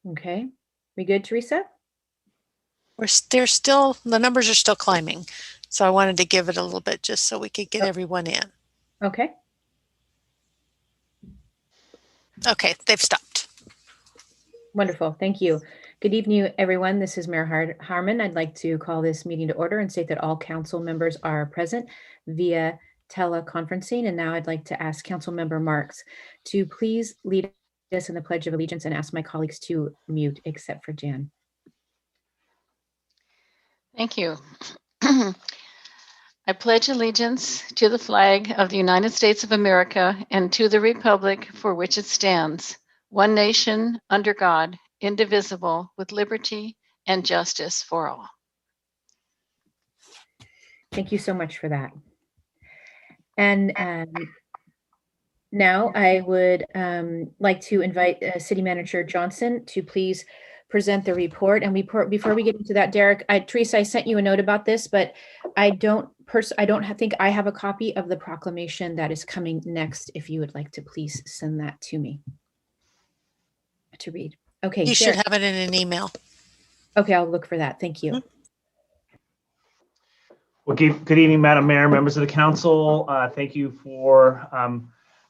Okay, we good, Teresa? They're still, the numbers are still climbing. So I wanted to give it a little bit just so we could get everyone in. Okay, Okay, they've stopped. wonderful. Thank you. Good evening, everyone. This is Mayor Harmon. I'd like to call this meeting to order and state that all council members are present via teleconferencing. And now I'd like to ask Councilmember Marks to please lead us in the Pledge of Allegiance and ask my colleagues to mute except for Jan. Thank you. I pledge allegiance to the flag of the United States of America and to the republic for which it stands, one nation, under God, indivisible, with liberty and justice for all. Thank you so much for that. And now I would like to invite City Manager Johnson to please present the report. And before we get into that, Derek, Teresa, I sent you a note about this, but I don't think I have a copy of the proclamation that is coming next. If you would like to please send that to me to read. Okay. You should have it in an email. Okay, I'll look for that. Thank you. Well, good evening, Madam Mayor, members of the council. Thank you for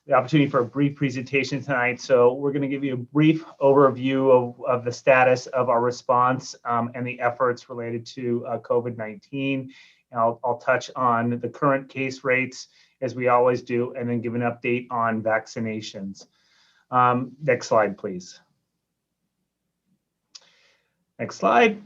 the opportunity for a brief presentation tonight. So we're going to give you a brief overview of the status of our response and the efforts related to COVID-19. I'll touch on the current case rates as we always do, and then give an update on vaccinations. Next slide, please. Next slide.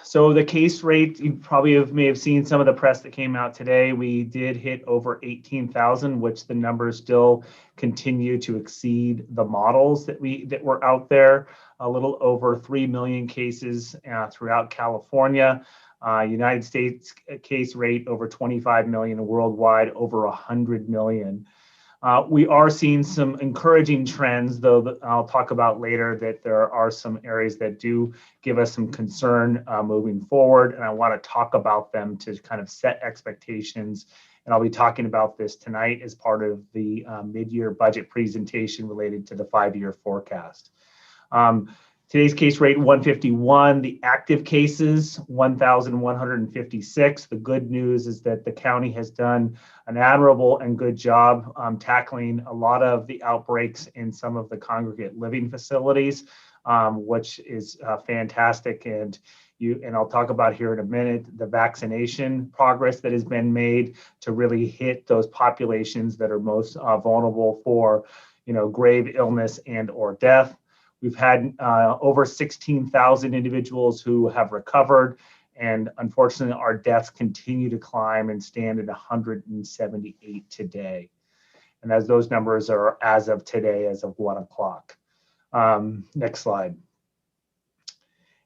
So the case rate, you probably may have seen some of the press that came out today. We did hit over 18,000, which the numbers still continue to exceed the models that were out there. A little over 3 million cases throughout California. United States case rate over 25 million, worldwide over 100 million. We are seeing some encouraging trends, though, that I'll talk about later, that there are some areas that do give us some concern moving forward, and I want to talk about them to kind of set expectations. And I'll be talking about this tonight as part of the mid-year budget presentation related to the 5-year forecast. Today's case rate 151, the active cases 1,156. The good news is that the county has done an admirable and good job tackling a lot of the outbreaks in some of the congregate living facilities, which is fantastic. And I'll talk about here in a minute the vaccination progress that has been made to really hit those populations that are most vulnerable for, grave illness and or death. We've had over 16,000 individuals who have recovered, and unfortunately, our deaths continue to climb and stand at 178 today. And as those numbers are as of today, as of 1 o'clock. Next slide.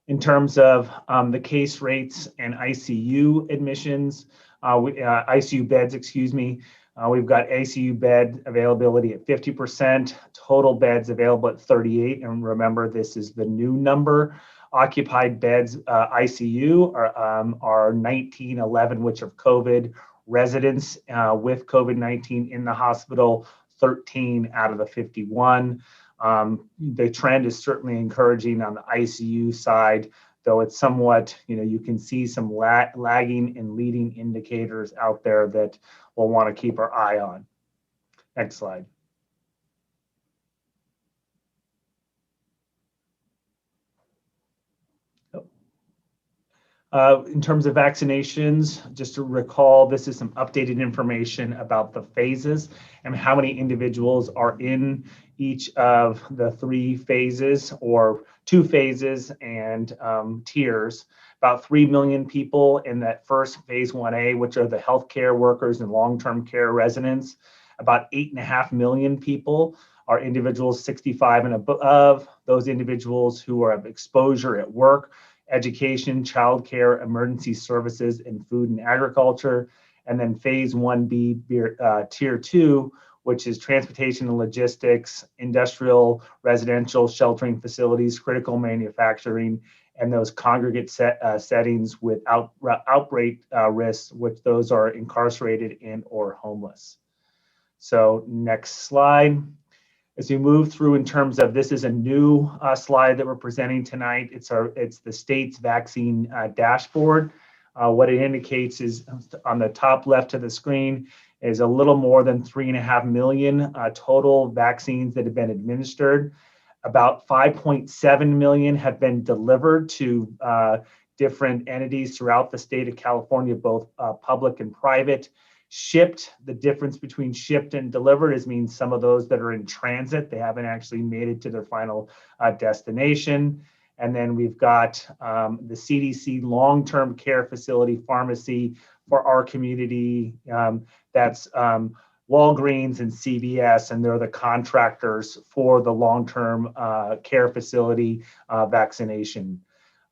In terms of the case rates and ICU admissions, ICU beds, excuse me. We've got ICU bed availability at 50%, total beds available at 38. And remember, this is the new number. Occupied beds, ICU are 1911, which are COVID residents with COVID-19 in the hospital, 13 out of the 51. The trend is certainly encouraging on the ICU side, though it's somewhat, you can see some lagging and leading indicators out there that we'll want to keep our eye on. Next slide. In terms of vaccinations, just to recall, this is some updated information about the phases and how many individuals are in each of the 3 phases or 2 phases and tiers. About 3 million people in that first phase 1A, which are the healthcare workers and long-term care residents. About 8.5 million people are individuals 65 and above, those individuals who are of exposure at work, education, childcare, emergency services, and food and agriculture. And then phase 1B, tier 2, which is transportation and logistics, industrial, residential, sheltering facilities, critical manufacturing, and those congregate settings with outbreak risks, which those are incarcerated and or homeless. So next slide. As we move through in terms of, this is a new slide that we're presenting tonight. It's the state's vaccine dashboard. What it indicates is on the top left of the screen is a little more than 3.5 million total vaccines that have been administered. About 5.7 million have been delivered to different entities throughout the state of California, both public and private. Shipped, the difference between shipped and delivered means some of those that are in transit, they haven't actually made it to their final destination. And then we've got the CDC long-term care facility pharmacy for our community. That's Walgreens and CVS, and they're the contractors for the long-term care facility vaccination.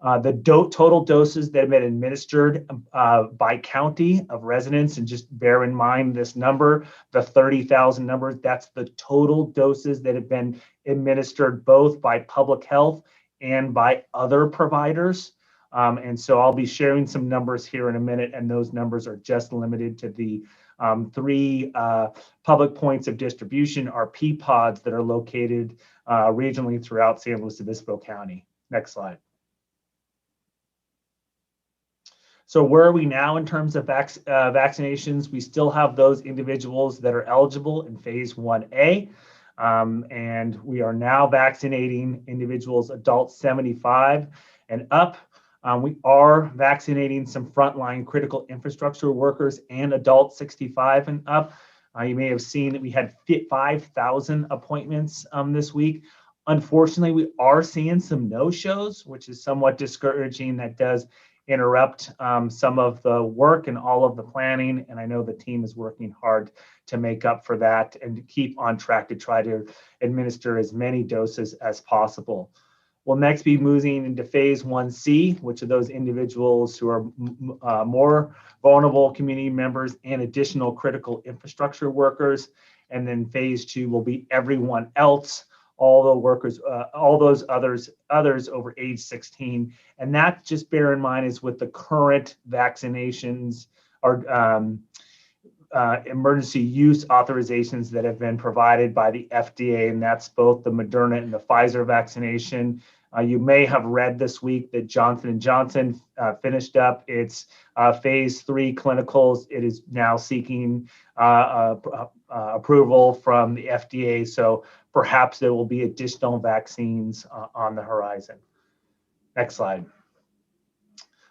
The total doses that have been administered by county of residents, and just bear in mind this number, the 30,000 number, that's the total doses that have been administered both by public health and by other providers. And so I'll be sharing some numbers here in a minute, and those numbers are just limited to the 3 public points of distribution, or PPODs, that are located regionally throughout San Luis Obispo County. Next slide. So where are we now in terms of vaccinations? We still have those individuals that are eligible in phase 1A. And we are now vaccinating individuals, adults 75 and up. We are vaccinating some frontline critical infrastructure workers and adults 65 and up. You may have seen that we had 5,000 appointments this week. Unfortunately, we are seeing some no-shows, which is somewhat discouraging. That does interrupt some of the work and all of the planning. And I know the team is working hard to make up for that and to keep on track to try to administer as many doses as possible. We'll next be moving into phase 1C, which are those individuals who are more vulnerable community members and additional critical infrastructure workers. And then phase 2 will be everyone else, all the workers, all those others over age 16. And that, just bear in mind, is with the current vaccinations or emergency use authorizations that have been provided by the FDA, and that's both the Moderna and the Pfizer vaccination. You may have read this week that Johnson & Johnson finished up its phase 3 clinicals. It is now seeking approval from the FDA. So perhaps there will be additional vaccines on the horizon. Next slide.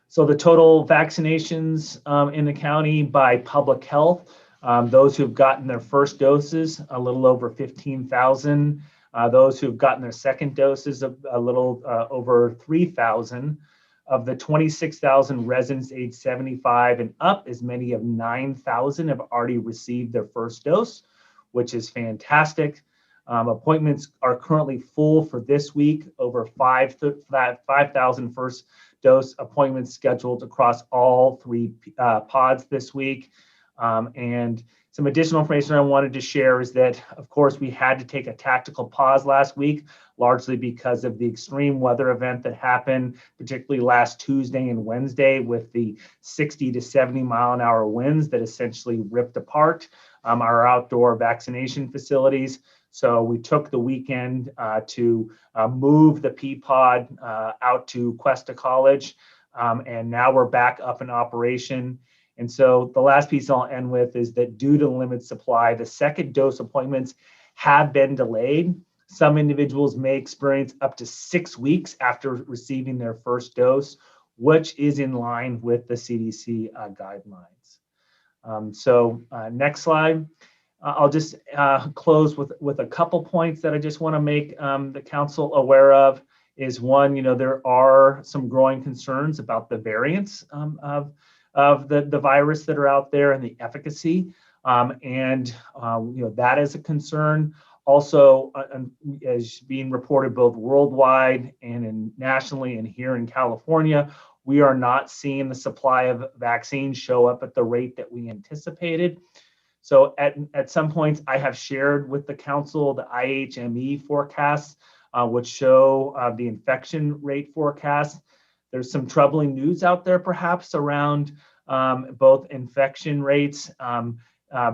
So the total vaccinations in the county by public health, those who've gotten their first doses, a little over 15,000. Those who've gotten their second doses, a little over 3,000. Of the 26,000 residents age 75 and up, as many as 9,000 have already received their first dose, which is fantastic. Appointments are currently full for this week, over 5,000 first dose appointments scheduled across all 3 pods this week. And some additional information I wanted to share is that, of course, we had to take a tactical pause last week, largely because of the extreme weather event that happened, particularly last Tuesday and Wednesday, with the 60 to 70 mile an hour winds that essentially ripped apart our outdoor vaccination facilities. So we took the weekend to move the PPOD out to Cuesta College, and now we're back up in operation. And so the last piece I'll end with is that due to limited supply, the second dose appointments have been delayed. Some individuals may experience up to 6 weeks after receiving their first dose, which is in line with the CDC guidelines. Next slide. I'll just close with a couple points that I just want to make the council aware of. Is one, there are some growing concerns about the variants of the virus that are out there and the efficacy. That is a concern. Also, as being reported both worldwide and nationally and here in California, we are not seeing the supply of vaccines show up at the rate that we anticipated. So at some points, I have shared with the council the IHME forecasts, which show the infection rate forecast. There's some troubling news out there, perhaps, around both infection rates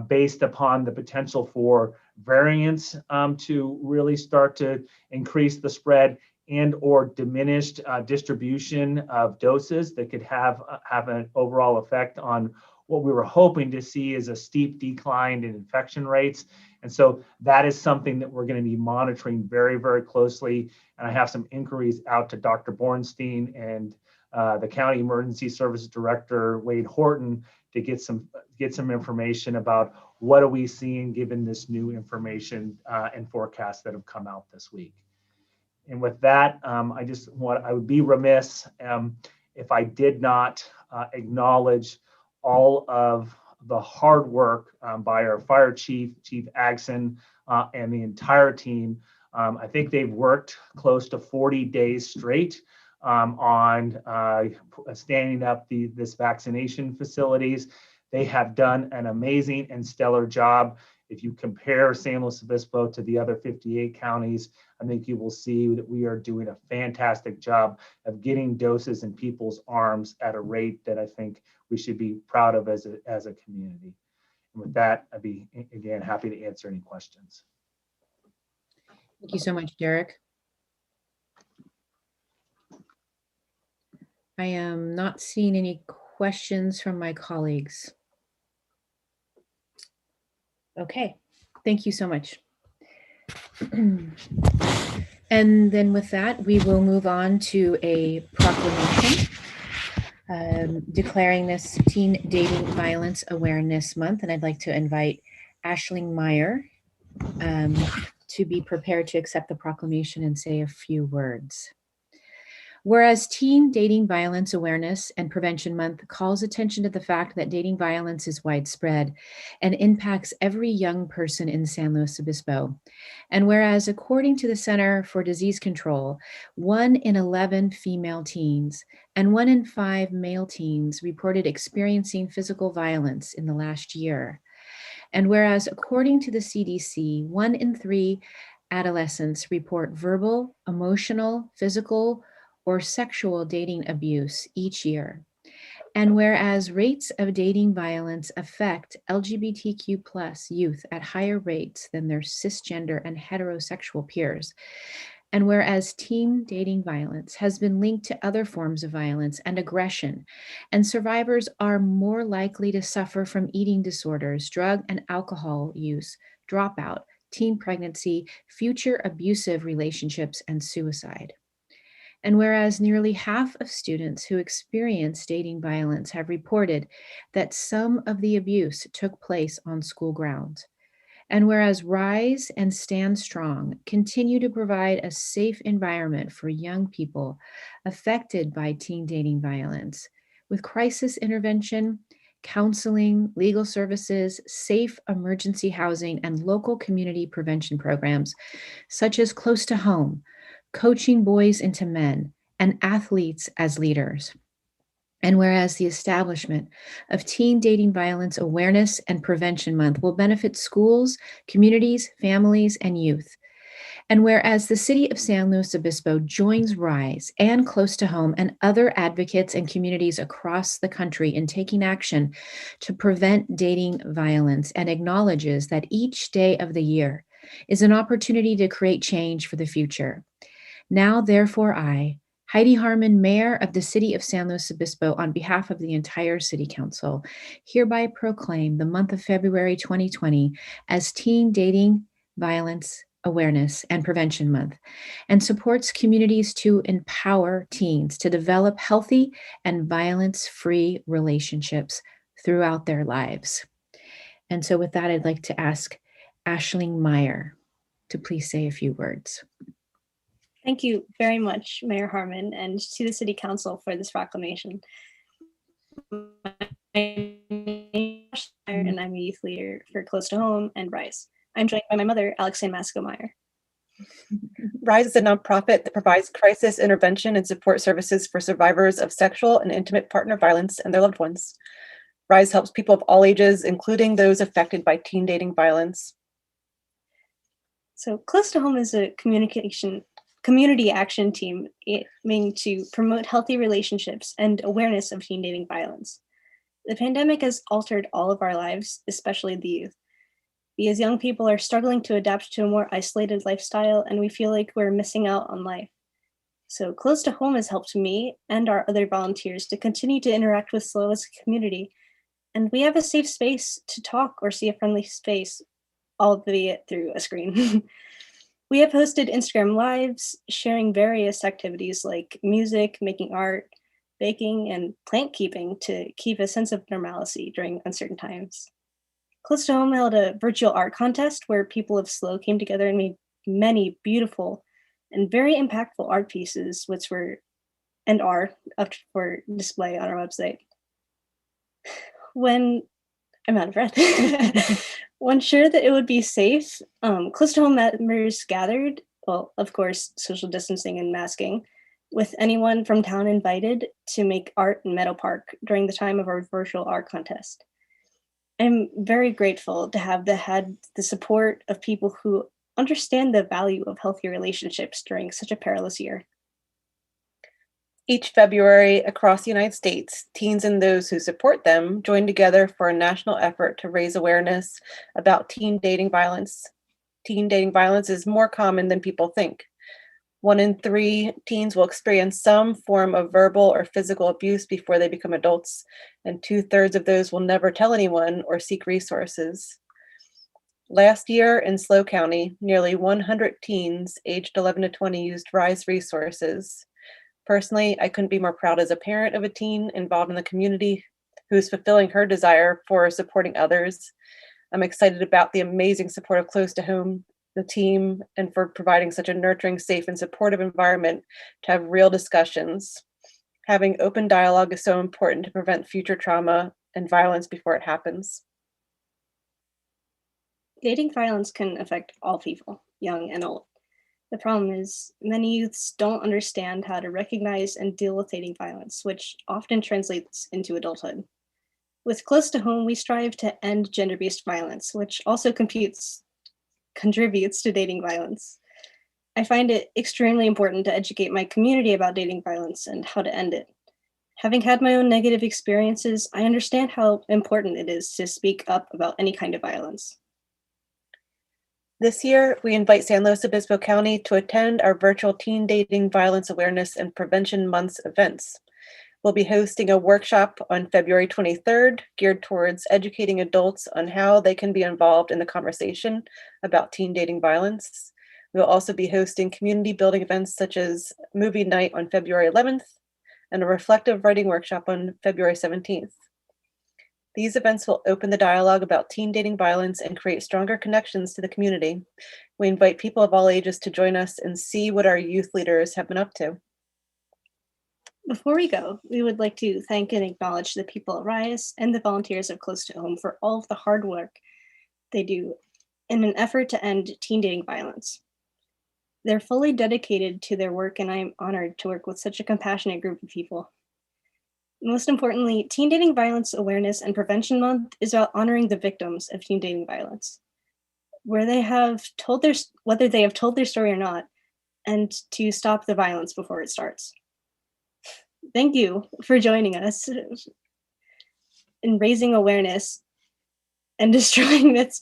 based upon the potential for variants to really start to increase the spread and or diminished distribution of doses that could have an overall effect on what we were hoping to see is a steep decline in infection rates. And so that is something that we're going to be monitoring very, very closely. And I have some inquiries out to Dr. Bornstein and the County Emergency Services Director, Wade Horton, to get some information about what are we seeing given this new information and forecasts that have come out this week. And with that, I would be remiss if I did not acknowledge all of the hard work by our fire chief, Chief Agson, and the entire team. I think they've worked close to 40 days straight on standing up this vaccination facilities. They have done an amazing and stellar job. If you compare San Luis Obispo to the other 58 counties, I think you will see that we are doing a fantastic job of getting doses in people's arms at a rate that I think we should be proud of as a community. And with that, I'd be, again, happy to answer any questions. Thank you so much, Derek. I am not seeing any questions from my colleagues. Okay, thank you so much. And then with that, we will move on to a proclamation declaring this Teen Dating Violence Awareness Month. And I'd like to invite Aisling Meyer to be prepared to accept the proclamation and say a few words. Whereas Teen Dating Violence Awareness and Prevention Month calls attention to the fact that dating violence is widespread and impacts every young person in San Luis Obispo. And whereas according to the Center for Disease Control, 1 in 11 female teens and 1 in 5 male teens reported experiencing physical violence in the last year. And whereas according to the CDC, 1 in 3 adolescents report verbal, emotional, physical, or sexual dating abuse each year. And whereas rates of dating violence affect LGBTQ+ youth at higher rates than their cisgender and heterosexual peers, and whereas teen dating violence has been linked to other forms of violence and aggression, and survivors are more likely to suffer from eating disorders, drug and alcohol use, dropout, teen pregnancy, future abusive relationships, and suicide. And whereas nearly half of students who experience dating violence have reported that some of the abuse took place on school grounds. And whereas Rise and Stand Strong continue to provide a safe environment for young people affected by teen dating violence, with crisis intervention, counseling, legal services, safe emergency housing, and local community prevention programs, such as Close to Home, Coaching Boys into Men, and Athletes as Leaders. And whereas the establishment of Teen Dating Violence Awareness and Prevention Month will benefit schools, communities, families, and youth. And whereas the City of San Luis Obispo joins Rise and Close to Home and other advocates and communities across the country in taking action to prevent dating violence and acknowledges that each day of the year is an opportunity to create change for the future. Now, therefore, I, Heidi Harmon, Mayor of the City of San Luis Obispo, on behalf of the entire City Council, hereby proclaim the month of February 2020 as Teen Dating Violence Awareness and Prevention Month, and supports communities to empower teens to develop healthy and violence-free relationships throughout their lives. And so with that, I'd like to ask Aisling Meyer to please say a few words. Thank you very much, Mayor Harmon, and to the City Council for this proclamation. My name is Meyer, and I'm a youth leader for Close to Home and Rise. I'm joined by my mother, Alexandra Masco Meyer. Rise is a nonprofit that provides crisis intervention and support services for survivors of sexual and intimate partner violence and their loved ones. Rise helps people of all ages, including those affected by teen dating violence. So Close to Home is a community action team aiming to promote healthy relationships and awareness of teen dating violence. The pandemic has altered all of our lives, especially the youth. because young people are struggling to adapt to a more isolated lifestyle, and we feel like we're missing out on life. So Close to Home has helped me and our other volunteers to continue to interact with SLO as a community. And we have a safe space to talk or see a friendly face, albeit through a screen. We have hosted Instagram Lives, sharing various activities like music, making art, baking, and plant keeping to keep a sense of normalcy during uncertain times. Close to Home held a virtual art contest where people of SLO came together and made many beautiful and very impactful art pieces, which were and are up for display on our website. When I'm out of breath. When sure that it would be safe, Close to Home members gathered, well, of course, social distancing and masking, with anyone from town invited to make art in Meadow Park during the time of our virtual art contest. I'm very grateful to have had the support of people who understand the value of healthy relationships during such a perilous year. Each February across the United States, teens and those who support them join together for a national effort to raise awareness about teen dating violence. Teen dating violence is more common than people think. 1 in 3 teens will experience some form of verbal or physical abuse before they become adults, and 2/3 of those will never tell anyone or seek resources. Last year in SLO County, nearly 100 teens aged 11 to 20 used RISE resources. Personally, I couldn't be more proud as a parent of a teen involved in the community who's fulfilling her desire for supporting others. I'm excited about the amazing support of Close to Home, the team, and for providing such a nurturing, safe, and supportive environment to have real discussions. Having open dialogue is so important to prevent future trauma and violence before it happens. Dating violence can affect all people, young and old. The problem is many youths don't understand how to recognize and deal with dating violence, which often translates into adulthood. With Close to Home, we strive to end gender-based violence, which also contributes to dating violence. I find it extremely important to educate my community about dating violence and how to end it. Having had my own negative experiences, I understand how important it is to speak up about any kind of violence. This year, we invite San Luis Obispo County to attend our virtual Teen Dating Violence Awareness and Prevention Month's events. We'll be hosting a workshop on February 23rd geared towards educating adults on how they can be involved in the conversation about teen dating violence. We'll also be hosting community building events such as movie night on February 11th and a reflective writing workshop on February 17th. These events will open the dialogue about teen dating violence and create stronger connections to the community. We invite people of all ages to join us and see what our youth leaders have been up to. Before we go, we would like to thank and acknowledge the people at RISE and the volunteers of Close to Home for all of the hard work they do in an effort to end teen dating violence. They're fully dedicated to their work, and I am honored to work with such a compassionate group of people. Most importantly, Teen Dating Violence Awareness and Prevention Month is about honoring the victims of teen dating violence, whether they have told their story or not, and to stop the violence before it starts. Thank you for joining us in raising awareness and destroying myths.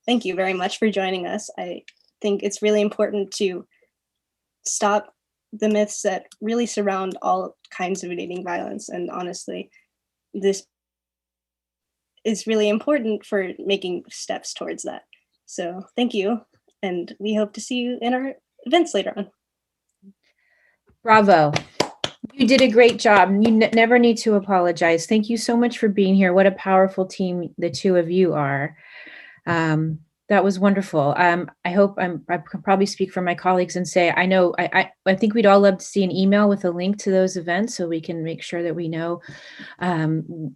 Thank you very much for joining us. I think it's really important to stop the myths that really surround all kinds of dating violence. And honestly, this is really important for making steps towards that. So thank you. And we hope to see you in our events later on. Bravo. You did a great job. You never need to apologize. Thank you so much for being here. What a powerful team the two of you are. That was wonderful. I hope I can probably speak for my colleagues and say, I think we'd all love to see an email with a link to those events so we can make sure that we know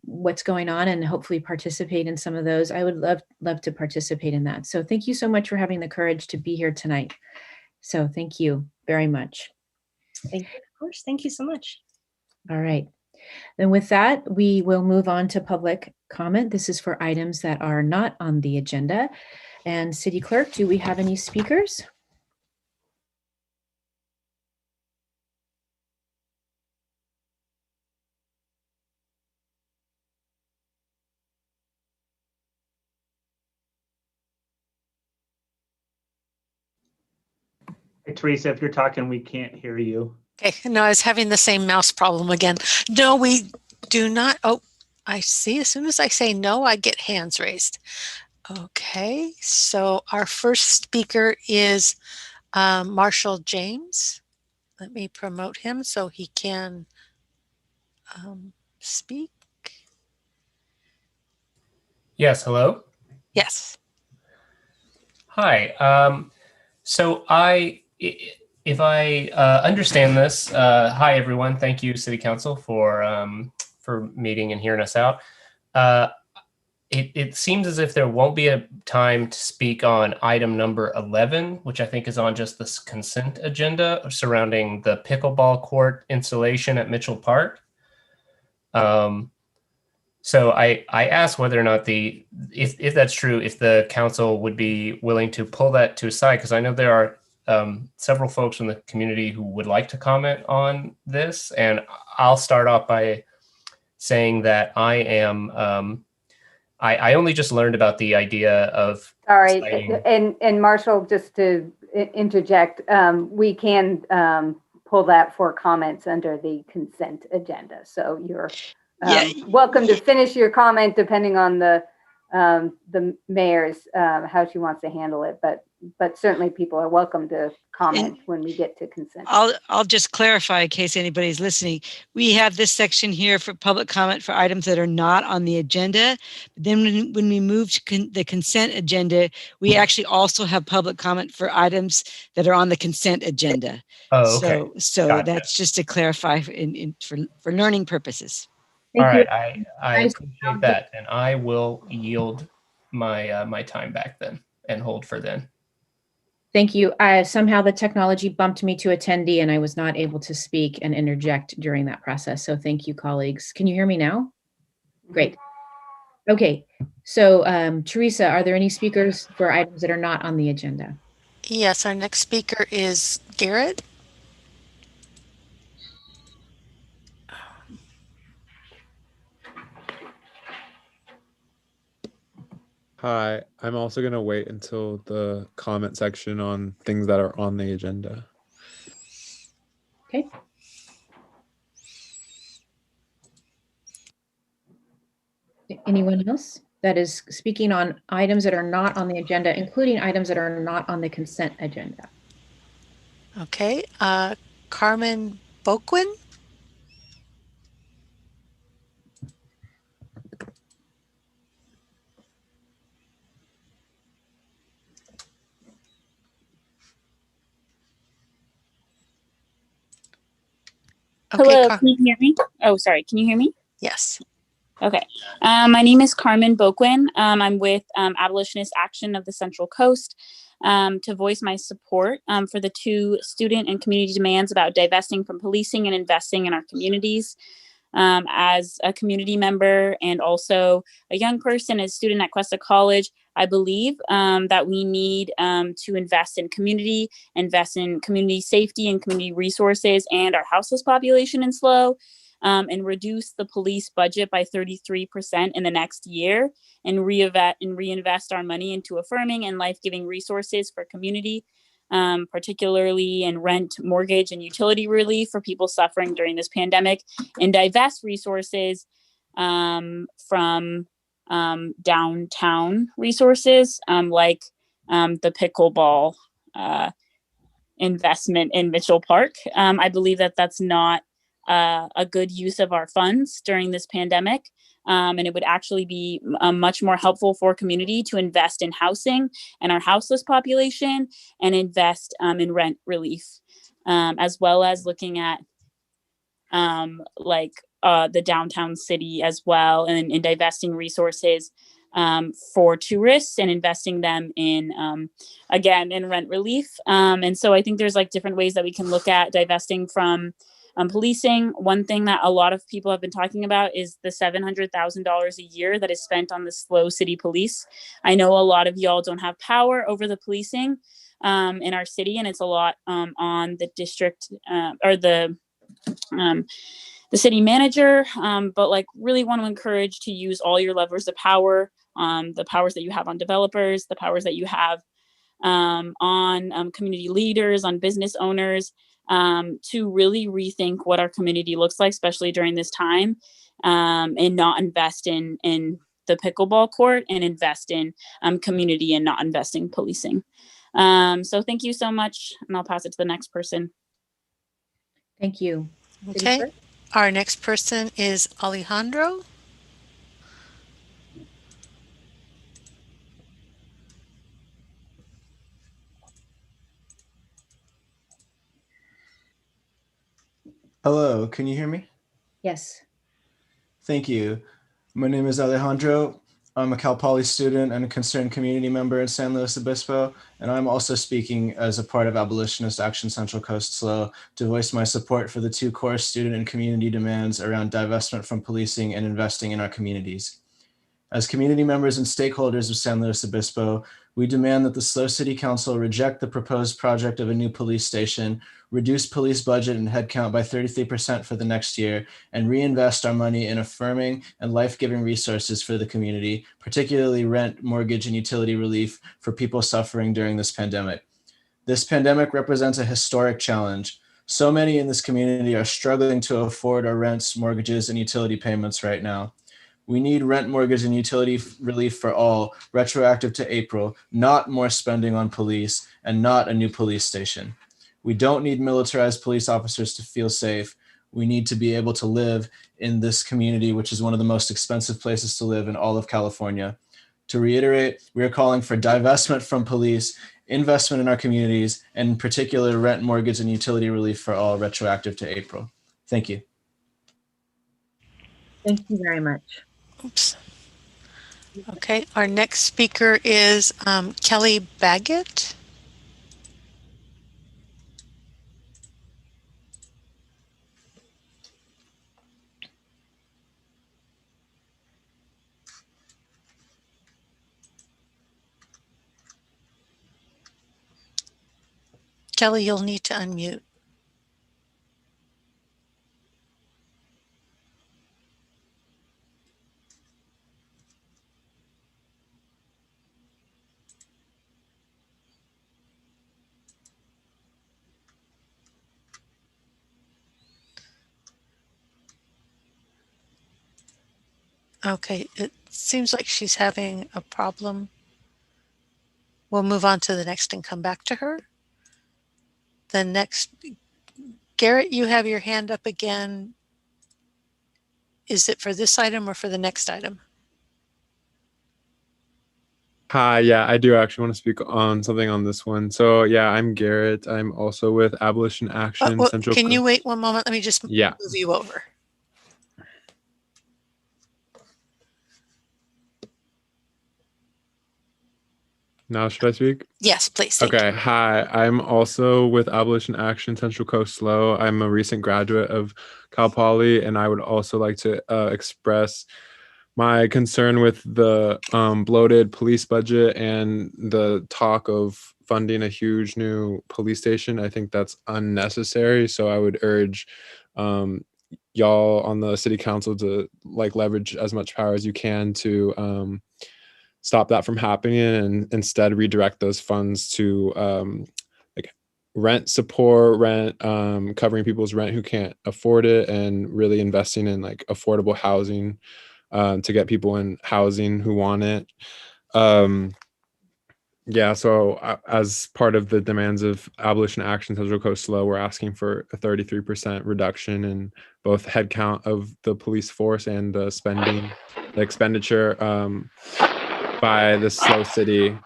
what's going on and hopefully participate in some of those. I would love to participate in that. So thank you so much for having the courage to be here tonight. So thank you very much. Thank you. Of course. Thank you so much. All right. And with that, we will move on to public comment. This is for items that are not on the agenda. And City Clerk, do we have any speakers? Teresa, if you're talking, we can't hear you. Okay, no, I was having the same mouse problem again. No, we do not. Oh, I see. As soon as I say no, I get hands raised. Okay, so our first speaker is Marshall James. Let me promote him so he can speak. Yes, hello. Yes. Hi. So if I understand this, hi everyone. Thank you, City Council, for meeting and hearing us out. It seems as if there won't be a time to speak on item number 11, which I think is on just this consent agenda surrounding the pickleball court installation at Mitchell Park. So I asked whether or not if that's true, if the council would be willing to pull that to a side, because I know there are several folks from the community who would like to comment on this. And I'll start off by saying that I am, I only just learned about the idea of— Sorry, citing— and Marshall, just to interject, we can pull that for comments under the consent agenda. So you're welcome to finish your comment depending on the mayor's how she wants to handle it, but certainly people are welcome to comment when we get to consent. I'll just clarify in case anybody's listening. We have this section here for public comment for items that are not on the agenda. But then when we move to the consent agenda, we actually also have public comment for items that are on the consent agenda. Oh, okay. So Gotcha. that's just to clarify for learning purposes. All right, I appreciate that, and I will yield my my time back then and hold for then. Thank you. Somehow the technology bumped me to attendee and I was not able to speak and interject during that process. So thank you, colleagues. Can you hear me now? Great. Okay. So Teresa, are there any speakers for items that are not on the agenda? Yes, our next speaker is Garrett. Hi, I'm also going to wait until the comment section on things that are on the agenda. Okay. Anyone else that is speaking on items that are not on the agenda, including items that are not on the consent agenda? Okay, Carmen Boquin. Hello, can you hear me? Oh, sorry. Can you hear me? Yes. Okay. My name is Carmen Boquin. I'm with Abolitionist Action of the Central Coast to voice my support for the 2 student and community demands about divesting from policing and investing in our communities. As a community member and also a young person, as a student at Cuesta College, I believe that we need to invest in community safety and community resources and our houseless population in SLO, and reduce the police budget by 33% in the next year and reinvest our money into affirming and life-giving resources for community, particularly in rent, mortgage, and utility relief for people suffering during this pandemic, and divest resources from downtown resources like the pickleball investment in Mitchell Park. I believe that that's not a good use of our funds during this pandemic. And it would actually be much more helpful for community to invest in housing and our houseless population and invest in rent relief, as well as looking at the downtown city as well, and in divesting resources for tourists and investing them in, again, in rent relief. And so I think there's like different ways that we can look at divesting from policing. One thing that a lot of people have been talking about is the $700,000 a year that is spent on the SLO city police. I know a lot of y'all don't have power over the policing in our city, and it's a lot on the district or the city manager, but like really want to encourage to use all your levers of power, the powers that you have on developers, the powers that you have on community leaders, on business owners, to really rethink what our community looks like, especially during this time, and not invest in the pickleball court and invest in community and not investing policing. So thank you so much, and I'll pass it to the next person. Thank you. Okay. Our next person is Alejandro. Hello, can you hear me? Yes. Thank you. My name is Alejandro. I'm a Cal Poly student and a concerned community member in San Luis Obispo, and I'm also speaking as a part of Abolitionist Action Central Coast SLO to voice my support for the 2 core student and community demands around divestment from policing and investing in our communities. As community members and stakeholders of San Luis Obispo, we demand that the SLO City Council reject the proposed project of a new police station, reduce police budget and headcount by 33% for the next year, and reinvest our money in affirming and life-giving resources for the community, particularly rent, mortgage, and utility relief for people suffering during this pandemic. This pandemic represents a historic challenge. So many in this community are struggling to afford our rents, mortgages, and utility payments right now. We need rent, mortgage, and utility relief for all, retroactive to April, not more spending on police, and not a new police station. We don't need militarized police officers to feel safe. We need to be able to live in this community, which is one of the most expensive places to live in all of California. To reiterate, we are calling for divestment from police, investment in our communities, and in particular, rent, mortgage, and utility relief for all, retroactive to April. Thank you. Thank you very much. Oops. Okay, our next speaker is Kelly Baggett. Kelly, you'll need to unmute. Okay, it seems like she's having a problem. We'll move on to the next and come back to her. The next, Garrett, you have your hand up again. Is it for this item or for the next item? Hi, yeah, I do actually want to speak on something on this one. So yeah, I'm Garrett. I'm also with Abolition Action Central. Can you wait one moment? Let me just move you over. Now should I speak? Yes, please. Okay. Hi, I'm also with Abolition Action Central Coast SLO. I'm a recent graduate of Cal Poly, and I would also like to express my concern with the bloated police budget and the talk of funding a huge new police station. I think that's unnecessary. So I would urge y'all on the city council to leverage as much power as you can to stop that from happening and instead redirect those funds to rent support, covering people's rent who can't afford it, and really investing in affordable housing to get people in housing who want it. Yeah, so as part of the demands of Abolition Action Central Coast SLO, we're asking for a 33% reduction in both headcount of the police force and the expenditure by the SLO City.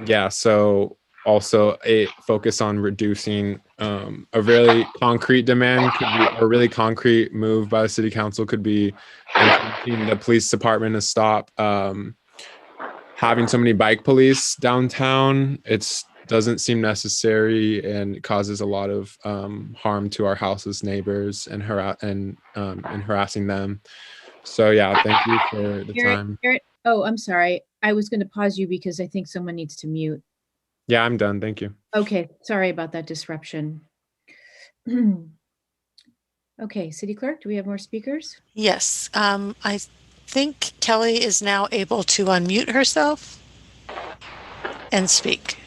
Yeah, so also a focus on reducing a really concrete demand could be a really concrete move by the city council could be the police department to stop having so many bike police downtown. It doesn't seem necessary and it causes a lot of harm to our houseless neighbors and harassing them. So yeah, thank you for the time. Garrett, oh, I'm sorry. I was going to pause you because I think someone needs to mute. Yeah, I'm done. Thank you. Okay, sorry about that disruption. Okay, City Clerk, do we have more speakers? Yes, I think Kelly is now able to unmute herself. and speak.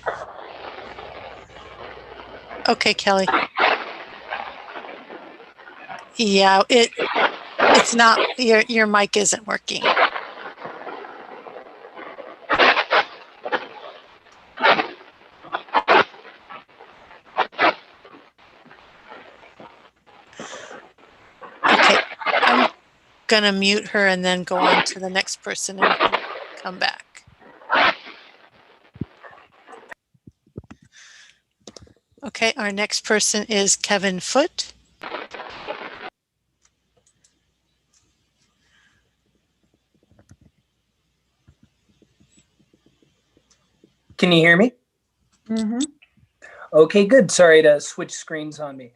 Okay, Kelly. Yeah, it's not, your mic isn't working. Okay, I'm gonna mute her and then go on to the next person and come back. Okay, our next person is Kevin Foote. Can you hear me? Mm-hmm. Okay, good. Sorry to switch screens on me.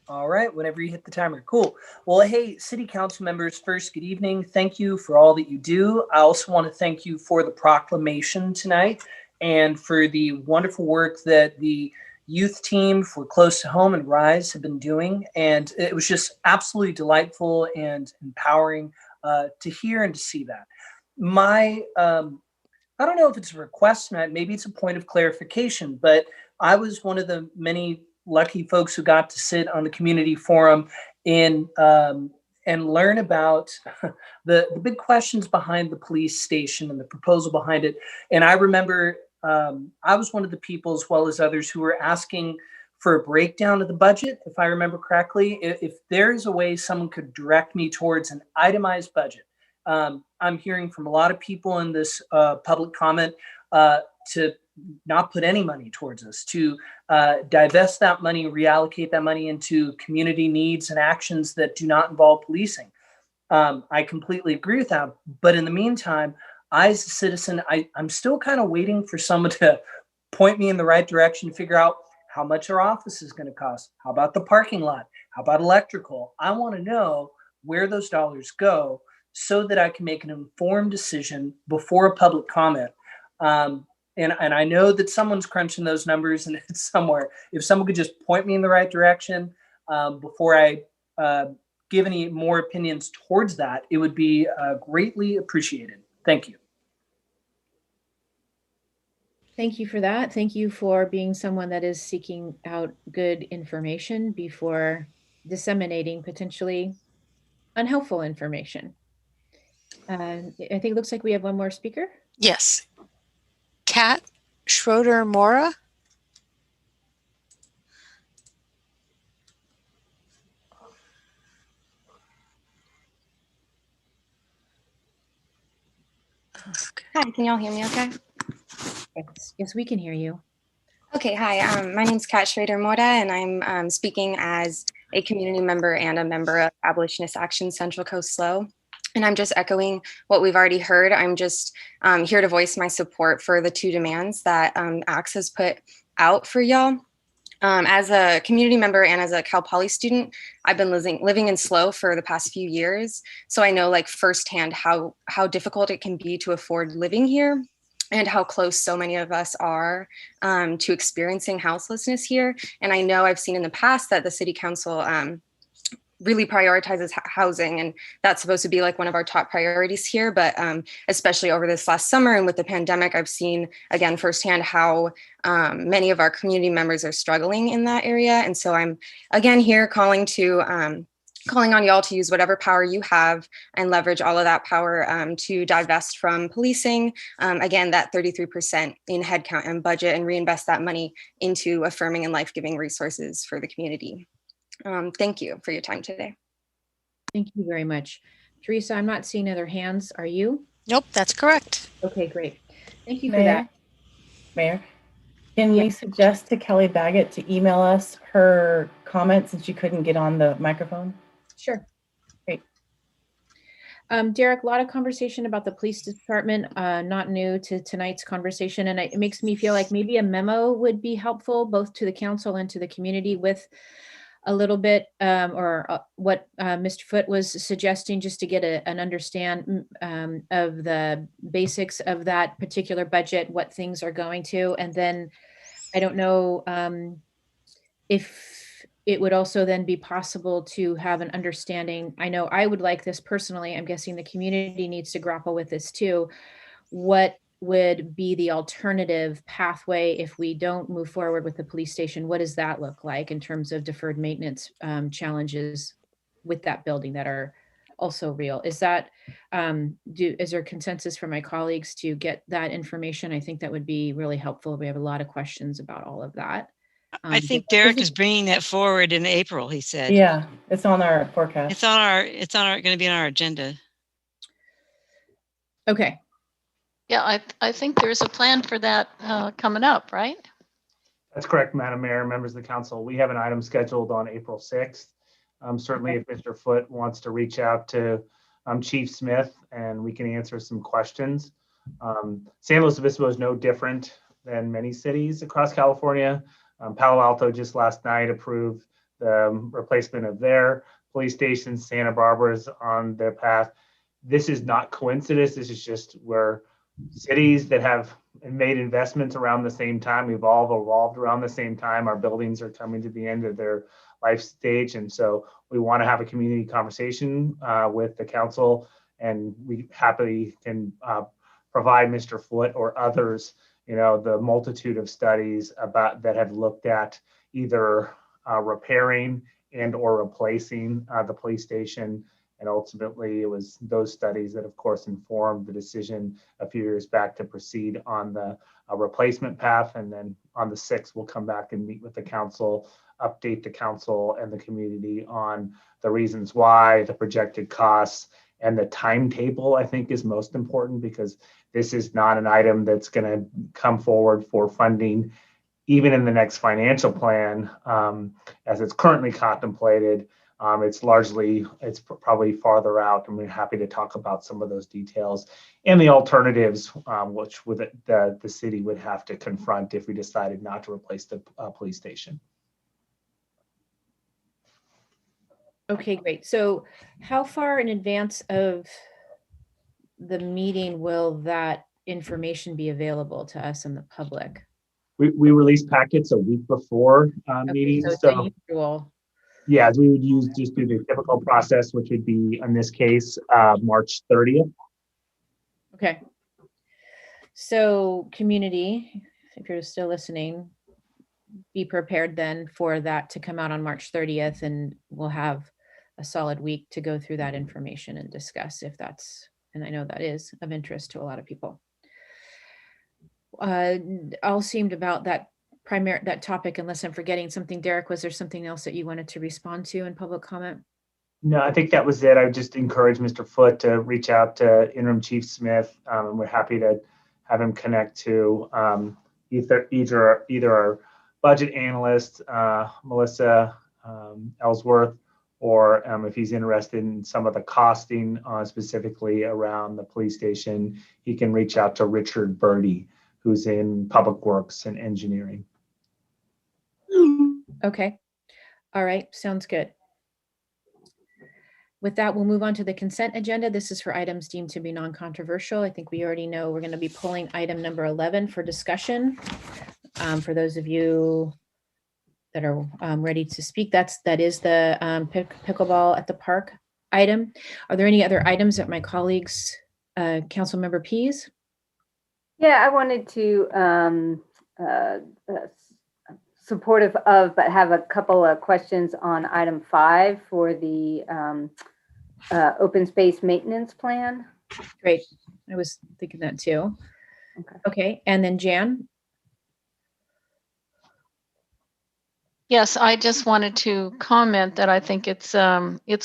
All right, whenever you hit the timer. Cool. Well, hey, City Council members, first, good evening. Thank you for all that you do. I also want to thank you for the proclamation tonight and for the wonderful work that the youth team for Close to Home and RISE have been doing. And it was just absolutely delightful and empowering to hear and to see that. My, I don't know if it's a request tonight, maybe it's a point of clarification, but I was one of the many lucky folks who got to sit on the community forum and learn about the big questions behind the police station and the proposal behind it. And I remember I was one of the people, as well as others, who were asking for a breakdown of the budget, if I remember correctly. If there is a way someone could direct me towards an itemized budget. I'm hearing from a lot of people in this public comment to not put any money towards us, to divest that money, reallocate that money into community needs and actions that do not involve policing. I completely agree with that. But in the meantime, I, as a citizen, I'm still kind of waiting for someone to point me in the right direction, figure out how much our office is going to cost. How about the parking lot? How about electrical? I want to know where those dollars go so that I can make an informed decision before a public comment. And I know that someone's crunching those numbers and it's somewhere. If someone could just point me in the right direction before I give any more opinions towards that, it would be greatly appreciated. Thank you. Thank you for that. Thank you for being someone that is seeking out good information before disseminating potentially unhelpful information. I think it looks like we have one more speaker. Yes. Kat Schroeder Mora. Hi, can y'all hear me okay? Yes, we can hear you. Okay, hi, my name is Kat Schrader Mora, and I'm speaking as a community member and a member of Abolitionist Action Central Coast SLO. And I'm just echoing what we've already heard. I'm just here to voice my support for the two demands that ACTS has put out for y'all. As a community member and as a Cal Poly student, I've been living in SLO for the past few years. So I know like firsthand how difficult it can be to afford living here and how close so many of us are to experiencing houselessness here. And I know I've seen in the past that the city council really prioritizes housing, and that's supposed to be like one of our top priorities here. But especially over this last summer and with the pandemic, I've seen again firsthand how many of our community members are struggling in that area. And so I'm again here calling on y'all to use whatever power you have and leverage all of that power to divest from policing. Again, that 33% in headcount and budget, and reinvest that money into affirming and life-giving resources for the community. Thank you for your time today. Thank you very much. Teresa, I'm not seeing other hands. Are you? Nope, that's correct. Okay, great. Thank you for Mayor, that. Mayor, can we suggest to Kelly Baggett to email us her comments since she couldn't get on the microphone? Sure. Great. Derek, a lot of conversation about the police department, not new to tonight's conversation. And it makes me feel like maybe a memo would be helpful both to the council and to the community with a little bit what Mr. Foote was suggesting, just to get an understand of the basics of that particular budget, what things are going to. And then I don't know if it would also then be possible to have an understanding. I know I would like this personally. I'm guessing the community needs to grapple with this too. What would be the alternative pathway if we don't move forward with the police station? What does that look like in terms of deferred maintenance challenges with that building that are also real? Is that, is there consensus from my colleagues to get that information? I think that would be really helpful. We have a lot of questions about all of that. I think Derek is bringing that forward in April, he said. Yeah, it's on our forecast. It's going to be on our agenda. Okay. Yeah, I think there's a plan for that coming up, right? That's correct, Madam Mayor, members of the council. We have an item scheduled on April 6th. Certainly, if Mr. Foote wants to reach out to Chief Smith and we can answer some questions. San Luis Obispo is no different than many cities across California. Palo Alto just last night approved the replacement of their police station. Santa Barbara's on their path. This is not coincidence. This is just where cities that have made investments around the same time, we've all evolved around the same time. Our buildings are coming to the end of their life stage. And so we want to have a community conversation with the council, and we happily can provide Mr. Foote or others, the multitude of studies about that have looked at either repairing and or replacing the police station. And ultimately, it was those studies that, of course, informed the decision a few years back to proceed on the replacement path. And then on the 6th, we'll come back and meet with the council, update the council and the community on the reasons why, the projected costs, and the timetable, I think, is most important, because this is not an item that's going to come forward for funding even in the next financial plan as it's currently contemplated. It's probably farther out, and we're happy to talk about some of those details and the alternatives, which the city would have to confront if we decided not to replace the police station. Okay, great. So how far in advance of the meeting will that information be available to us and the public? We release packets a week before meetings. So usual. Yeah, we would just do the typical process, which would be, in this case, March 30th. Okay. So community, if you're still listening, be prepared then for that to come out on March 30th, and we'll have a solid week to go through that information and discuss if that's, and I know that is of interest to a lot of people. All seemed about that topic, unless I'm forgetting something. Derek, was there something else that you wanted to respond to in public comment? No, I think that was it. I would just encourage Mr. Foote to reach out to Interim Chief Smith, and we're happy to have him connect to either our budget analyst, Melissa Ellsworth, or if he's interested in some of the costing specifically around the police station, he can reach out to Richard Birdie, who's in Public Works and Engineering. Okay. All right. Sounds good. With that, we'll move on to the consent agenda. This is for items deemed to be non-controversial. I think we already know we're going to be pulling item number 11 for discussion. For those of you that are ready to speak, that is the pickleball at the park item. Are there any other items that my colleagues, Councilmember Pease? Yeah, I wanted to supportive of, but have a couple of questions on item 5 for the open space maintenance plan. Great. I was thinking that too. Okay. And then Jan? Yes, I just wanted to comment that I think it's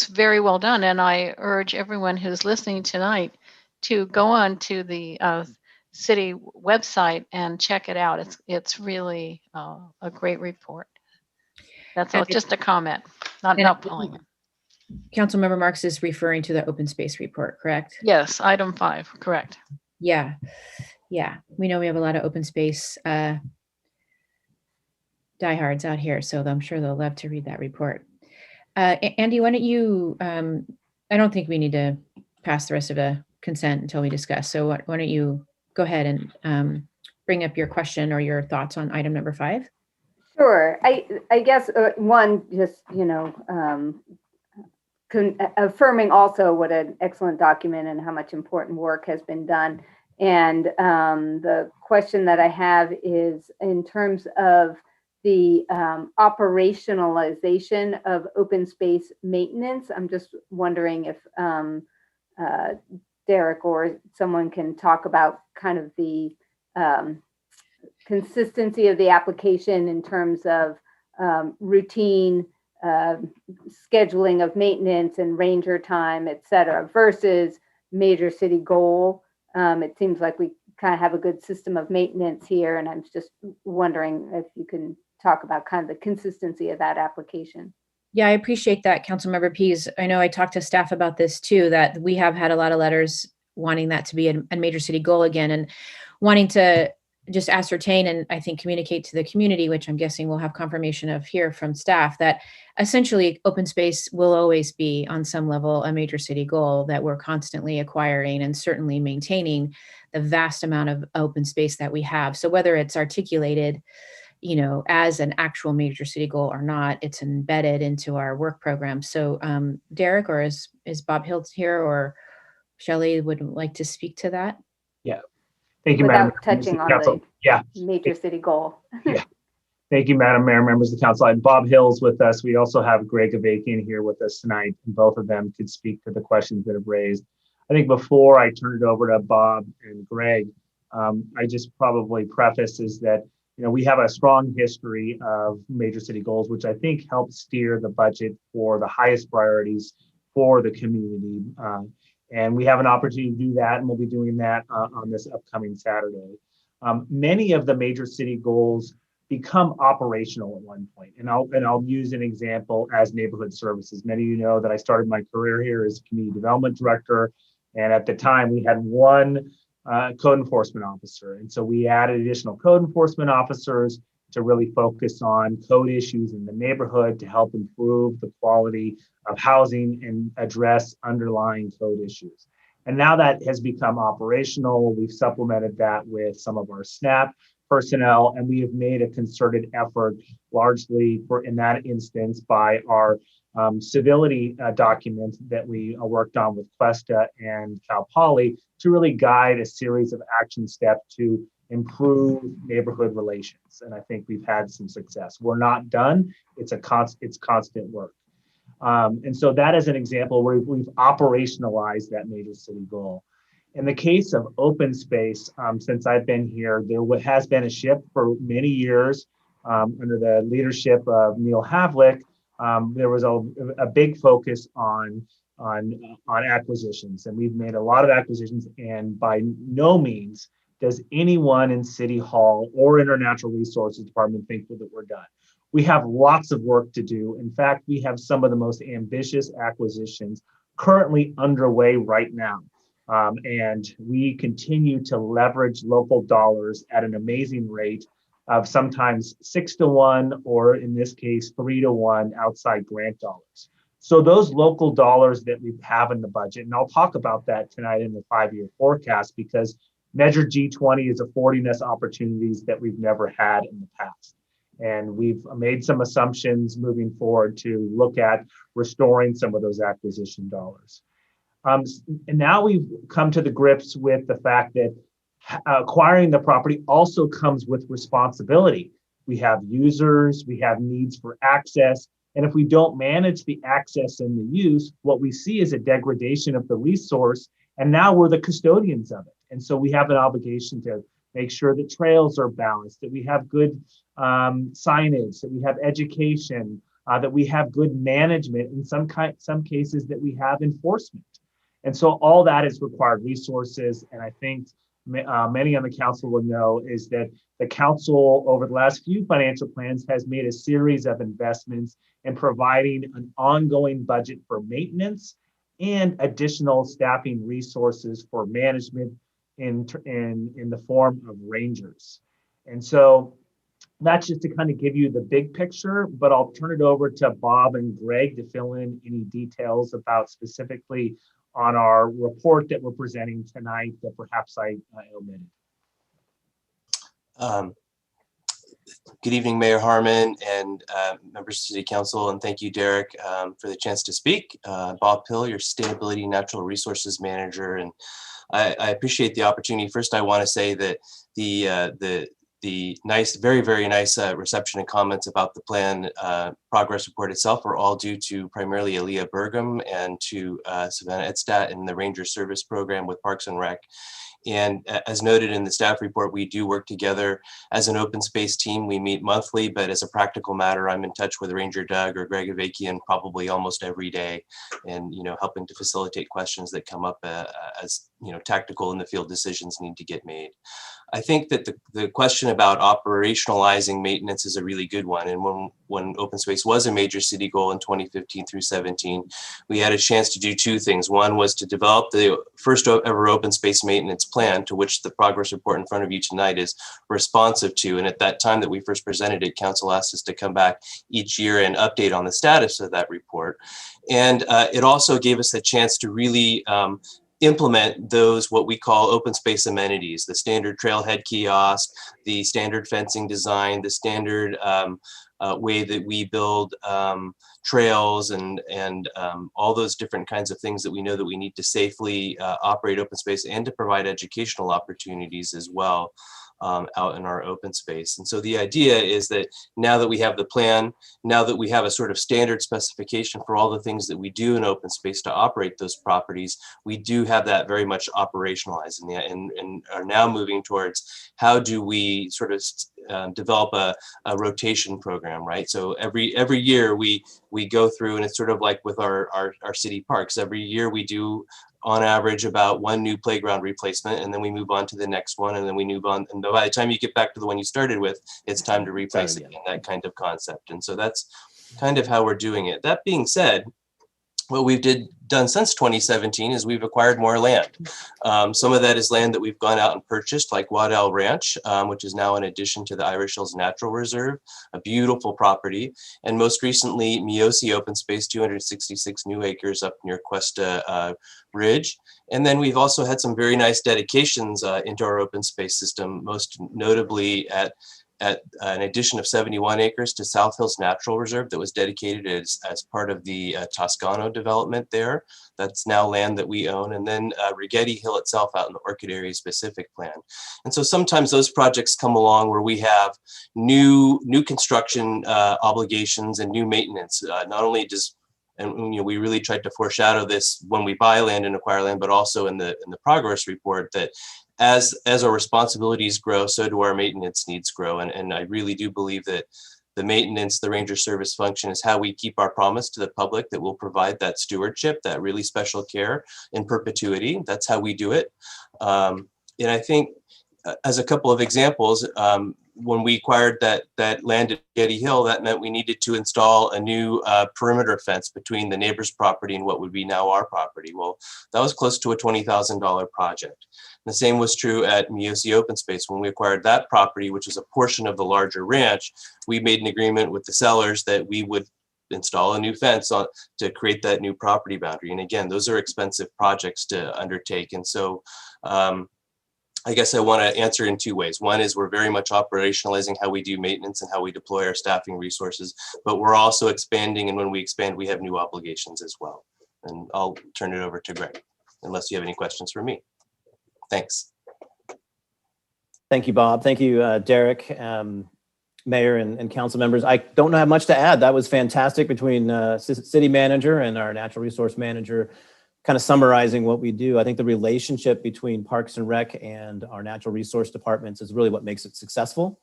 very well done, and I urge everyone who's listening tonight to go on to the city website and check it out. It's really a great report. That's all, just a comment, not pulling it. Councilmember Marks is referring to the open space report, correct? Yes, item 5, correct. Yeah. We know we have a lot of open space diehards out here, so I'm sure they'll love to read that report. Andy, why don't you, I don't think we need to pass the rest of the consent until we discuss. So why don't you go ahead and bring up your question or your thoughts on item number 5? Sure. I guess one, just, affirming also what an excellent document and how much important work has been done. And the question that I have is in terms of the operationalization of open space maintenance. I'm just wondering if Derek or someone can talk about kind of the consistency of the application in terms of routine scheduling of maintenance and ranger time, et cetera, versus major city goal. It seems like we kind of have a good system of maintenance here, and I'm just wondering if you can talk about kind of the consistency of that application. Yeah, I appreciate that, Councilmember Pease. I know I talked to staff about this too, that we have had a lot of letters wanting that to be a major city goal again, and wanting to just ascertain and I think communicate to the community, which I'm guessing we'll have confirmation of here from staff, that essentially open space will always be on some level a major city goal, that we're constantly acquiring and certainly maintaining the vast amount of open space that we have. So whether it's articulated, you know, as an actual major city goal or not, it's embedded into our work program. So Derek, or is Bob Hill here, or Shelley would like to speak to that? Yeah. Thank you, Without Madam touching on the major city goal. Yeah. Thank you, Madam Mayor, members of the council. And Bob Hill's with us. We also have Greg Avakian here with us tonight, and both of them could speak to the questions that have raised. I think before I turn it over to Bob and Greg, I just probably preface is that, you know, we have a strong history of major city goals, which I think helps steer the budget for the highest priorities for the community. And we have an opportunity to do that, and we'll be doing that on this upcoming Saturday. Many of the major city goals become operational at one point. And I'll use an example as neighborhood services. Many of you know that I started my career here as community development director. And at the time we had one code enforcement officer. And so we added additional code enforcement officers to really focus on code issues in the neighborhood to help improve the quality of housing and address underlying code issues. And now that has become operational. We've supplemented that with some of our SNAP personnel, and we have made a concerted effort largely in that instance by our civility document that we worked on with Questa and Cal Poly to really guide a series of action steps to improve neighborhood relations. And I think we've had some success. We're not done. It's constant work. And so that is an example where we've operationalized that major city goal. In the case of open space, since I've been here, there has been a shift for many years under the leadership of Neil Havlick. There was a big focus on acquisitions, and we've made a lot of acquisitions, and by no means does anyone in City Hall or in our Natural Resources Department think that we're done. We have lots of work to do. In fact, we have some of the most ambitious acquisitions currently underway right now. And we continue to leverage local dollars at an amazing rate of sometimes 6-to-1, or in this case, 3-to-1 outside grant dollars. So those local dollars that we have in the budget, and I'll talk about that tonight in the 5-year forecast, because Measure G20 is affording us opportunities that we've never had in the past. And we've made some assumptions moving forward to look at restoring some of those acquisition dollars. And now we've come to the grips with the fact that acquiring the property also comes with responsibility. We have users, we have needs for access, and if we don't manage the access and the use, what we see is a degradation of the resource, and now we're the custodians of it. And so we have an obligation to make sure that trails are balanced, that we have good signage, that we have education, that we have good management, in some cases that we have enforcement. And so all that is required resources. And I think many on the council will know is that the council over the last few financial plans has made a series of investments in providing an ongoing budget for maintenance and additional staffing resources for management in the form of rangers. And so that's just to kind of give you the big picture, but I'll turn it over to Bob and Greg to fill in any details about specifically on our report that we're presenting tonight that perhaps I omitted. Good evening, Mayor Harmon and members of City Council, and thank you, Derek, for the chance to speak. Bob Hill, your Sustainability Natural Resources Manager, and I appreciate the opportunity. First, I want to say that the nice, very, very nice reception and comments about the plan progress report itself are all due to primarily Aaliyah Burgum and to Savannah Edstadt in the Ranger Service Program with Parks and Rec. And as noted in the staff report, we do work together as an open space team. We meet monthly, but as a practical matter, I'm in touch with Ranger Doug or Greg Avakian probably almost every day, and helping to facilitate questions that come up as tactical in the field decisions need to get made. I think that the question about operationalizing maintenance is a really good one. And when open space was a major city goal in 2015 through 17, we had a chance to do two things. One was to develop the first ever open space maintenance plan, to which the progress report in front of you tonight is responsive to. And at that time that we first presented it, council asked us to come back each year and update on the status of that report. And it also gave us a chance to really implement those what we call open space amenities, the standard trailhead kiosk, the standard fencing design, the standard way that we build trails and all those different kinds of things that we know that we need to safely operate open space and to provide educational opportunities as well out in our open space. And so the idea is that now that we have the plan, now that we have a sort of standard specification for all the things that we do in open space to operate those properties, we do have that very much operationalized and are now moving towards how do we sort of develop a rotation program, right? So every year we go through, and it's sort of like with our city parks, every year we do on average about one new playground replacement, and then we move on to the next one, and then we move on. And by the time you get back to the one you started with, it's time to replace it, that kind of concept. And so that's kind of how we're doing it. That being said, what we've done since 2017 is we've acquired more land. Some of that is land that we've gone out and purchased, like Waddell Ranch, which is now in addition to the Irish Hills Natural Reserve, a beautiful property. And most recently, Miosi Open Space, 266 new acres up near Cuesta Ridge. And then we've also had some very nice dedications into our open space system, most notably at an addition of 71 acres to South Hills Natural Reserve that was dedicated as part of the Toscano development there. That's now land that we own. And then Rigetti Hill itself out in the Orchid Area Specific Plan. And so sometimes those projects come along where we have new construction obligations and new maintenance, not only just, and we really tried to foreshadow this when we buy land and acquire land, but also in the progress report that as our responsibilities grow, so do our maintenance needs grow. And I really do believe that the maintenance, the ranger service function is how we keep our promise to the public that we'll provide that stewardship, that really special care in perpetuity. That's how we do it. And I think as a couple of examples, when we acquired that land at Getty Hill, that meant we needed to install a new perimeter fence between the neighbor's property and what would be now our property. Well, that was close to a $20,000 project. The same was true at Miosi Open Space. When we acquired that property, which is a portion of the larger ranch, we made an agreement with the sellers that we would install a new fence to create that new property boundary. And again, those are expensive projects to undertake. And so I guess I want to answer in two ways. One is we're very much operationalizing how we do maintenance and how we deploy our staffing resources, but we're also expanding. And when we expand, we have new obligations as well. And I'll turn it over to Greg, unless you have any questions for me. Thanks. Thank you, Bob. Thank you, Derek, Mayor and council members. I don't have much to add. That was fantastic between city manager and our natural resource manager, kind of summarizing what we do. I think the relationship between Parks and Rec and our natural resource departments is really what makes it successful.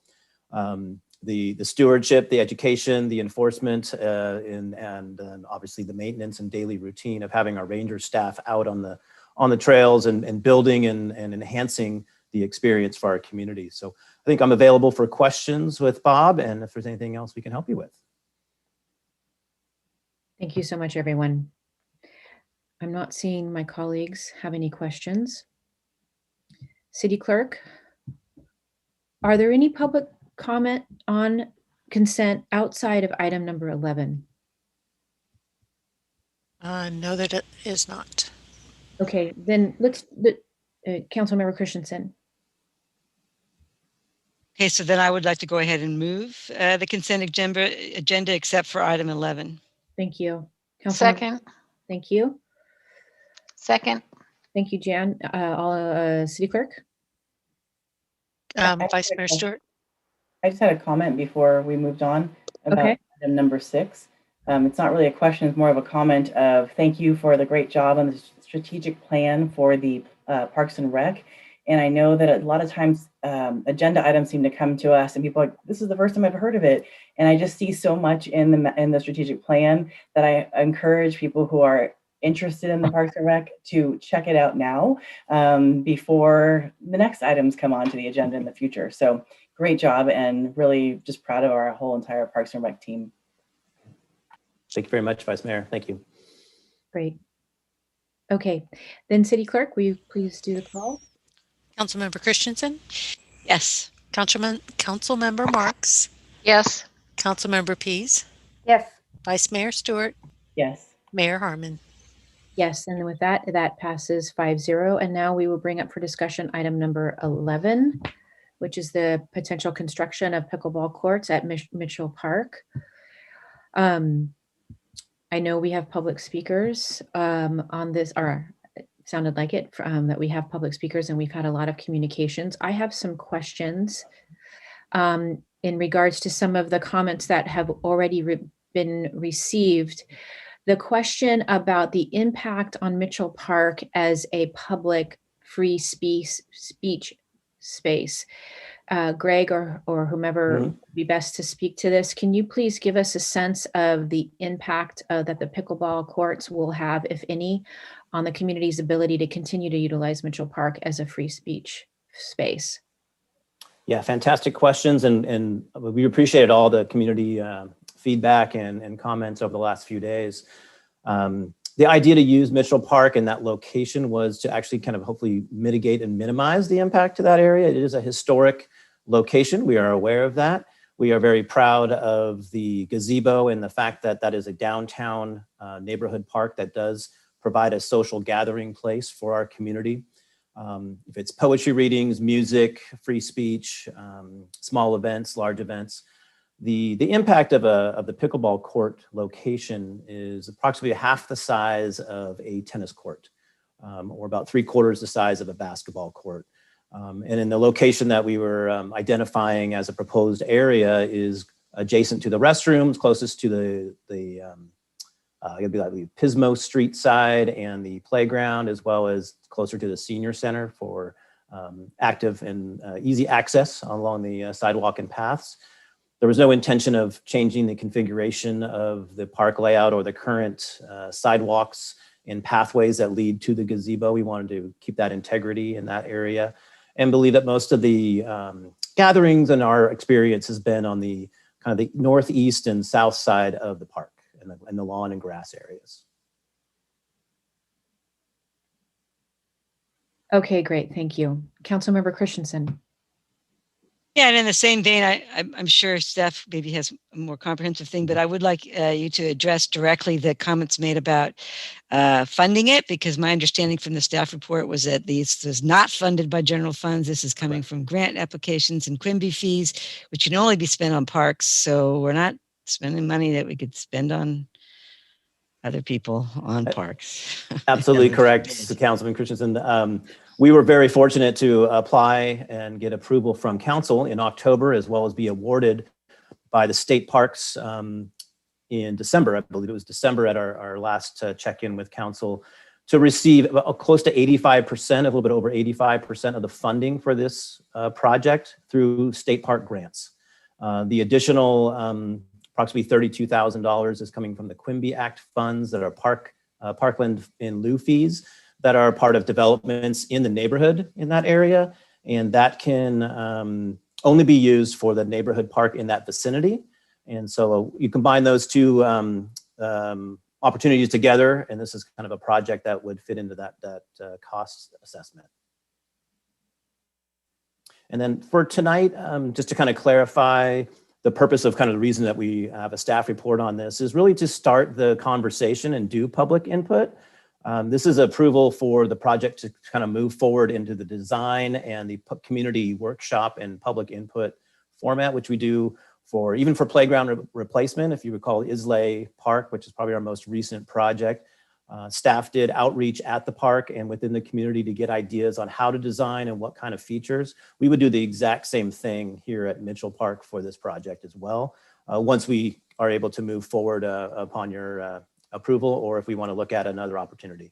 The stewardship, the education, the enforcement, and obviously the maintenance and daily routine of having our ranger staff out on the trails and building and enhancing the experience for our community. So I think I'm available for questions with Bob, and if there's anything else we can help you with. Thank you so much, everyone. I'm not seeing my colleagues have any questions. City Clerk, are there any public comment on consent outside of item number 11? No, that it is not. Okay, then let's, Councilmember Christensen. Okay, so then I would like to go ahead and move the consent agenda except for item 11. Thank you. Second. Thank you. Second. Thank you, Jan. City Clerk? Vice Mayor Stewart? I just had a comment before we moved on about item number 6. It's not really a question, it's more of a comment of thank you for the great job on the strategic plan for the Parks and Rec. And I know that a lot of times agenda items seem to come to us and people are like, this is the first time I've heard of it. And I just see so much in the strategic plan that I encourage people who are interested in the Parks and Rec to check it out now before the next items come onto the agenda in the future. So great job, and really just proud of our whole entire Parks and Rec team. Thank you very much, Vice Mayor. Thank you. Great. Okay, then City Clerk, will you please do the call? Councilmember Christensen? Yes. Councilmember Marks? Yes. Councilmember Pease? Yes. Vice Mayor Stewart? Yes. Mayor Harmon? Yes, and with that, that passes 5-0. And now we will bring up for discussion item number 11, which is the potential construction of pickleball courts at Mitchell Park. I know we have public speakers on this, or it sounded like it, that we have public speakers and we've had a lot of communications. I have some questions in regards to some of the comments that have already been received. The question about the impact on Mitchell Park as a public free speech space. Greg or whomever would be best to speak to this, can you please give us a sense of the impact that the pickleball courts will have, if any, on the community's ability to continue to utilize Mitchell Park as a free speech space? Yeah, fantastic questions. And we appreciated all the community feedback and comments over the last few days. The idea to use Mitchell Park in that location was to actually kind of hopefully mitigate and minimize the impact to that area. It is a historic location. We are aware of that. We are very proud of the gazebo and the fact that that is a downtown neighborhood park that does provide a social gathering place for our community. If it's poetry readings, music, free speech, small events, large events, the impact of the pickleball court location is approximately half the size of a tennis court, or about 3/4 the size of a basketball court. And in the location that we were identifying as a proposed area is adjacent to the restrooms, closest to it'd be like the Pismo Street side and the playground, as well as closer to the senior center for active and easy access along the sidewalk and paths. There was no intention of changing the configuration of the park layout or the current sidewalks and pathways that lead to the gazebo. We wanted to keep that integrity in that area, and believe that most of the gatherings and our experience has been on the kind of the northeast and south side of the park and the lawn and grass areas. Okay, great. Thank you. Councilmember Christensen. Yeah, and in the same vein, I'm sure Steph maybe has a more comprehensive thing, but I would like you to address directly the comments made about funding it, because my understanding from the staff report was that this was not funded by general funds. This is coming from grant applications and Quimby fees, which can only be spent on parks. So we're not spending money that we could spend on other people on parks. Absolutely correct, Councilman Christensen. We were very fortunate to apply and get approval from council in October, as well as be awarded by the state parks in December. I believe it was December at our last check-in with council, to receive close to 85%, a little bit over 85% of the funding for this project through state park grants. The additional approximately $32,000 is coming from the Quimby Act funds that are parkland in lieu fees that are part of developments in the neighborhood in that area. And that can only be used for the neighborhood park in that vicinity. And so you combine those two opportunities together, and this is kind of a project that would fit into that cost assessment. And then for tonight, just to kind of clarify, the purpose of kind of the reason that we have a staff report on this is really to start the conversation and do public input. This is approval for the project to kind of move forward into the design and the community workshop and public input format, which we do even for playground replacement. If you recall Islay Park, which is probably our most recent project, Staff did outreach at the park and within the community to get ideas on how to design and what kind of features. We would do the exact same thing here at Mitchell Park for this project as well. Once we are able to move forward upon your approval, or if we want to look at another opportunity.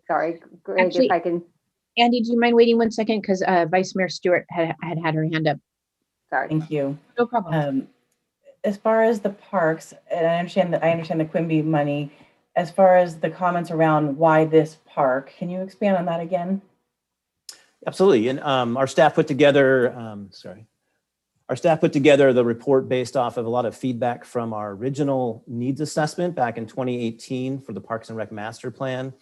Sorry, Greg, Actually, if I can. Andy, do you mind waiting 1 second? Because Vice Mayor Stewart had her hand up. Sorry. Thank you. No problem. As far as the parks, and I understand the Quimby money, as far as the comments around why this park, can you expand on that again? Absolutely. And our staff put together, the report based off of a lot of feedback from our original needs assessment back in 2018 for the Parks and Rec Master Plan.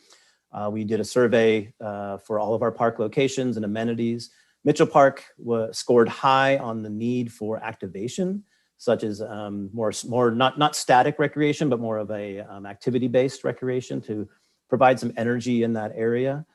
We did a survey for all of our park locations and amenities. Mitchell Park scored high on the need for activation, such as more not static recreation, but more of a activity-based recreation to provide some energy in that area.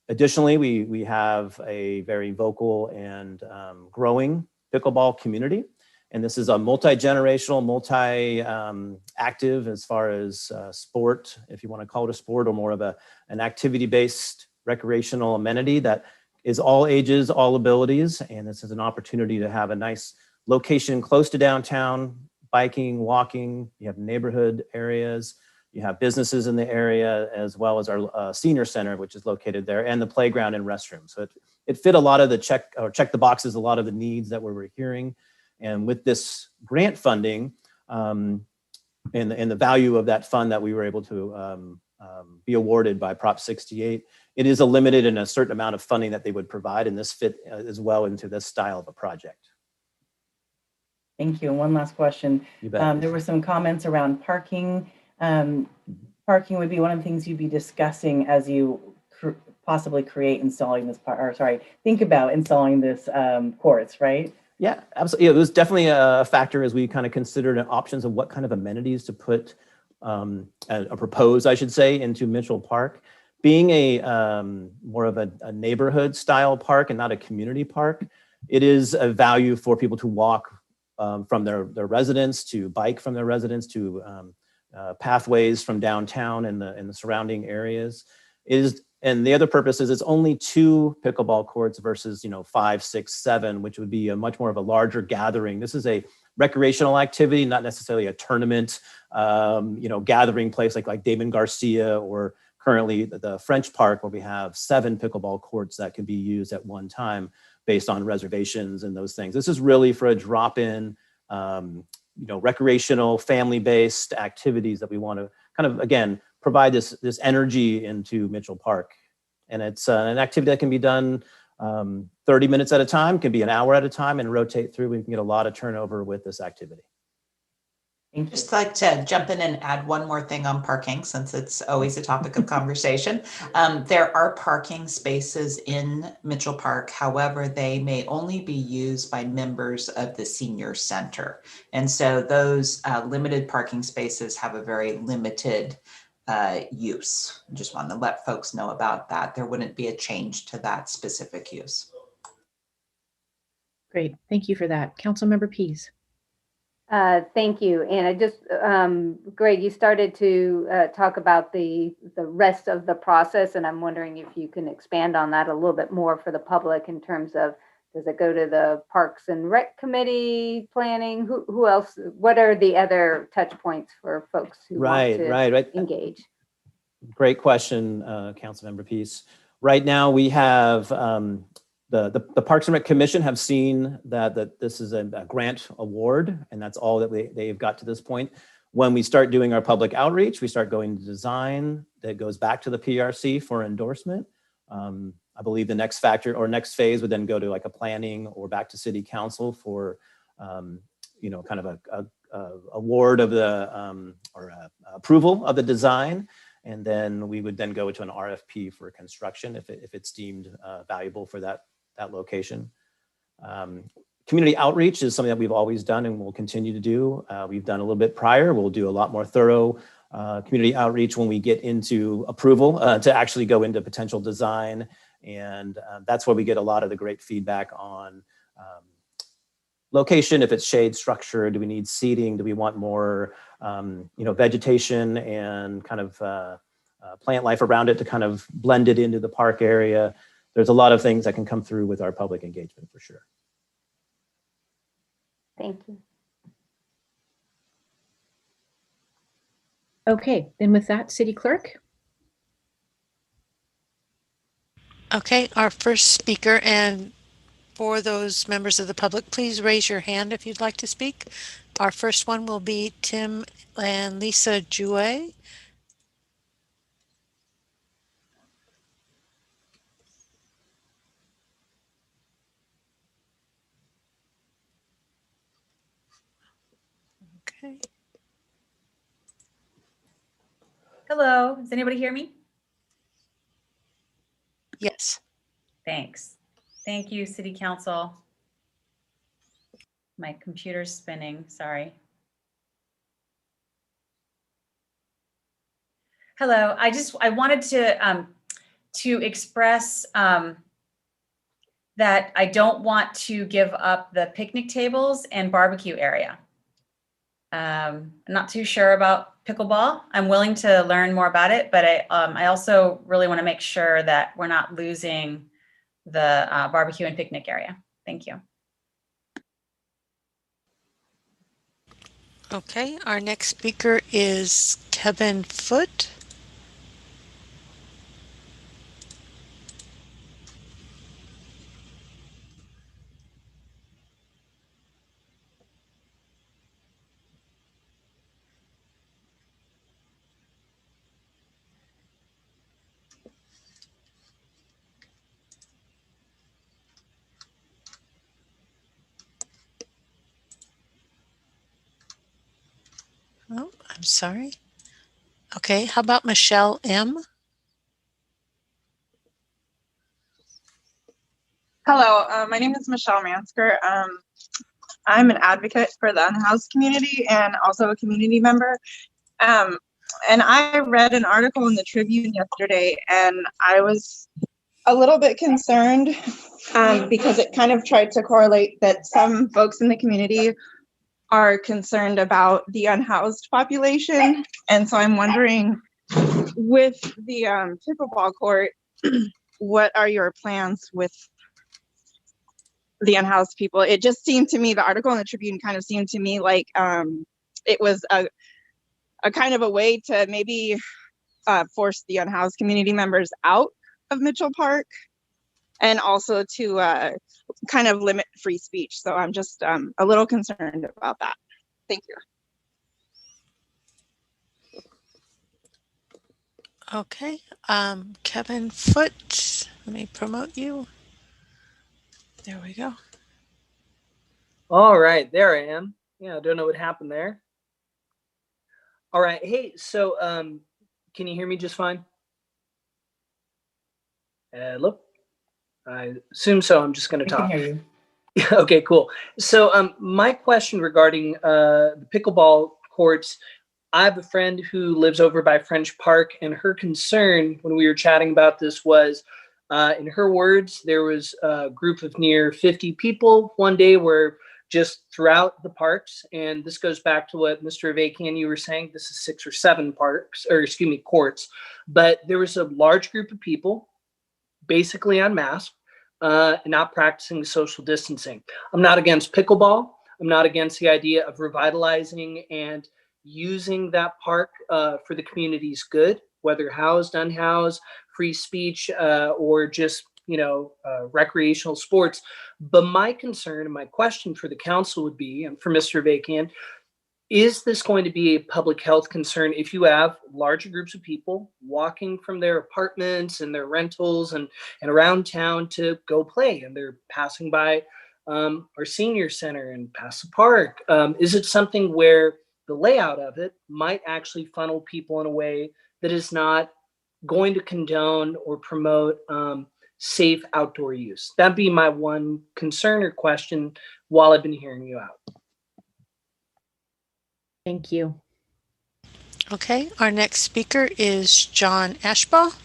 Additionally, we have a very vocal and growing pickleball community. And this is a multi-generational, multi-active as far as sport, if you want to call it a sport, or more of an activity-based recreational amenity that is all ages, all abilities. And this is an opportunity to have a nice location close to downtown, biking, walking. You have neighborhood areas. You have businesses in the area, as well as our senior center, which is located there, and the playground and restroom. So it fit a lot of the check the boxes, a lot of the needs that we were hearing. And with this grant funding and the value of that fund that we were able to be awarded by Prop 68, it is a limited and a certain amount of funding that they would provide, and this fit as well into this style of a project. Thank you. And one last question. You bet. There were some comments around parking. Parking would be one of the things you'd be discussing as you possibly think about installing this courts, right? Yeah, absolutely. Yeah, it was definitely a factor as we kind of considered options of what kind of amenities to put, propose, I should say, into Mitchell Park. Being a more of a neighborhood style park and not a community park, it is a value for people to walk from their residence, to bike from their residence, to pathways from downtown and the surrounding areas. And the other purpose is it's only 2 pickleball courts versus 5, 6, 7, which would be a much more of a larger gathering. This is a recreational activity, not necessarily a tournament, gathering place like Damon Garcia, or currently the French Park, where we have 7 pickleball courts that can be used at one time based on reservations and those things. This is really for a drop-in, recreational, family-based activities that we want to kind of, again, provide this energy into Mitchell Park. And it's an activity that can be done 30 minutes at a time, can be an hour at a time, and rotate through. We can get a lot of turnover with this activity. I'd just like to jump in and add one more thing on parking, since it's always a topic of conversation. There are parking spaces in Mitchell Park. However, they may only be used by members of the senior center. And so those limited parking spaces have a very limited use. Just want to let folks know about that. There wouldn't be a change to that specific use. Great, thank you for that. Councilmember Pease. Thank you. And I just, Greg, you started to talk about the rest of the process, and I'm wondering if you can expand on that a little bit more for the public in terms of, does it go to the Parks and Rec Committee, planning? Who else? What are the other touch points for folks who want to engage? Great question, Councilmember Pease. Right now we have the Parks and Rec Commission have seen that this is a grant award, and that's all that they've got to this point. When we start doing our public outreach, we start going to design, that goes back to the PRC for endorsement. I believe the next phase would then go to like a planning or back to city council for, kind of a award of the, approval of the design. And then we would then go to an RFP for construction if it's deemed valuable for that location. Community outreach is something that we've always done and will continue to do. We've done a little bit prior. We'll do a lot more thorough community outreach when we get into approval to actually go into potential design. And that's where we get a lot of the great feedback on location, if it's shade structure, do we need seating, do we want more vegetation and kind of plant life around it to kind of blend it into the park area. There's a lot of things that can come through with our public engagement for sure. Thank you. Okay, then with that, City Clerk. Okay, our first speaker, and for those members of the public, please raise your hand if you'd like to speak. Our first one will be Tim and Lisa Jouet. Okay. Hello, does anybody hear me? Yes. Thanks. Thank you, City Council. My computer's spinning, sorry. Hello, I wanted to express that I don't want to give up the picnic tables and barbecue area. I'm not too sure about pickleball. I'm willing to learn more about it, but I also really want to make sure that we're not losing the barbecue and picnic area. Thank you. Okay, our next speaker is Kevin Foote. Oh, I'm sorry. Okay, how about Michelle M? Hello, my name is Michelle Mansker. I'm an advocate for the unhoused community and also a community member. And I read an article in the Tribune yesterday, and I was a little bit concerned because it kind of tried to correlate that some folks in the community are concerned about the unhoused population. And so I'm wondering, with the pickleball court, what are your plans with the unhoused people? It just seemed to me, the article in the Tribune kind of seemed to me like it was a kind of a way to maybe force the unhoused community members out of Mitchell Park, and also to kind of limit free speech. So I'm just a little concerned about that. Thank you. Okay, Kevin Foote, let me promote you. There we go. All right, there I am. Yeah, I don't know what happened there. All right, hey, so can you hear me just fine? Hello? I assume so. I'm just going to talk. I can hear you. Okay, cool. So my question regarding the pickleball courts, I have a friend who lives over by French Park, and her concern when we were chatting about this was, in her words, there was a group of near 50 people one day where just throughout the parks, and this goes back to what Mr. Avakian, you were saying, this is 6 or 7 parks, or excuse me, courts, but there was a large group of people basically unmasked, not practicing social distancing. I'm not against pickleball. I'm not against the idea of revitalizing and using that park for the community's good, whether housed, unhoused, free speech, or just recreational sports. But my concern and my question for the council would be, and for Mr. Avakian, is this going to be a public health concern if you have larger groups of people walking from their apartments and their rentals and around town to go play, and they're passing by our senior center and past the park? Is it something where the layout of it might actually funnel people in a way that is not going to condone or promote safe outdoor use? That'd be my one concern or question while I've been hearing you out. Thank you. Okay, our next speaker is John Ashbaugh.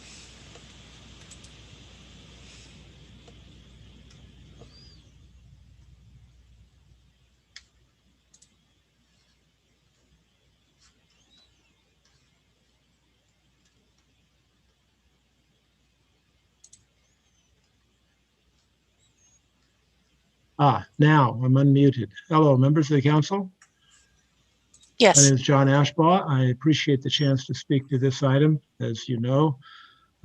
Now I'm unmuted. Hello, members of the council. Yes. My name is John Ashbaugh. I appreciate the chance to speak to this item. As you know,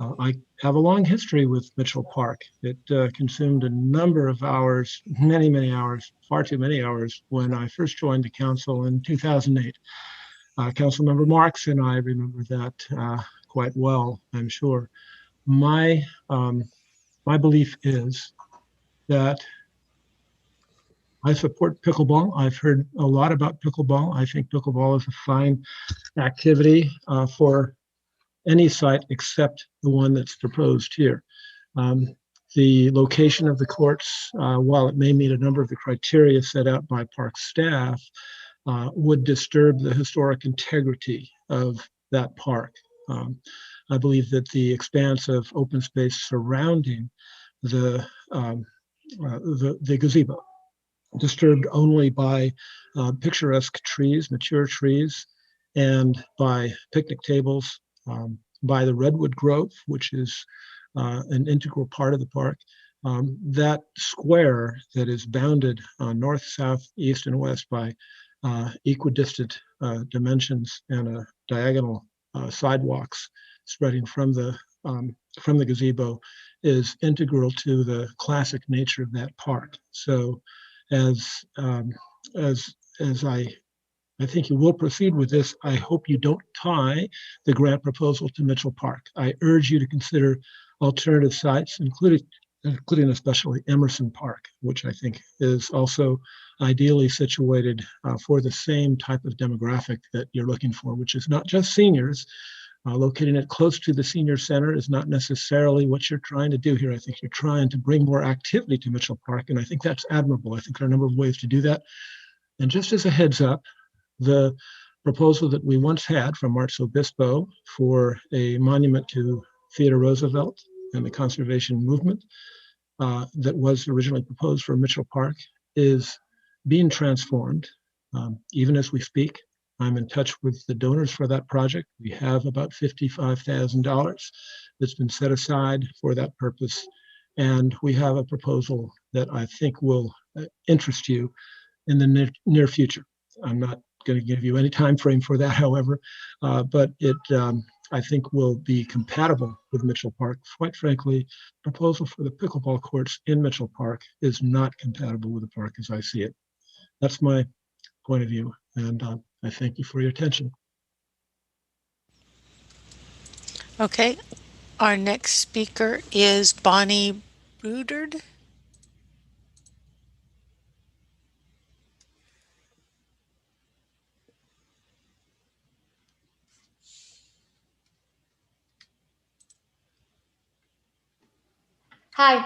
I have a long history with Mitchell Park. It consumed a number of hours, many hours, far too many hours when I first joined the council in 2008. Councilmember Marks and I remember that quite well, I'm sure. My belief is that I support pickleball. I've heard a lot about pickleball. I think pickleball is a fine activity for any site except the one that's proposed here. The location of the courts, while it may meet a number of the criteria set out by park staff, would disturb the historic integrity of that park. I believe that the expanse of open space surrounding the gazebo, disturbed only by picturesque trees, mature trees, and by picnic tables, by the redwood grove, which is an integral part of the park. That square that is bounded north, south, east, and west by equidistant dimensions and diagonal sidewalks spreading from the gazebo is integral to the classic nature of that park. So as I think you will proceed with this, I hope you don't tie the grant proposal to Mitchell Park. I urge you to consider alternative sites, including especially Emerson Park, which I think is also ideally situated for the same type of demographic that you're looking for, which is not just seniors. Locating it close to the senior center is not necessarily what you're trying to do here. I think you're trying to bring more activity to Mitchell Park, and I think that's admirable. I think there are a number of ways to do that. And just as a heads up, the proposal that we once had from Arts Obispo for a monument to Theodore Roosevelt and the conservation movement that was originally proposed for Mitchell Park is being transformed even as we speak. I'm in touch with the donors for that project. We have about $55,000 that's been set aside for that purpose. And we have a proposal that I think will interest you in the near future. I'm not going to give you any time frame for that, however, but it I think will be compatible with Mitchell Park. Quite frankly, proposal for the pickleball courts in Mitchell Park is not compatible with the park as I see it. That's my point of view, and I thank you for your attention. Okay, our next speaker is Bonnie Brudard. Hi.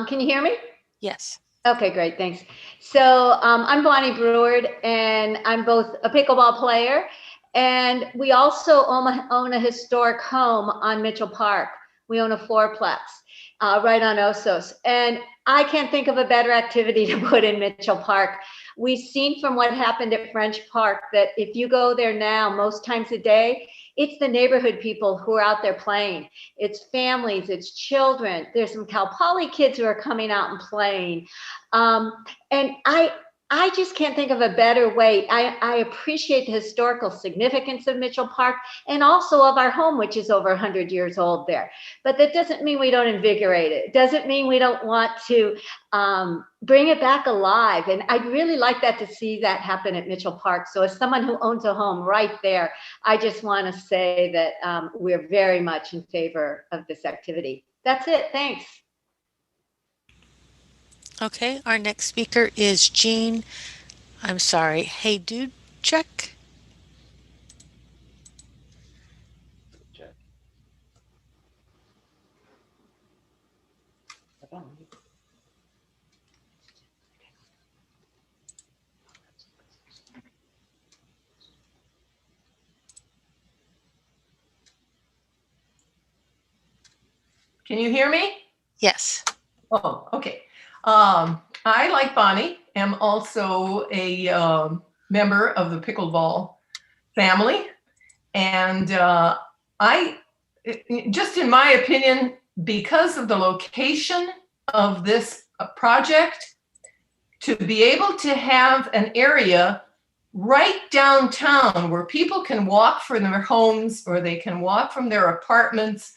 Can you hear me? Yes. Okay, great, thanks. So I'm Bonnie Breward, and I'm both a pickleball player, and we also own a historic home on Mitchell Park. We own a fourplex right on Osos, and I can't think of a better activity to put in Mitchell Park. We've seen from what happened at French Park that if you go there now, most times a day, it's the neighborhood people who are out there playing. It's families, it's children. There's some Cal Poly kids who are coming out and playing. And I just can't think of a better way. I appreciate the historical significance of Mitchell Park and also of our home, which is over 100 years old there. But that doesn't mean we don't invigorate it. It doesn't mean we don't want to bring it back alive. And I'd really like that to see that happen at Mitchell Park. So as someone who owns a home right there, I just want to say that we're very much in favor of this activity. That's it. Thanks. Okay, our next speaker is Jean, I'm sorry, Haydudchik. Can you hear me? Yes. Oh, okay. I, like Bonnie, am also a member of the pickleball family. And I, just in my opinion, because of the location of this project to be able to have an area right downtown where people can walk from their homes or they can walk from their apartments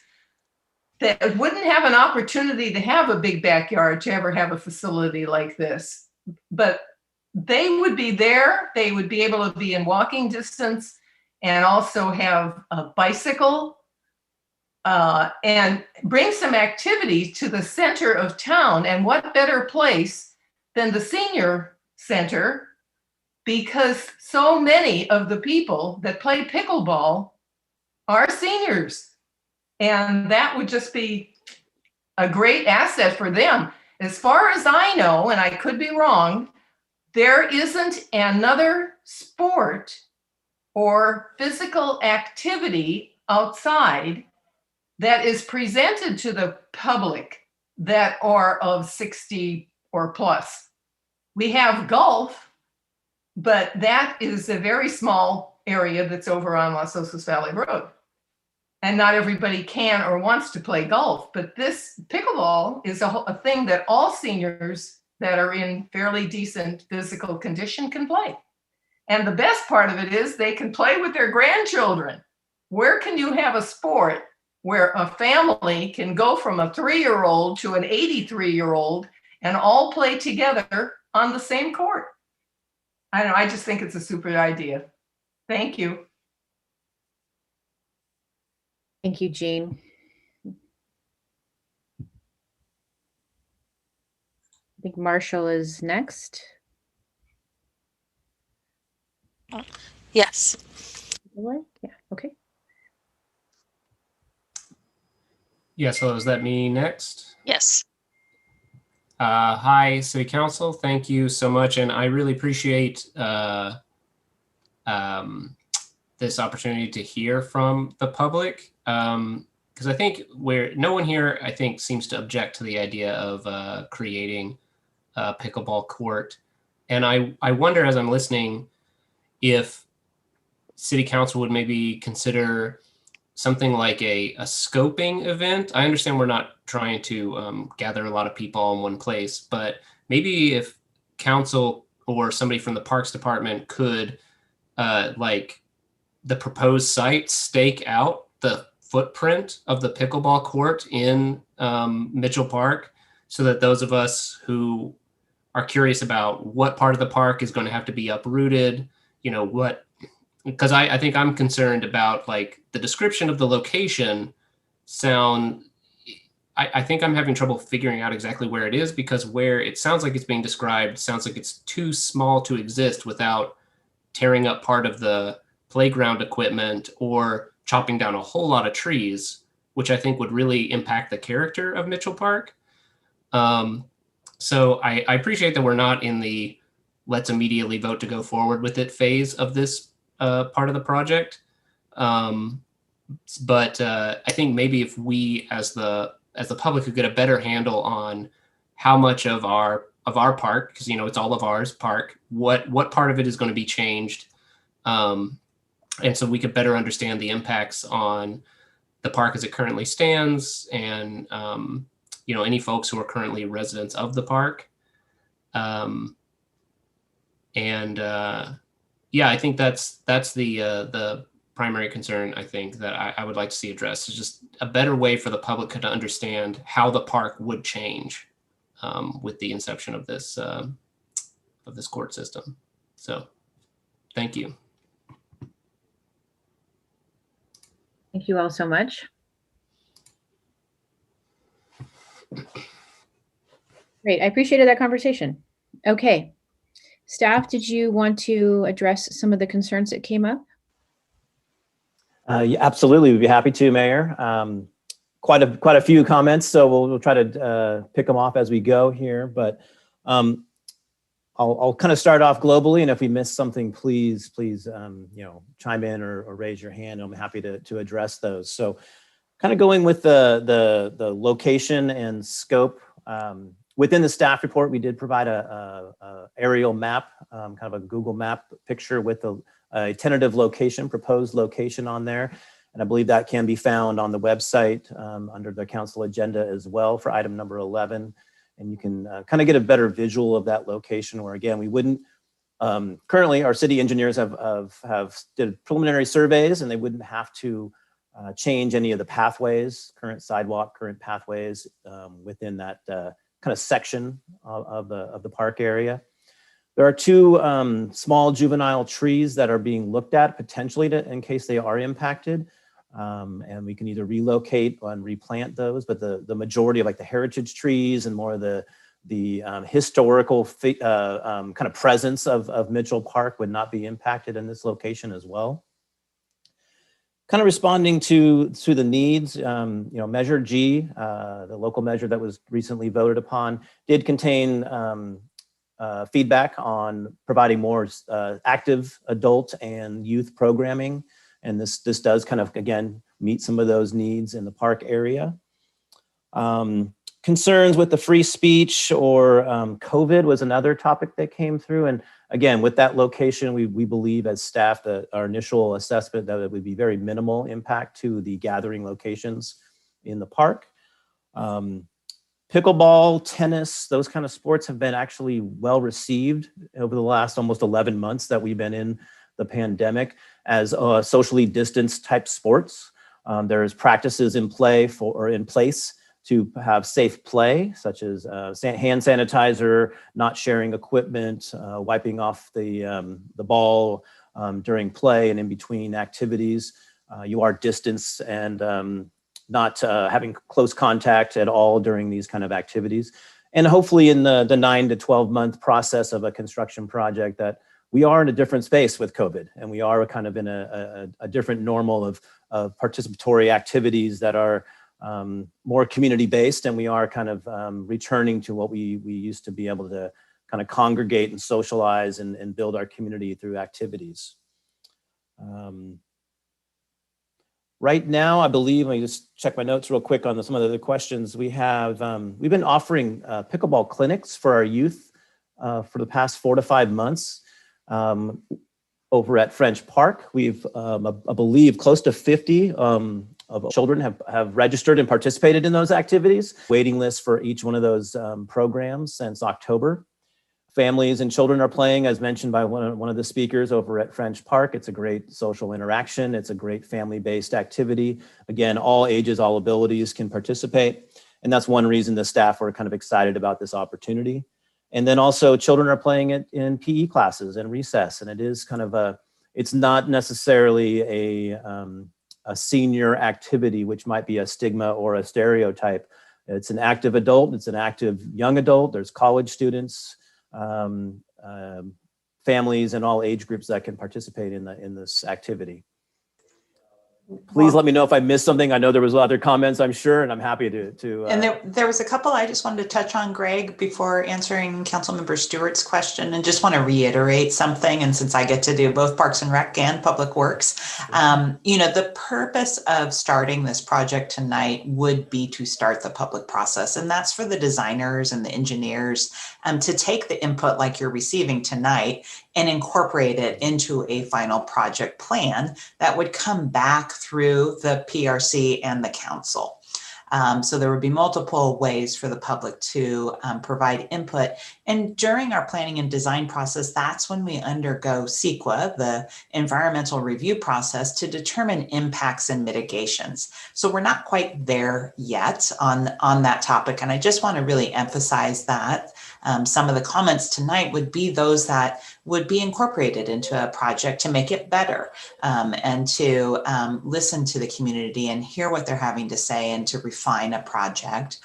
that wouldn't have an opportunity to have a big backyard to ever have a facility like this. But they would be there, they would be able to be in walking distance and also have a bicycle and bring some activity to the center of town. And what better place than the senior center, because so many of the people that play pickleball are seniors. And that would just be a great asset for them. As far as I know, and I could be wrong, there isn't another sport or physical activity outside that is presented to the public that are of 60 or plus. We have golf, but that is a very small area that's over on Los Osos Valley Road. And not everybody can or wants to play golf, but this pickleball is a thing that all seniors that are in fairly decent physical condition can play. And the best part of it is they can play with their grandchildren. Where can you have a sport where a family can go from a 3-year-old to an 83-year-old and all play together on the same court? I don't know, I just think it's a super idea. Thank you. Thank you, Jean. I think Marshall is next. Yes. Yeah, okay. Yeah, so is that me next? Yes. Hi, City Council. Thank you so much. And I really appreciate this opportunity to hear from the public. Because I think no one here, I think, seems to object to the idea of creating a pickleball court. And I wonder, as I'm listening, if City Council would maybe consider something like a scoping event. I understand we're not trying to gather a lot of people in one place, but maybe if council or somebody from the Parks Department could, like the proposed site, stake out the footprint of the pickleball court in Mitchell Park, so that those of us who are curious about what part of the park is going to have to be uprooted, because I think I'm concerned about like the description of the location I think I'm having trouble figuring out exactly where it is, because where it sounds like it's being described sounds like it's too small to exist without tearing up part of the playground equipment or chopping down a whole lot of trees, which I think would really impact the character of Mitchell Park. So I appreciate that we're not in the let's immediately vote to go forward with it phase of this part of the project. But I think maybe if we as the public could get a better handle on how much of our park, because it's all of ours park, what part of it is going to be changed, and so we could better understand the impacts on the park as it currently stands, and any folks who are currently residents of the park. Yeah, I think that's the primary concern, I think, that I would like to see addressed, is just a better way for the public to understand how the park would change with the inception of this court system. So thank you. Thank you all so much. Great, I appreciated that conversation. Okay, staff, did you want to address some of the concerns that came up? Yeah, absolutely, we'd be happy to, Mayor. Quite a few comments, so we'll try to pick them off as we go here. But I'll kind of start off globally, and if we miss something, please chime in or raise your hand. I'm happy to address those. So, kind of going with the location and scope. Within the staff report, we did provide a aerial map, kind of a Google map picture with a tentative location, proposed location on there. And I believe that can be found on the website under the council agenda as well for item number 11. And you can kind of get a better visual of that location where, again, we wouldn't, currently our city engineers have did preliminary surveys and they wouldn't have to change any of the pathways, current sidewalk, current pathways within that kind of section of the park area. There are two small juvenile trees that are being looked at potentially in case they are impacted. And we can either relocate and replant those, but the majority of like the heritage trees and more of the historical kind of presence of Mitchell Park would not be impacted in this location as well. Kind of responding to the needs, Measure G, the local measure that was recently voted upon, did contain feedback on providing more active adult and youth programming. And this does kind of, again, meet some of those needs in the park area. Concerns with the free speech or COVID was another topic that came through. And again, with that location, we believe as staff that our initial assessment that it would be very minimal impact to the gathering locations in the park. Pickleball, tennis, those kind of sports have been actually well received over the last almost 11 months that we've been in the pandemic as socially distanced type sports. There's practices in place to have safe play, such as hand sanitizer, not sharing equipment, wiping off the ball during play and in between activities. You are distanced and not having close contact at all during these kind of activities. And hopefully in the 9 to 12 month process of a construction project that we are in a different space with COVID, and we are kind of in a different normal of participatory activities that are more community-based, and we are kind of returning to what we used to be able to kind of congregate and socialize and build our community through activities. Right now, I believe, let me just check my notes real quick on some of the other questions. We have, we've been offering pickleball clinics for our youth for the past 4 to 5 months. Over at French Park, we've, I believe, close to 50 of children have registered and participated in those activities. Waiting list for each one of those programs since October. Families and children are playing, as mentioned by one of the speakers over at French Park. It's a great social interaction. It's a great family-based activity. Again, all ages, all abilities can participate. And that's one reason the staff were kind of excited about this opportunity. And then also children are playing it in PE classes and recess. And it is kind of it's not necessarily a senior activity, which might be a stigma or a stereotype. It's an active adult, it's an active young adult. There's college students, families and all age groups that can participate in this activity. Please let me know if I missed something. I know there was other comments, I'm sure, and I'm happy to. And there was a couple I just wanted to touch on, Greg, before answering Councilmember Stewart's question, and just want to reiterate something. And since I get to do both Parks and Rec and Public Works, the purpose of starting this project tonight would be to start the public process. And that's for the designers and the engineers to take the input like you're receiving tonight and incorporate it into a final project plan that would come back through the PRC and the council. So there would be multiple ways for the public to provide input. And during our planning and design process, that's when we undergo CEQA, the environmental review process, to determine impacts and mitigations. So we're not quite there yet on that topic. And I just want to really emphasize that. Some of the comments tonight would be those that would be incorporated into a project to make it better and to listen to the community and hear what they're having to say and to refine a project.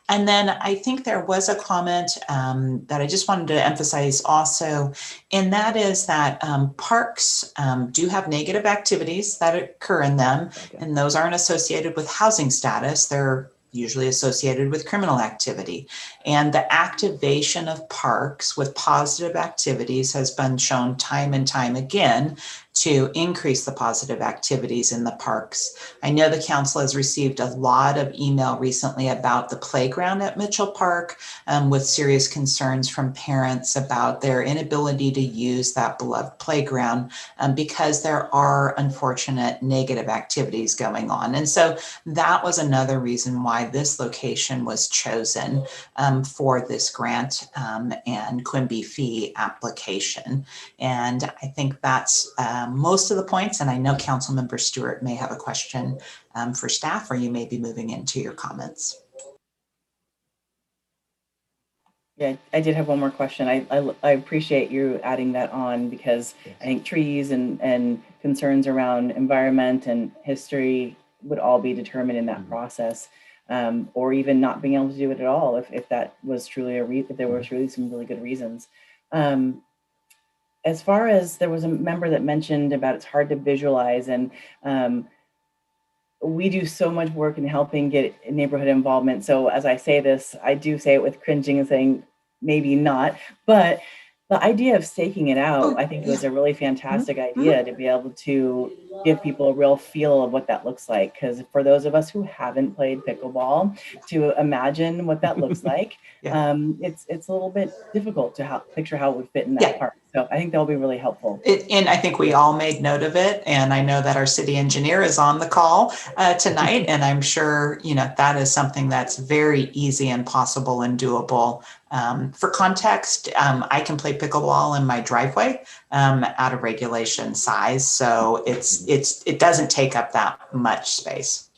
And then I think there was a comment that I just wanted to emphasize also, and that is that parks do have negative activities that occur in them, and those aren't associated with housing status. They're usually associated with criminal activity. And the activation of parks with positive activities has been shown time and time again to increase the positive activities in the parks. I know the council has received a lot of email recently about the playground at Mitchell Park with serious concerns from parents about their inability to use that beloved playground because there are unfortunate negative activities going on. And so that was another reason why this location was chosen for this grant and Quimby fee application. And I think that's most of the points. And I know Councilmember Stewart may have a question for staff, or you may be moving into your comments. Yeah, I did have one more question. I appreciate you adding that on because I think trees and concerns around environment and history would all be determined in that process, or even not being able to do it at all if that was truly if there was really some really good reasons. As far as there was a member that mentioned about it's hard to visualize, and we do so much work in helping get neighborhood involvement. So as I say this, I do say it with cringing and saying, maybe not, but the idea of staking it out, I think it was a really fantastic idea to be able to give people a real feel of what that looks like. Because for those of us who haven't played pickleball, to imagine what that looks like, it's a little bit difficult to picture how it would fit in that park. So I think that'll be really helpful. And I think we all made note of it. And I know that our city engineer is on the call tonight. And I'm sure, that is something that's very easy and possible and doable. For context, I can play pickleball in my driveway at a regulation size. So it doesn't take up that much space.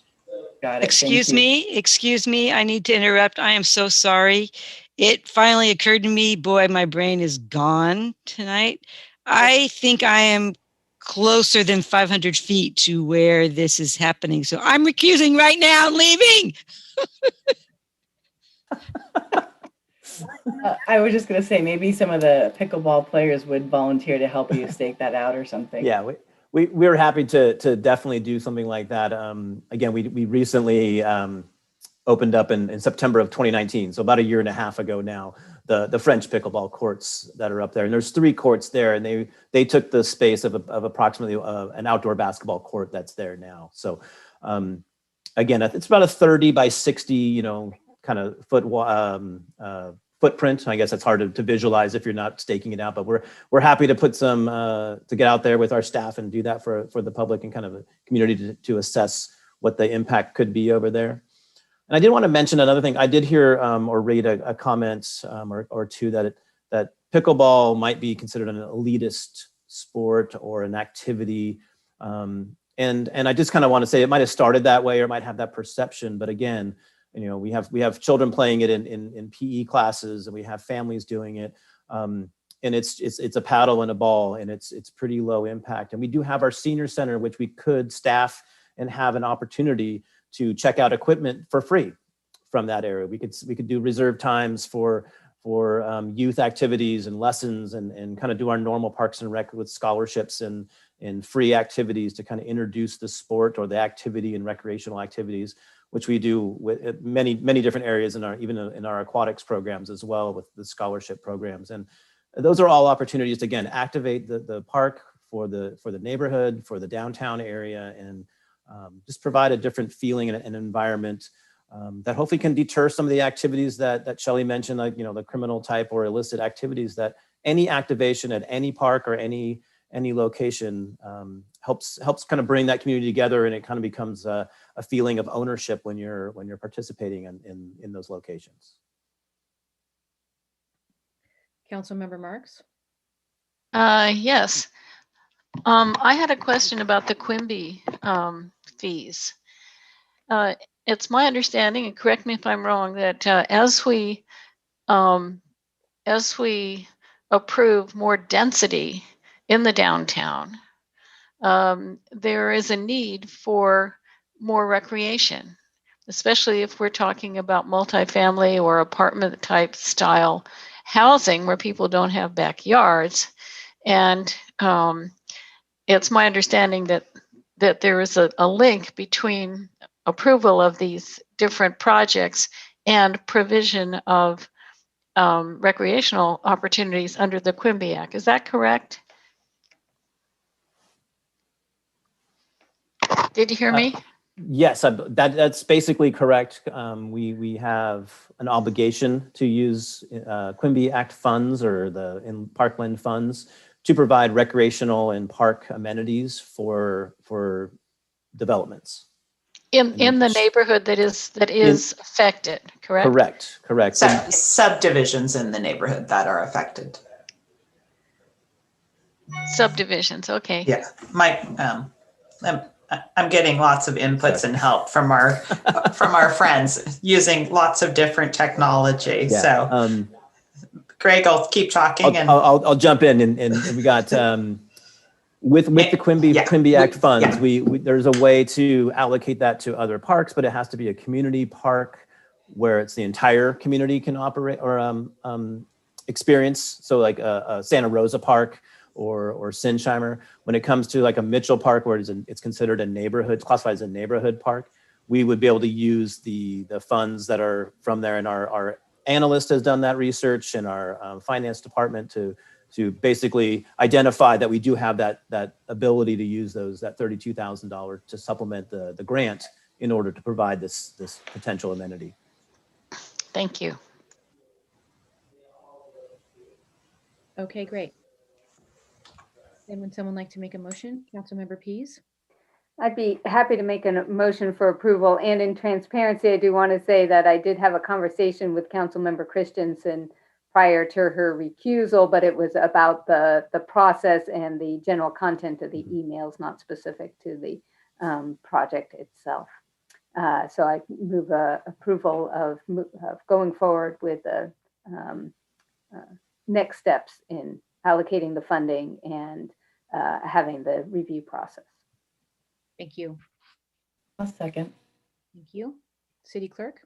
Got it. Excuse me. I need to interrupt. I am so sorry. It finally occurred to me, boy, my brain is gone tonight. I think I am closer than 500 feet to where this is happening. So I'm recusing right now, leaving. I was just going to say, maybe some of the pickleball players would volunteer to help you stake that out or something. Yeah, we're happy to definitely do something like that. Again, we recently opened up in September of 2019, so about a year and a half ago now, the French pickleball courts that are up there. And there's 3 courts there, and they took the space of approximately an outdoor basketball court that's there now. So again, it's about a 30 by 60, kind of footprint. I guess it's hard to visualize if you're not staking it out, but we're happy to put some to get out there with our staff and do that for the public and kind of a community to assess what the impact could be over there. And I did want to mention another thing. I did hear or read a comment or two that pickleball might be considered an elitist sport or an activity. And I just kind of want to say it might have started that way or might have that perception, but again, we have children playing it in PE classes, and we have families doing it. And it's a paddle and a ball, and it's pretty low impact. And we do have our senior center, which we could staff and have an opportunity to check out equipment for free from that area. We could do reserved times for youth activities and lessons and kind of do our normal Parks and Rec with scholarships and free activities to kind of introduce the sport or the activity and recreational activities, which we do with many different areas even in our aquatics programs as well with the scholarship programs. And those are all opportunities to, again, activate the park for the neighborhood, for the downtown area, and just provide a different feeling and environment that hopefully can deter some of the activities that Shelley mentioned, like the criminal type or illicit activities. That any activation at any park or any location helps kind of bring that community together, and it kind of becomes a feeling of ownership when you're participating in those locations. Councilmember Marks? Yes. I had a question about the Quimby fees. It's my understanding, and correct me if I'm wrong, that as we approve more density in the downtown, there is a need for more recreation, especially if we're talking about multifamily or apartment type style housing where people don't have backyards. And it's my understanding that there is a link between approval of these different projects and provision of recreational opportunities under the Quimby Act. Is that correct? Did you hear me? Yes, that's basically correct. We have an obligation to use Quimby Act funds or in Parkland funds to provide recreational and park amenities for developments. In the neighborhood that is affected, correct? Correct. Subdivisions in the neighborhood that are affected. Subdivisions, okay. Yeah, I'm getting lots of inputs and help from our friends using lots of different technology. Yeah. So, Greg, I'll keep talking. I'll jump in, and we got with the Quimby Act funds. We there's a way to allocate that to other parks, but it has to be a community park where it's the entire community can operate or experience. So like a Santa Rosa Park or Sinsheimer. When it comes to like a Mitchell Park, where it's considered a neighborhood, it's classified as a neighborhood park, we would be able to use the funds that are from there. And our analyst has done that research, and our finance department to basically identify that we do have that ability to use that $32,000 to supplement the grant in order to provide this potential amenity. Thank you. Okay, great. And would someone like to make a motion? Councilmember Pease? I'd be happy to make a motion for approval. And in transparency, I do want to say that I did have a conversation with Councilmember Christensen prior to her recusal, but it was about the process and the general content of the emails, not specific to the project itself. So I move approval of going forward with the next steps in allocating the funding and having the review process. Thank you. A second. Thank you. City Clerk?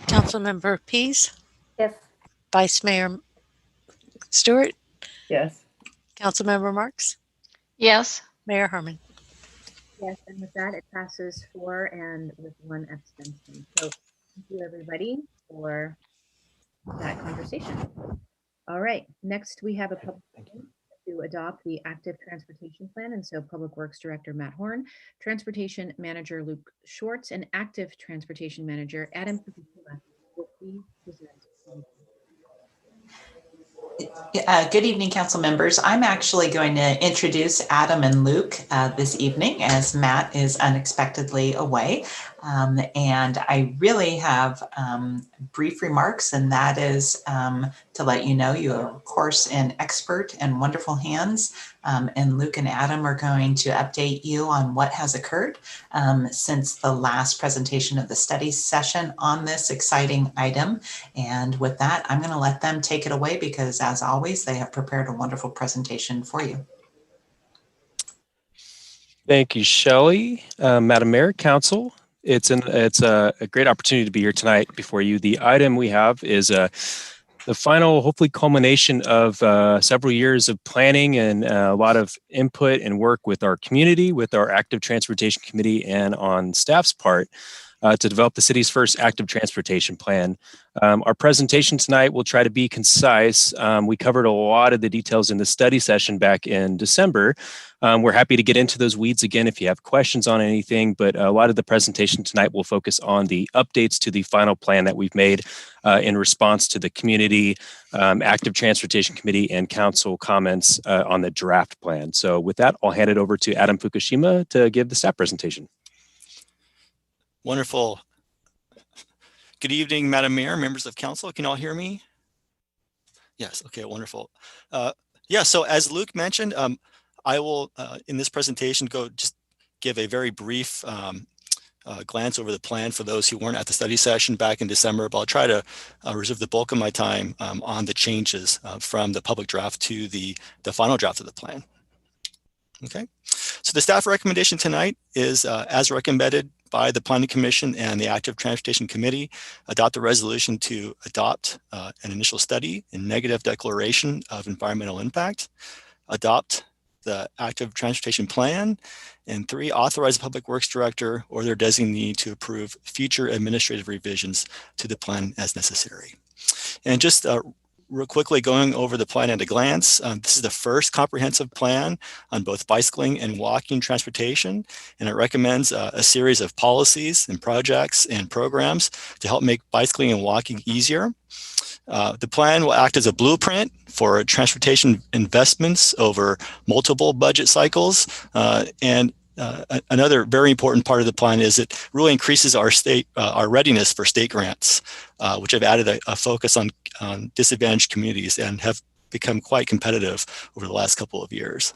Councilmember Pease? Yes. Vice Mayor Stewart? Yes. Councilmember Marks? Yes. Mayor Herman? Yes, and with that, it passes 4 and with 1 abstention. So thank you, everybody, for that conversation. All right, next we have a public hearing to adopt the active transportation plan. And so Public Works Director Matt Horn, Transportation Manager Luke Schwartz, and Active Transportation Manager Adam Fukushima will please present. Good evening, council members. I'm actually going to introduce Adam and Luke this evening, as Matt is unexpectedly away. And I really have brief remarks, and that is to let you know you are, of course, in expert and wonderful hands. And Luke and Adam are going to update you on what has occurred since the last presentation of the study session on this exciting item. And with that, I'm going to let them take it away because, as always, they have prepared a wonderful presentation for you. Thank you, Shelley. Madam Mayor, Council, it's a great opportunity to be here tonight before you. The item we have is the final, hopefully, culmination of several years of planning and a lot of input and work with our community, with our Active Transportation Committee, and on staff's part to develop the city's first active transportation plan. Our presentation tonight will try to be concise. We covered a lot of the details in the study session back in December. We're happy to get into those weeds again if you have questions on anything, but a lot of the presentation tonight will focus on the updates to the final plan that we've made in response to the community, Active Transportation Committee, and council comments on the draft plan. So with that, I'll hand it over to Adam Fukushima to give the staff presentation. Wonderful. Good evening, Madam Mayor, members of council. Can you all hear me? Yes, okay, wonderful. Yeah, so as Luke mentioned, I will, in this presentation, just give a very brief glance over the plan for those who weren't at the study session back in December, but I'll try to reserve the bulk of my time on the changes from the public draft to the final draft of the plan. Okay, so the staff recommendation tonight is as recommended by the Planning Commission and the Active Transportation Committee, adopt a resolution to adopt an initial study and negative declaration of environmental impact, adopt the Active Transportation Plan, and 3, authorize the Public Works Director or their designee to approve future administrative revisions to the plan as necessary. And just real quickly going over the plan at a glance. This is the first comprehensive plan on both bicycling and walking transportation, and it recommends a series of policies and projects and programs to help make bicycling and walking easier. The plan will act as a blueprint for transportation investments over multiple budget cycles. Another very important part of the plan is it really increases our readiness for state grants, which have added a focus on disadvantaged communities and have become quite competitive over the last couple of years.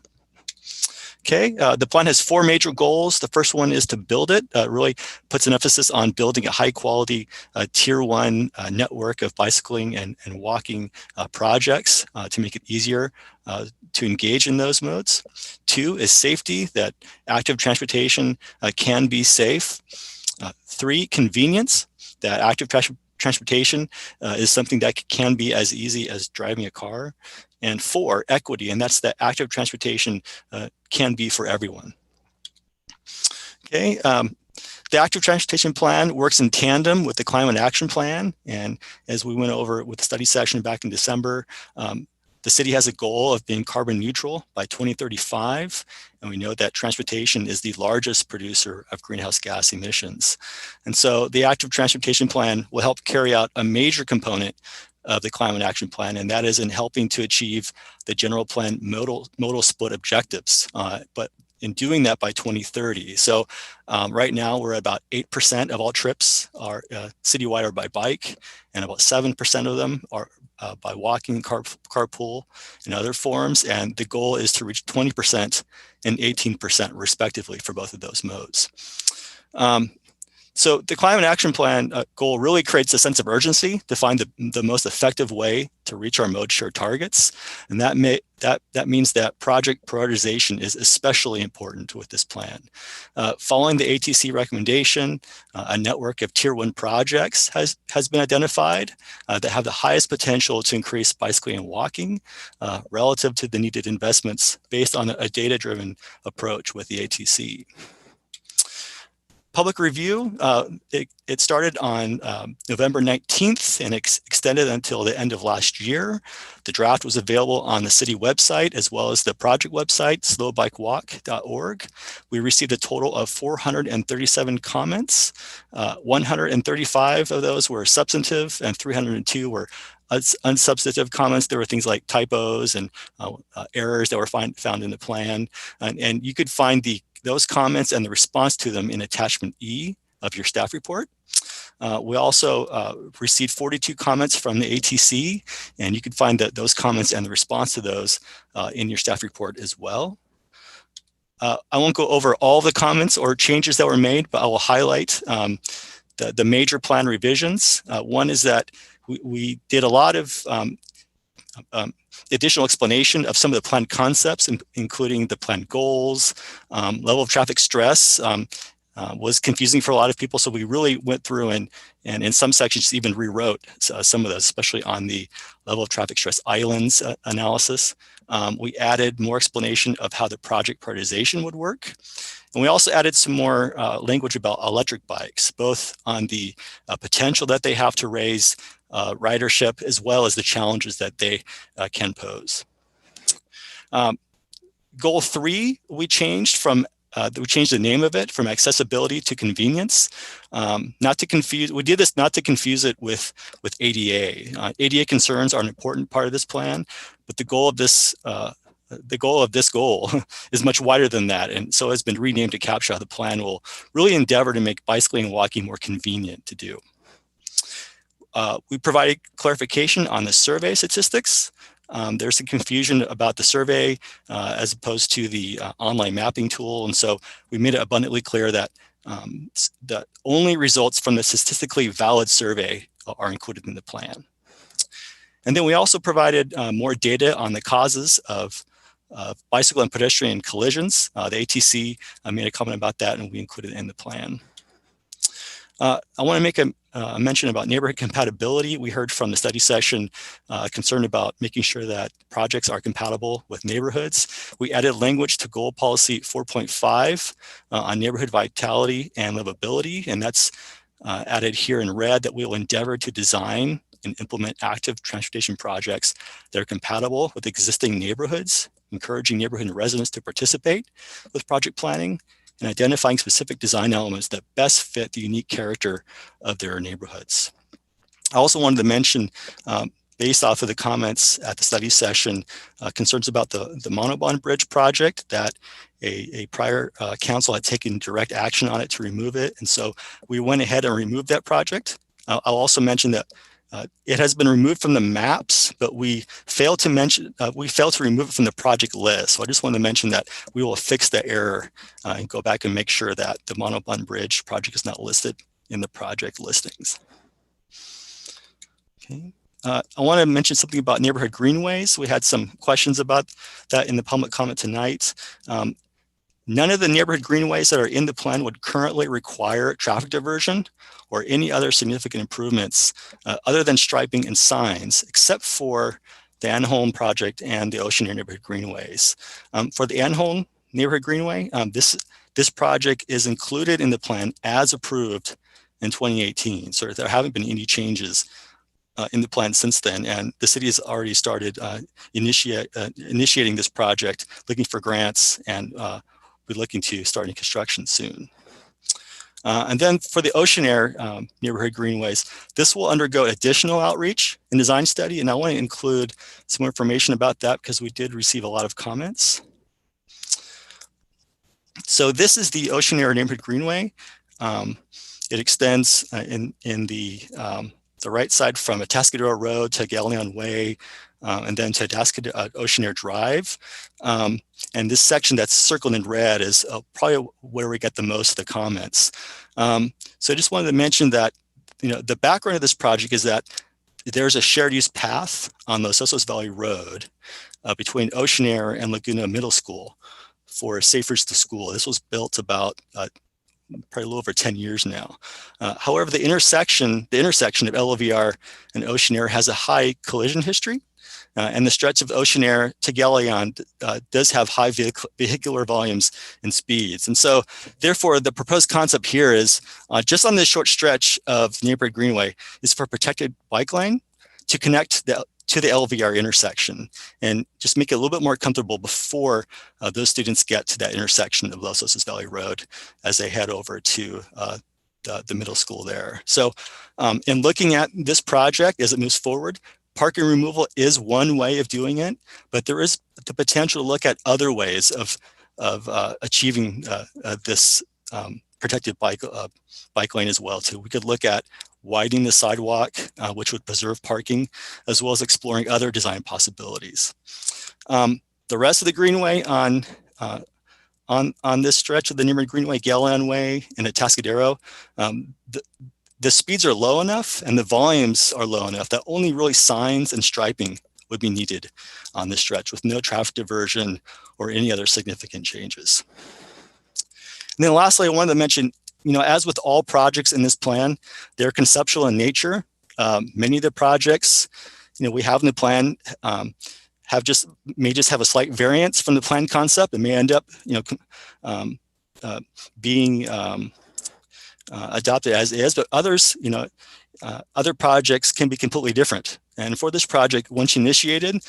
Okay, the plan has 4 major goals. The first one is to build it. Really puts an emphasis on building a high quality tier 1 network of bicycling and walking projects to make it easier to engage in those modes. 2 is safety, that active transportation can be safe. 3, convenience, that active transportation is something that can be as easy as driving a car. And 4, equity, and that's that active transportation can be for everyone. Okay, the active transportation plan works in tandem with the climate action plan. And as we went over with the study session back in December, the city has a goal of being carbon neutral by 2035. And we know that transportation is the largest producer of greenhouse gas emissions. And so the active transportation plan will help carry out a major component of the climate action plan, and that is in helping to achieve the general plan modal split objectives, but in doing that by 2030. So right now we're at about 8% of all trips are citywide are by bike, and about 7% of them are by walking, carpool, and other forms. And the goal is to reach 20% and 18% respectively for both of those modes. So the climate action plan goal really creates a sense of urgency to find the most effective way to reach our mode share targets. And that means that project prioritization is especially important with this plan. Following the ATC recommendation, a network of tier 1 projects has been identified that have the highest potential to increase bicycling and walking relative to the needed investments based on a data-driven approach with the ATC. Public review, it started on November 19th and extended until the end of last year. The draft was available on the city website as well as the project website, slowbikewalk.org. We received a total of 437 comments. 135 of those were substantive and 302 were unsubstantive comments. There were things like typos and errors that were found in the plan. And you could find those comments and the response to them in attachment E of your staff report. We also received 42 comments from the ATC, and you can find those comments and the response to those in your staff report as well. I won't go over all the comments or changes that were made, but I will highlight the major plan revisions. One is that we did a lot of additional explanation of some of the plan concepts, including the plan goals. Level of traffic stress was confusing for a lot of people, so we really went through and in some sections even rewrote some of those, especially on the level of traffic stress islands analysis. We added more explanation of how the project prioritization would work. And we also added some more language about electric bikes, both on the potential that they have to raise ridership, as well as the challenges that they can pose. Goal 3, we changed the name of it from accessibility to convenience. We did this not to confuse it with ADA. ADA concerns are an important part of this plan, but the goal of this goal is much wider than that, and so it's been renamed to capture how the plan will really endeavor to make bicycling and walking more convenient to do. We provided clarification on the survey statistics. There's some confusion about the survey as opposed to the online mapping tool. And so we made it abundantly clear that only results from the statistically valid survey are included in the plan. And then we also provided more data on the causes of bicycle and pedestrian collisions. The ATC made a comment about that, and we included it in the plan. I want to make a mention about neighborhood compatibility. We heard from the study session concern about making sure that projects are compatible with neighborhoods. We added language to goal policy 4.5 on neighborhood vitality and livability, and that's added here in red, that we will endeavor to design and implement active transportation projects that are compatible with existing neighborhoods, encouraging neighborhood residents to participate with project planning, and identifying specific design elements that best fit the unique character of their neighborhoods. I also wanted to mention, based off of the comments at the study session, concerns about the Monauban Bridge project, that a prior council had taken direct action on it to remove it. And so we went ahead and removed that project. I'll also mention that it has been removed from the maps, but we failed to remove it from the project list. So I just wanted to mention that we will fix that error and go back and make sure that the Monauban Bridge project is not listed in the project listings. Okay. I want to mention something about neighborhood greenways. We had some questions about that in the public comment tonight. None of the neighborhood greenways that are in the plan would currently require traffic diversion or any other significant improvements other than striping and signs, except for the Anholm project and the Oceanaire neighborhood greenways. For the Anholm neighborhood greenway, this project is included in the plan as approved in 2018. So there haven't been any changes in the plan since then, and the city has already started initiating this project, looking for grants, and we're looking to starting construction soon. And then for the Oceanaire neighborhood greenways, this will undergo additional outreach and design study, and I want to include some information about that because we did receive a lot of comments. So this is the Oceanaire neighborhood greenway. It extends in the right side from Atascadero Road to Galileon Way, and then to Oceanaire Drive. And this section that's circled in red is probably where we get the most of the comments. So I just wanted to mention that, the background of this project is that there's a shared use path on Los Osos Valley Road between Oceanaire and Laguna Middle School for safe routes to school. This was built about probably a little over 10 years now. However, the intersection of LOVR and Oceanaire has a high collision history, and the stretch of Oceanaire to Galileon does have high vehicular volumes and speeds. And so therefore the proposed concept here is just on this short stretch of neighborhood greenway is for protected bike lane to connect to the LVR intersection and just make it a little bit more comfortable before those students get to that intersection of Los Osos Valley Road as they head over to the middle school there. So in looking at this project as it moves forward, parking removal is one way of doing it, but there is the potential to look at other ways of achieving this protected bike lane as well too. We could look at widening the sidewalk, which would preserve parking, as well as exploring other design possibilities. The rest of the greenway on this stretch of the neighborhood greenway, Galileon Way and Atascadero, the speeds are low enough and the volumes are low enough that only really signs and striping would be needed on this stretch with no traffic diversion or any other significant changes. And then lastly, I wanted to mention, as with all projects in this plan, they're conceptual in nature. Many of the projects, we have in the plan may just have a slight variance from the plan concept. It may end up, being adopted as is, but others, other projects can be completely different. And for this project, once initiated,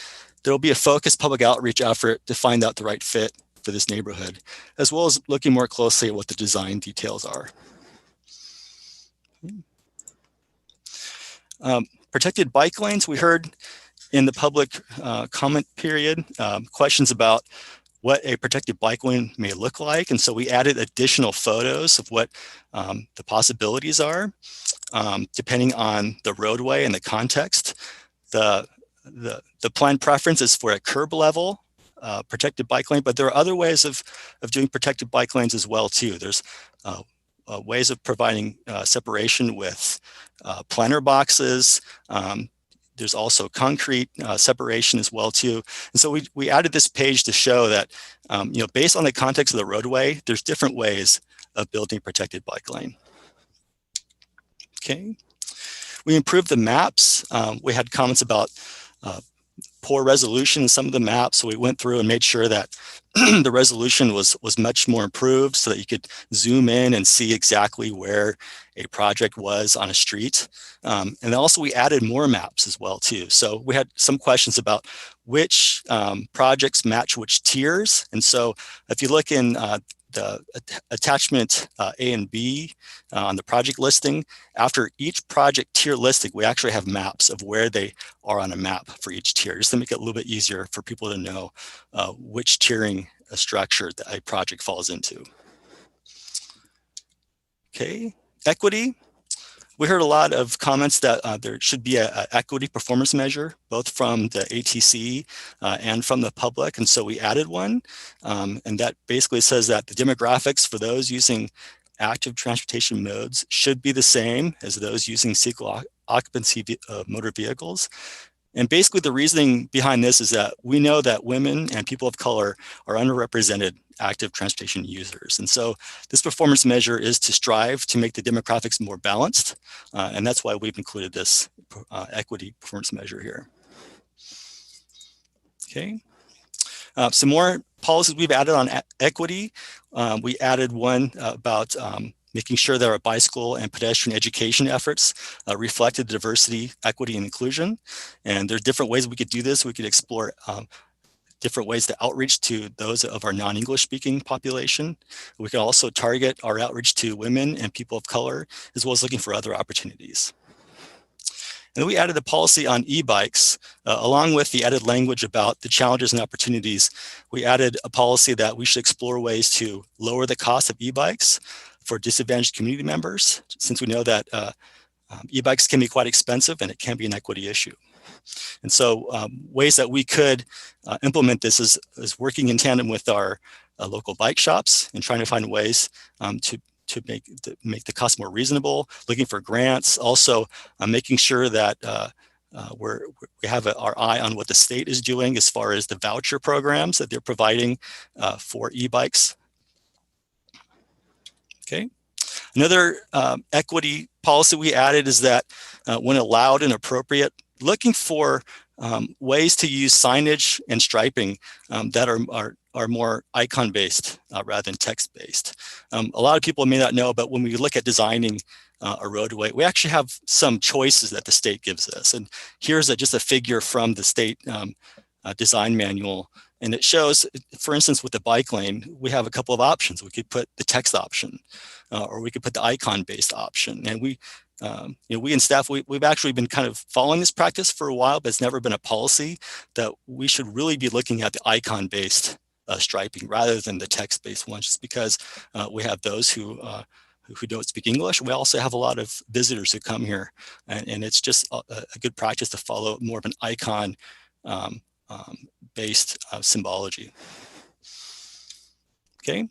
there will be a focused public outreach effort to find out the right fit for this neighborhood, as well as looking more closely at what the design details are. Protected bike lanes, we heard in the public comment period, questions about what a protected bike lane may look like. And so we added additional photos of what the possibilities are, depending on the roadway and the context. The plan preference is for a curb level protected bike lane, but there are other ways of doing protected bike lanes as well too. There's ways of providing separation with planter boxes. There's also concrete separation as well too. And so we added this page to show that, based on the context of the roadway, there's different ways of building a protected bike lane. Okay. We improved the maps. We had comments about poor resolution in some of the maps. So we went through and made sure that the resolution was much more improved so that you could zoom in and see exactly where a project was on a street. And then also we added more maps as well too. So we had some questions about which projects match which tiers. And so if you look in the attachment A and B on the project listing, after each project tier listing, we actually have maps of where they are on a map for each tier, just to make it a little bit easier for people to know which tiering structure that a project falls into. Okay, equity. We heard a lot of comments that there should be an equity performance measure, both from the ATC and from the public. And so we added one. And that basically says that the demographics for those using active transportation modes should be the same as those using single occupancy motor vehicles. And basically the reasoning behind this is that we know that women and people of color are underrepresented active transportation users. And so this performance measure is to strive to make the demographics more balanced. And that's why we've included this equity performance measure here. Okay. Some more policies we've added on equity. We added one about making sure that our bicycle and pedestrian education efforts reflected diversity, equity, and inclusion. And there are different ways we could do this. We could explore different ways to outreach to those of our non-English speaking population. We can also target our outreach to women and people of color, as well as looking for other opportunities. And then we added a policy on e-bikes, along with the added language about the challenges and opportunities. We added a policy that we should explore ways to lower the cost of e-bikes for disadvantaged community members, since we know that e-bikes can be quite expensive and it can be an equity issue. And so ways that we could implement this is working in tandem with our local bike shops and trying to find ways to make the cost more reasonable, looking for grants, also making sure that we have our eye on what the state is doing as far as the voucher programs that they're providing for e-bikes. Okay. Another equity policy we added is that when allowed and appropriate, looking for ways to use signage and striping that are more icon-based rather than text-based. A lot of people may not know, but when we look at designing a roadway, we actually have some choices that the state gives us. And here's just a figure from the state design manual. And it shows, for instance, with the bike lane, we have a couple of options. We could put the text option, or we could put the icon-based option. And we in staff, we've actually been kind of following this practice for a while, but it's never been a policy that we should really be looking at the icon-based striping rather than the text-based ones, just because we have those who don't speak English. We also have a lot of visitors who come here, and it's just a good practice to follow more of an icon based symbology. Okay.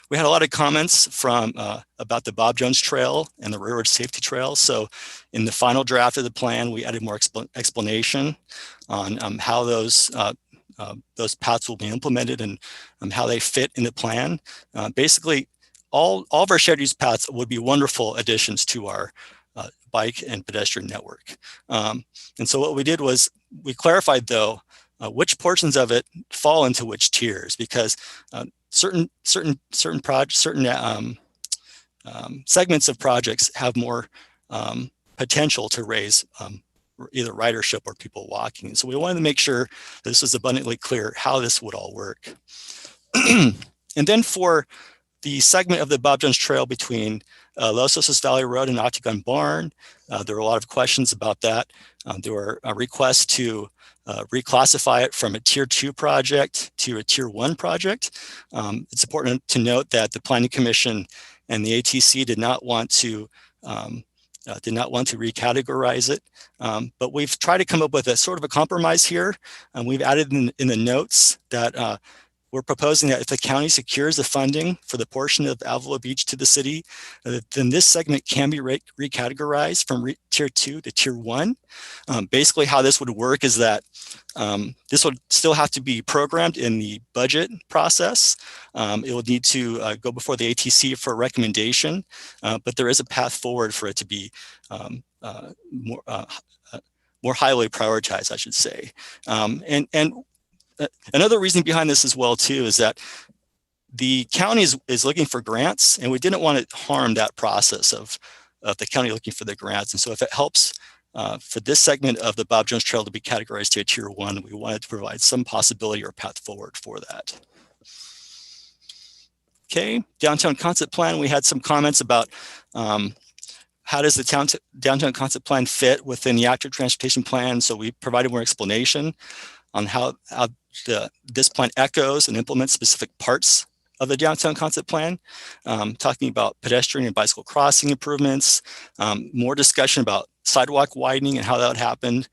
We had a lot of comments from about the Bob Jones Trail and the Railroad Safety Trail. So in the final draft of the plan, we added more explanation on how those paths will be implemented and how they fit in the plan. Basically, all of our shared use paths would be wonderful additions to our bike and pedestrian network. And so what we did was we clarified, though, which portions of it fall into which tiers, because certain segments of projects have more potential to raise either ridership or people walking. And so we wanted to make sure this was abundantly clear how this would all work. And then for the segment of the Bob Jones Trail between Los Osos Valley Road and Octagon Barn, there were a lot of questions about that. There were requests to reclassify it from a tier 2 project to a tier 1 project. It's important to note that the Planning Commission and the ATC did not want to recategorize it, but we've tried to come up with a sort of a compromise here. We've added in the notes that we're proposing that if the county secures the funding for the portion of Avila Beach to the city, then this segment can be recategorized from tier 2 to tier 1. Basically how this would work is that this would still have to be programmed in the budget process. It will need to go before the ATC for a recommendation, but there is a path forward for it to be more highly prioritized, I should say. And another reason behind this as well too is that the county is looking for grants, and we didn't want to harm that process of the county looking for the grants. And so if it helps for this segment of the Bob Jones Trail to be categorized to a tier 1, we wanted to provide some possibility or path forward for that. Okay, downtown concept plan. We had some comments about how does the downtown concept plan fit within the active transportation plan. So we provided more explanation on how this plan echoes and implements specific parts of the downtown concept plan, talking about pedestrian and bicycle crossing improvements, more discussion about sidewalk widening and how that would happen,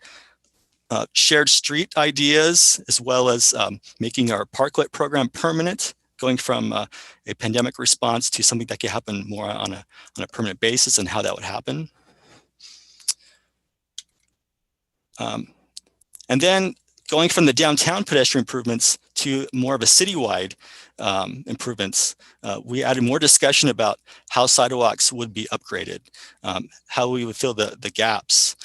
shared street ideas, as well as making our parklet program permanent, going from a pandemic response to something that can happen more on a permanent basis and how that would happen. And then going from the downtown pedestrian improvements to more of a citywide improvements, we added more discussion about how sidewalks would be upgraded, how we would fill the gaps,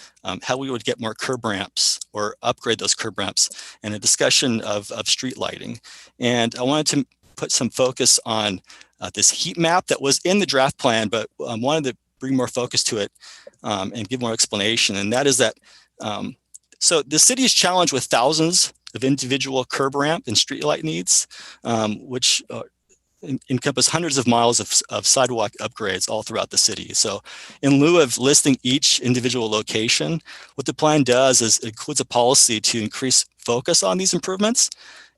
how we would get more curb ramps or upgrade those curb ramps, and a discussion of street lighting. And I wanted to put some focus on this heat map that was in the draft plan, but wanted to bring more focus to it and give more explanation. And that is that so the city is challenged with thousands of individual curb ramp and streetlight needs, which encompass hundreds of miles of sidewalk upgrades all throughout the city. So in lieu of listing each individual location, what the plan does is it includes a policy to increase focus on these improvements.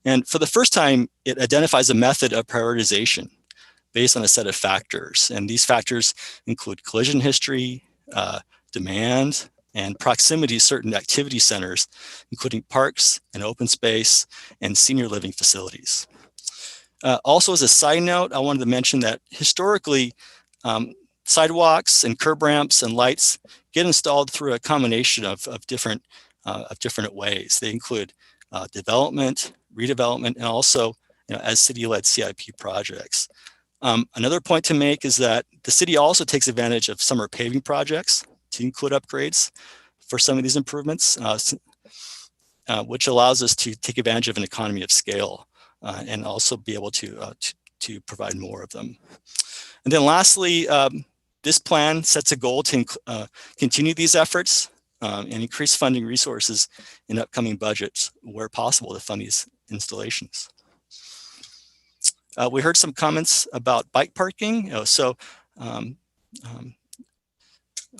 And for the first time, it identifies a method of prioritization based on a set of factors. And these factors include collision history, demand, and proximity to certain activity centers, including parks and open space and senior living facilities. Also, as a side note, I wanted to mention that historically, sidewalks and curb ramps and lights get installed through a combination of different ways. They include development, redevelopment, and also as city-led CIP projects. Another point to make is that the city also takes advantage of summer paving projects to include upgrades for some of these improvements, which allows us to take advantage of an economy of scale and also be able to provide more of them. And then lastly, this plan sets a goal to continue these efforts and increase funding resources in upcoming budgets where possible to fund these installations. We heard some comments about bike parking.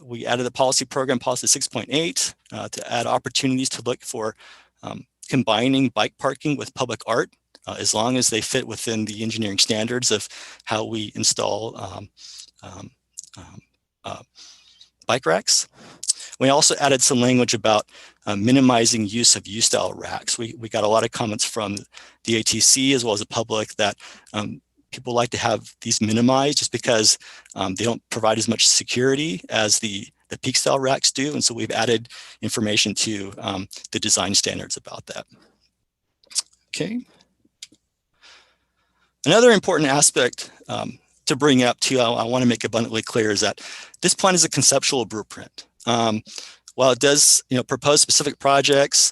We added the policy program, policy 6.8, to add opportunities to look for combining bike parking with public art, as long as they fit within the engineering standards of how we install bike racks. We also added some language about minimizing use of U-style racks. We got a lot of comments from the ATC as well as the public that people like to have these minimized just because they don't provide as much security as the peak style racks do. And so we've added information to the design standards about that. Okay. Another important aspect to bring up too, I want to make abundantly clear is that this plan is a conceptual blueprint. While it does, propose specific projects,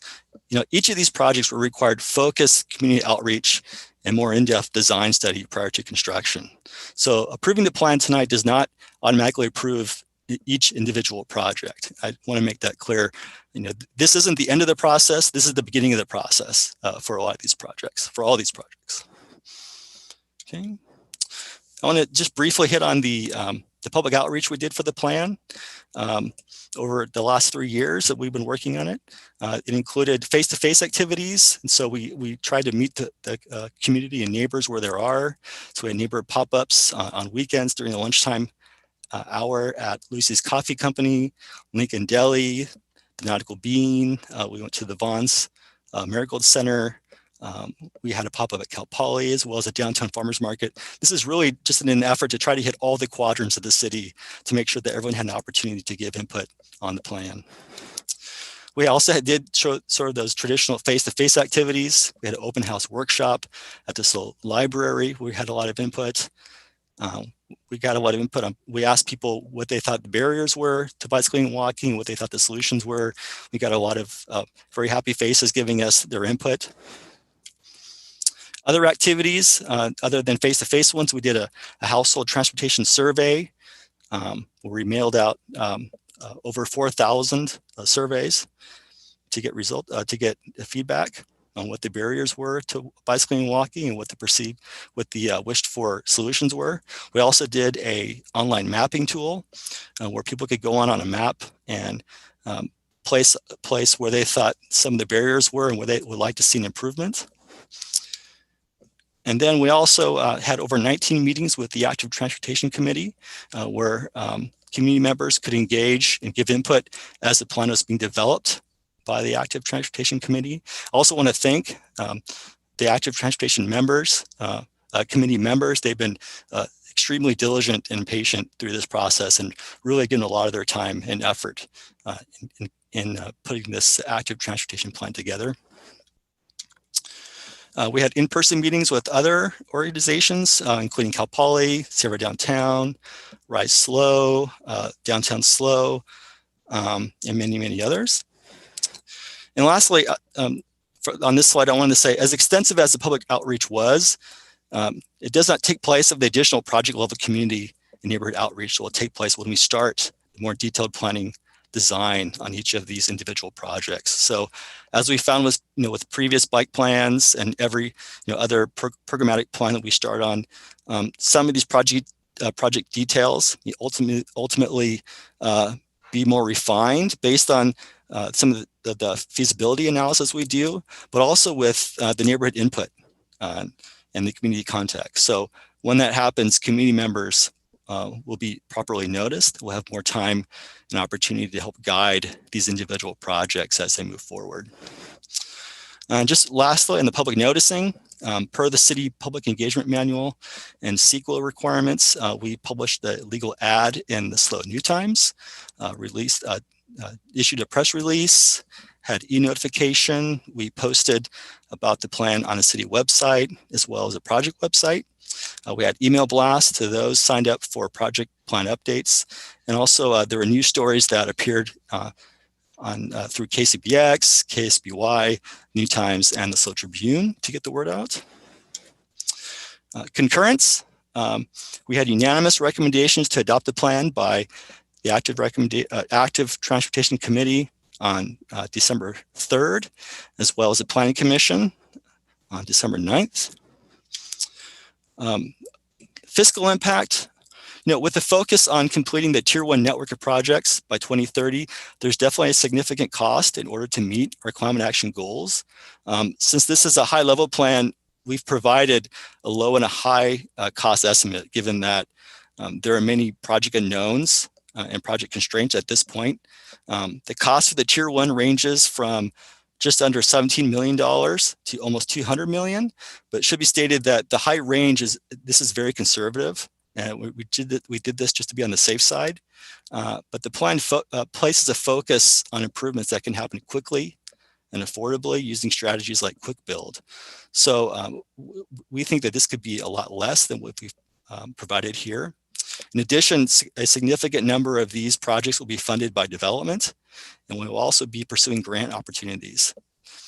each of these projects will require focused community outreach and more in-depth design study prior to construction. So approving the plan tonight does not automatically approve each individual project. I want to make that clear. This isn't the end of the process. This is the beginning of the process for a lot of these projects, for all these projects. Okay. I want to just briefly hit on the public outreach we did for the plan. Over the last 3 years that we've been working on it. It included face-to-face activities. And so we tried to meet the community and neighbors where there are. So we had neighbor pop-ups on weekends during the lunchtime hour at Lucy's Coffee Company, Lincoln Deli, the Nautical Bean. We went to the Vaughn's Marigold Center. We had a pop-up at Cal Poly as well as a downtown farmers market. This is really just in an effort to try to hit all the quadrants of the city to make sure that everyone had an opportunity to give input on the plan. We also did sort of those traditional face-to-face activities. We had an open house workshop at this little library. We had a lot of input. We got a lot of input on, we asked people what they thought the barriers were to bicycling and walking, what they thought the solutions were. We got a lot of very happy faces giving us their input. Other activities, other than face-to-face ones, we did a household transportation survey where we mailed out over 4,000 surveys to get feedback on what the barriers were to bicycling and walking and what the wished for solutions were. We also did a online mapping tool where people could go on a map and place where they thought some of the barriers were and where they would like to see an improvement. And then we also had over 19 meetings with the Active Transportation Committee where community members could engage and give input as the plan was being developed by the Active Transportation Committee. I also want to thank the Active Transportation members, committee members. They've been extremely diligent and patient through this process and really given a lot of their time and effort in putting this Active Transportation plan together. We had in-person meetings with other organizations, including Cal Poly, Sierra Downtown, Rise Slow, Downtown Slow, and many, many others. And lastly, on this slide, I wanted to say, as extensive as the public outreach was, it does not take place of the additional project level community and neighborhood outreach that will take place when we start more detailed planning design on each of these individual projects. So as we found with previous bike plans and every other programmatic plan that we start on, some of these project details ultimately be more refined based on some of the feasibility analysis we do, but also with the neighborhood input and the community context. So when that happens, community members will be properly noticed. We'll have more time and opportunity to help guide these individual projects as they move forward. And just lastly, in the public noticing, per the city public engagement manual and CEQA requirements, we published the legal ad in the SLO New Times, issued a press release, had e-notification. We posted about the plan on a city website as well as a project website. We had email blasts to those signed up for project plan updates. And also there were news stories that appeared through KCBX, KSBY, New Times, and the SLO Tribune to get the word out. Concurrence, we had unanimous recommendations to adopt the plan by the Active Transportation Committee on December 3rd, as well as the Planning Commission on December 9th. Fiscal impact, with the focus on completing the Tier 1 network of projects by 2030, there's definitely a significant cost in order to meet our climate action goals. Since this is a high level plan, we've provided a low and a high cost estimate, given that there are many project unknowns and project constraints at this point. The cost for the Tier 1 ranges from just under $17 million to almost $200 million, but it should be stated that the high range is very conservative, and we did this just to be on the safe side. But the plan places a focus on improvements that can happen quickly and affordably using strategies like quick build. So we think that this could be a lot less than what we've provided here. In addition, a significant number of these projects will be funded by development, and we will also be pursuing grant opportunities.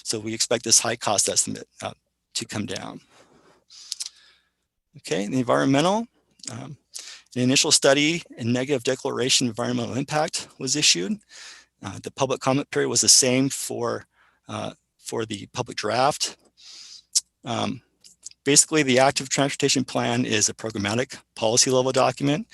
So we expect this high cost estimate to come down. Okay, the environmental, an initial study and negative declaration of environmental impact was issued. The public comment period was the same for the public draft. Basically, the Active Transportation Plan is a programmatic policy level document,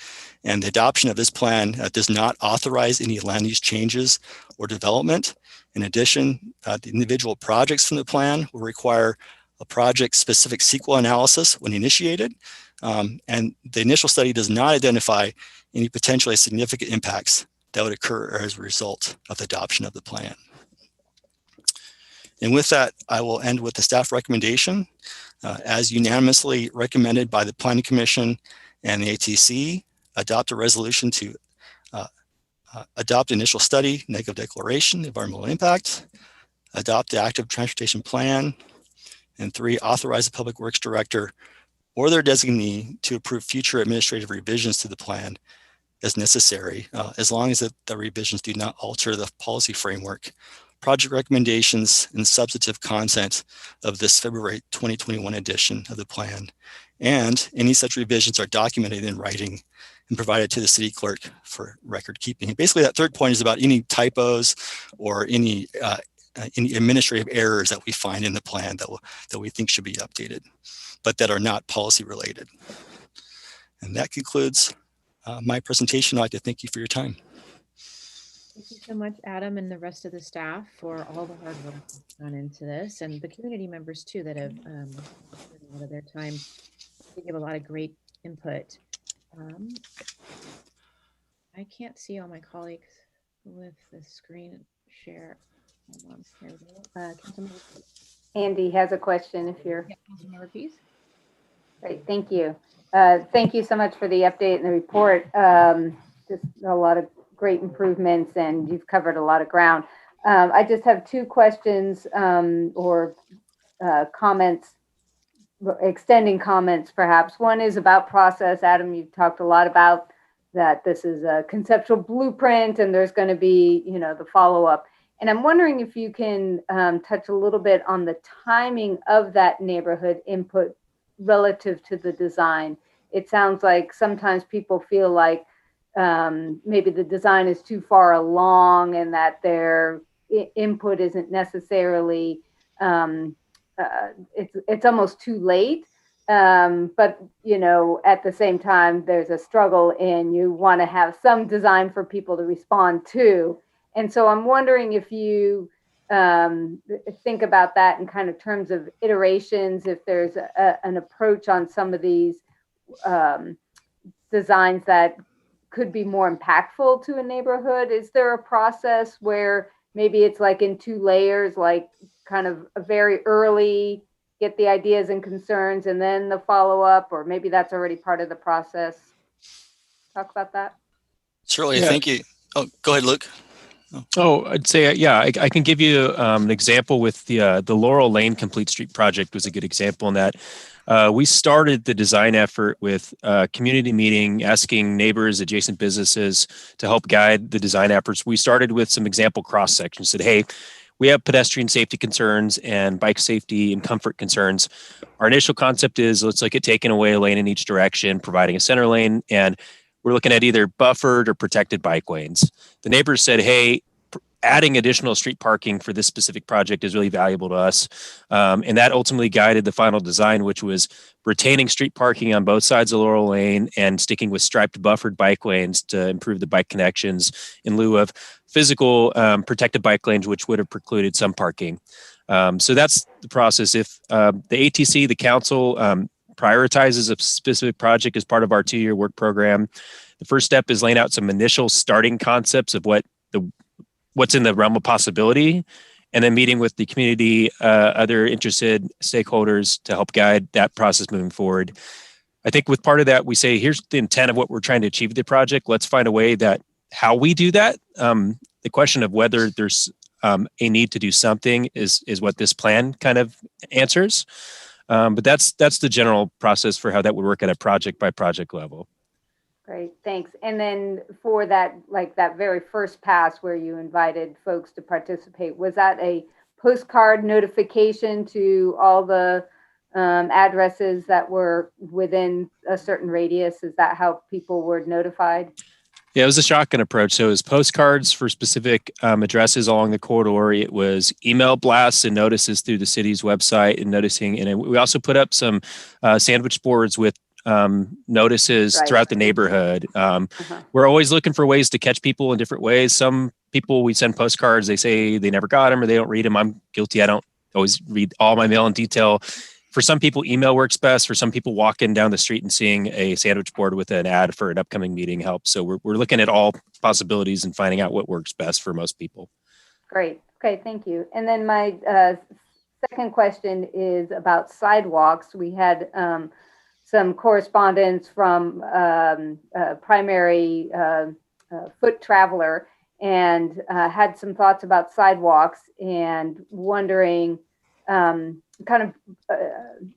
and the adoption of this plan does not authorize any land use changes or development. In addition, the individual projects from the plan will require a project-specific CEQA analysis when initiated, and the initial study does not identify any potentially significant impacts that would occur as a result of the adoption of the plan. And with that, I will end with the staff recommendation. As unanimously recommended by the Planning Commission and the ATC, adopt a resolution to adopt initial study, negative declaration, environmental impact, adopt the Active Transportation Plan, and 3, authorize the Public Works Director or their designee to approve future administrative revisions to the plan as necessary, as long as the revisions do not alter the policy framework project recommendations, and substantive content of this February 2021 edition of the plan. And any such revisions are documented in writing and provided to the city clerk for record keeping. Basically, that third point is about any typos or any administrative errors that we find in the plan that we think should be updated, but that are not policy related. And that concludes my presentation. I'd like to thank you for your time. Thank you so much, Adam, and the rest of the staff for all the hard work that's gone into this, and the community members too that have put a lot of their time to give a lot of great input. I can't see all my colleagues with the screen share. Hold on. There we go. Andy has a question if you're. Yeah, Councilmember Pease. Great, thank you. Thank you so much for the update and the report. Just a lot of great improvements, and you've covered a lot of ground. I just have two questions or comments, extending comments perhaps. One is about process. Adam, you've talked a lot about that this is a conceptual blueprint and there's going to be, the follow-up. And I'm wondering if you can touch a little bit on the timing of that neighborhood input relative to the design. It sounds like sometimes people feel like maybe the design is too far along and that their input isn't necessarily, it's almost too late. But, at the same time, there's a struggle and you want to have some design for people to respond to. And so I'm wondering if you think about that in kind of terms of iterations, if there's an approach on some of these designs that could be more impactful to a neighborhood. Is there a process where maybe it's like in two layers, like kind of a very early, get the ideas and concerns and then the follow-up, or maybe that's already part of the process? Talk about that. Certainly, Yeah. thank you. Oh, go ahead, Luke. Oh, I'd say, I can give you an example with the Laurel Lane Complete Street project was a good example in that we started the design effort with a community meeting, asking neighbors, adjacent businesses to help guide the design efforts. We started with some example cross sections, said, hey, we have pedestrian safety concerns and bike safety and comfort concerns. Our initial concept is let's look at taking away a lane in each direction, providing a center lane, and we're looking at either buffered or protected bike lanes. The neighbors said, hey, adding additional street parking for this specific project is really valuable to us. And that ultimately guided the final design, which was retaining street parking on both sides of Laurel Lane and sticking with striped buffered bike lanes to improve the bike connections in lieu of physical protected bike lanes, which would have precluded some parking. So that's the process. If the ATC, the council, prioritizes a specific project as part of our 2-year work program, the first step is laying out some initial starting concepts of what's in the realm of possibility, and then meeting with the community, other interested stakeholders to help guide that process moving forward. I think with part of that, we say, here's the intent of what we're trying to achieve with the project. Let's find a way that how we do that. The question of whether there's a need to do something is what this plan kind of answers. But that's the general process for how that would work at a project by project level. Great, thanks. And then for that, like that very first pass where you invited folks to participate, was that a postcard notification to all the addresses that were within a certain radius? Is that how people were notified? Yeah, it was a shotgun approach. So it was postcards for specific addresses along the corridor. It was email blasts and notices through the city's website and noticing. And we also put up some sandwich boards with notices throughout the neighborhood. We're always looking for ways to catch people in different ways. Some people, we send postcards, they say they never got them or they don't read them. I'm guilty. I don't always read all my mail in detail. For some people, email works best. For some people, walking down the street and seeing a sandwich board with an ad for an upcoming meeting helps. So we're looking at all possibilities and finding out what works best for most people. Great. Okay, thank you. And then my second question is about sidewalks. We had some correspondence from primary foot traveler and had some thoughts about sidewalks and wondering kind of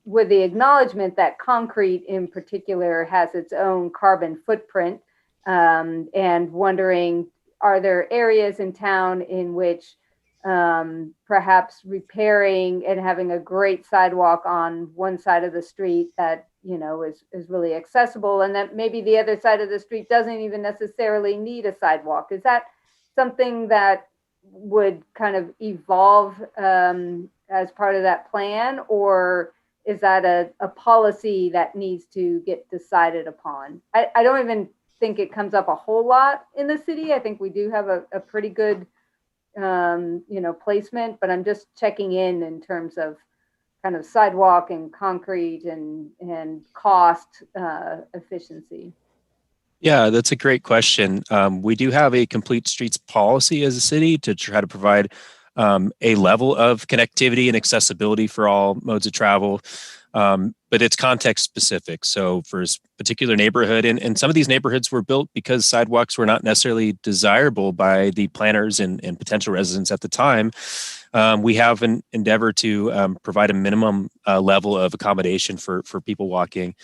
with the acknowledgement that concrete in particular has its own carbon footprint, and wondering, are there areas in town in which perhaps repairing and having a great sidewalk on one side of the street that, you know, is really accessible, and that maybe the other side of the street doesn't even necessarily need a sidewalk. Is that something that would kind of evolve as part of that plan, or is that a policy that needs to get decided upon? I don't even think it comes up a whole lot in the city. I think we do have a pretty good you know, placement, but I'm just checking in terms of kind of sidewalk and concrete and cost efficiency. Yeah, that's a great question. We do have a complete streets policy as a city to try to provide a level of connectivity and accessibility for all modes of travel, but it's context specific. So for a particular neighborhood, and some of these neighborhoods were built because sidewalks were not necessarily desirable by the planners and potential residents at the time. We have an endeavor to provide a minimum level of accommodation for people walking.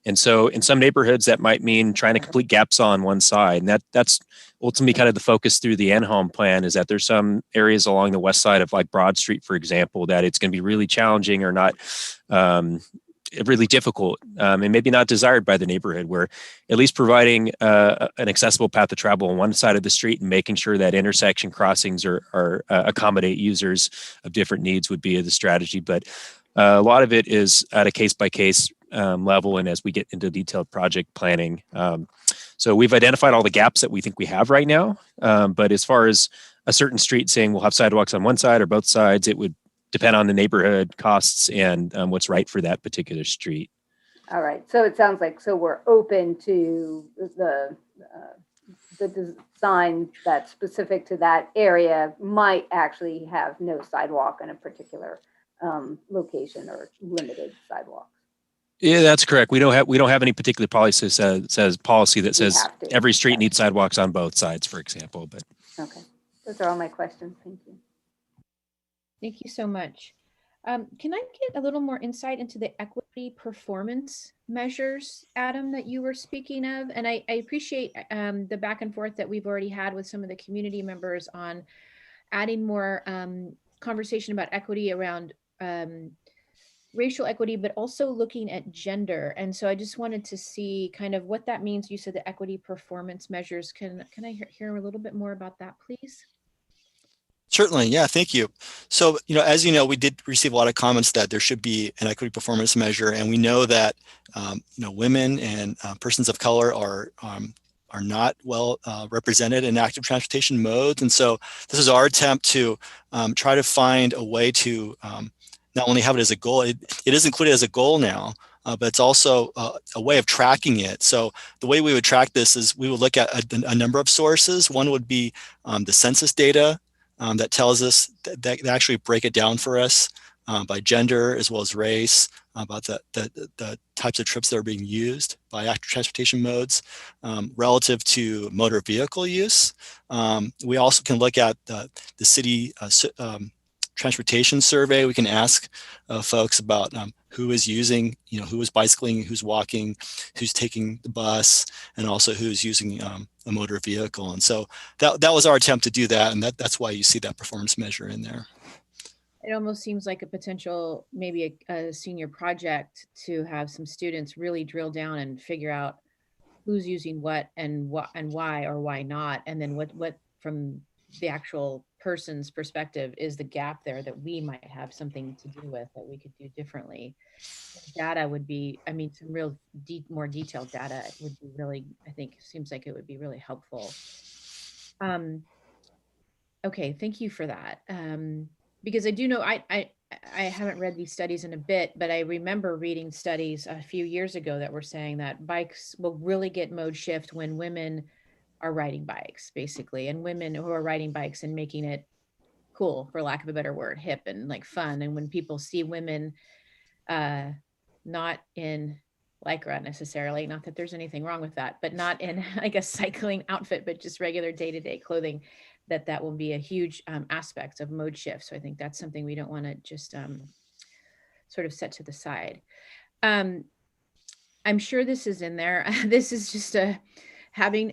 And so in some neighborhoods, that might mean trying to complete gaps on one side. And that's ultimately kind of the focus through the NHOME plan, is that there's some areas along the west side of like Broad Street, for example, that it's going to be really challenging or not really difficult and maybe not desired by the neighborhood, where at least providing an accessible path to travel on one side of the street and making sure that intersection crossings are accommodate users of different needs would be the strategy. But a lot of it is at a case-by-case level, and as we get into detailed project planning. So we've identified all the gaps that we think we have right now. But as far as a certain street saying we'll have sidewalks on one side or both sides, it would depend on the neighborhood costs and what's right for that particular street. All right. So it sounds like, so we're open to the design that's specific to that area might actually have no sidewalk in a particular location or limited sidewalks. Yeah, that's correct. We don't have any particular policy says policy that says every street needs sidewalks on both sides, for example. But okay, those are all my questions. Thank you. Thank you so much. Can I get a little more insight into the equity performance measures, Adam, that you were speaking of? And I appreciate the back and forth that we've already had with some of the community members on adding more conversation about equity around racial equity, but also looking at gender. And so I just wanted to see kind of what that means. You said the equity performance measures. Can I hear a little bit more about that, please? Certainly, yeah, thank you. So, you know, as you know, we did receive a lot of comments that there should be an equity performance measure, and we know that, you know, women and persons of color are not well represented in active transportation modes, and so this is our attempt to try to find a way to not only have it as a goal, it is included as a goal now, but it's also a way of tracking it. So the way we would track this is we would look at a number of sources. One would be the census data. That tells us that actually break it down for us by gender as well as race, about the types of trips that are being used by active transportation modes relative to motor vehicle use. We also can look at the city transportation survey. We can ask folks about who is using, you know, who is bicycling, who's walking, who's taking the bus, and also who's using a motor vehicle. And so that was our attempt to do that, and that's why you see that performance measure in there. It almost seems like a potential, maybe a senior project to have some students really drill down and figure out who's using what and why or why not, and then what from the actual person's perspective is the gap there that we might have something to do with, that we could do differently. Data would be, I mean, some real more detailed data would be really, I think, seems like it would be really helpful. Okay, thank you for that. Because I do know, I haven't read these studies in a bit, but I remember reading studies a few years ago that were saying that bikes will really get mode shift when women are riding bikes, basically, and women who are riding bikes and making it cool, for lack of a better word, hip and like fun. And when people see women not in Lycra necessarily, not that there's anything wrong with that, but not in like a cycling outfit, but just regular day-to-day clothing, that will be a huge aspect of mode shift. So I think that's something we don't want to just sort of set to the side. I'm sure this is in there. This is just having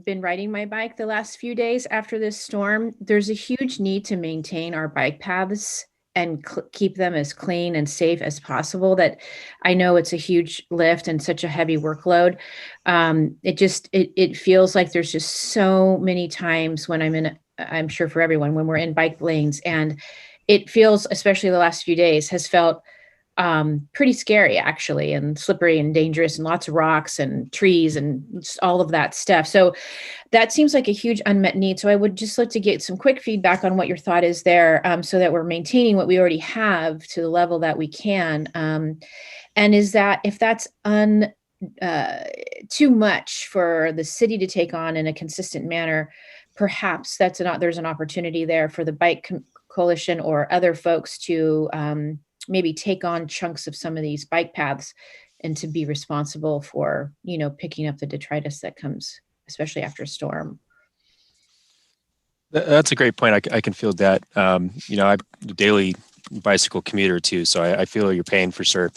been riding my bike the last few days after this storm, there's a huge need to maintain our bike paths and keep them as clean and safe as possible. That I know it's a huge lift and such a heavy workload. It feels like there's just so many times when I'm sure for everyone, when we're in bike lanes, and it feels, especially the last few days, has felt pretty scary actually, and slippery and dangerous, and lots of rocks and trees and just all of that stuff. So that seems like a huge unmet need. So I would just like to get some quick feedback on what your thought is there, so that we're maintaining what we already have to the level that we can. And is that, if that's too much for the city to take on in a consistent manner, perhaps there's an opportunity there for the Bike Coalition or other folks to maybe take on chunks of some of these bike paths and to be responsible for, picking up the detritus that comes, especially after a storm. That's a great point. I can feel that. I'm a daily bicycle commuter too, so I feel your pain for sure.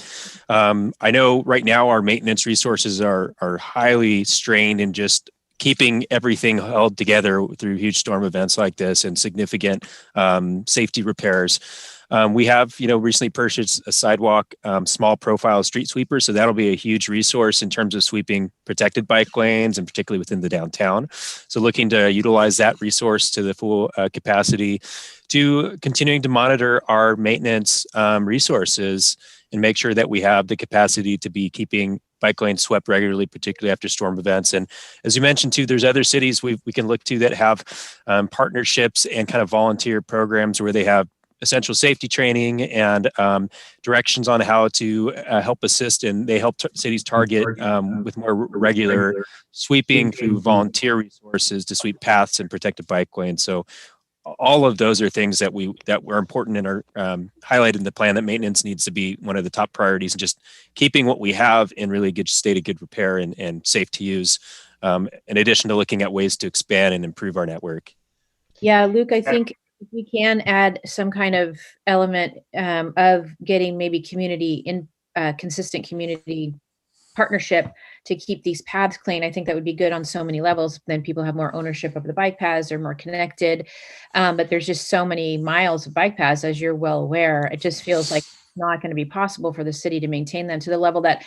I know right now our maintenance resources are highly strained in just keeping everything held together through huge storm events like this and significant safety repairs. We have, recently purchased a sidewalk, small profile street sweeper. So that'll be a huge resource in terms of sweeping protected bike lanes, and particularly within the downtown. So looking to utilize that resource to the full capacity, to continuing to monitor our maintenance resources and make sure that we have the capacity to be keeping bike lanes swept regularly, particularly after storm events. And as you mentioned too, there's other cities we can look to that have partnerships and kind of volunteer programs where they have essential safety training and directions on how to help assist, and they help cities target with more regular sweeping through volunteer resources to sweep paths and protected bike lanes. So all of those are things that were important and are highlighted in the plan, that maintenance needs to be one of the top priorities, and just keeping what we have in really good state of good repair and safe to use, in addition to looking at ways to expand and improve our network. Yeah, Luke, I think if we can add some kind of element of getting maybe consistent community partnership to keep these paths clean, I think that would be good on so many levels. Then people have more ownership of the bike paths, they're more connected. But there's just so many miles of bike paths, as you're well aware. It just feels like it's not going to be possible for the city to maintain them to the level that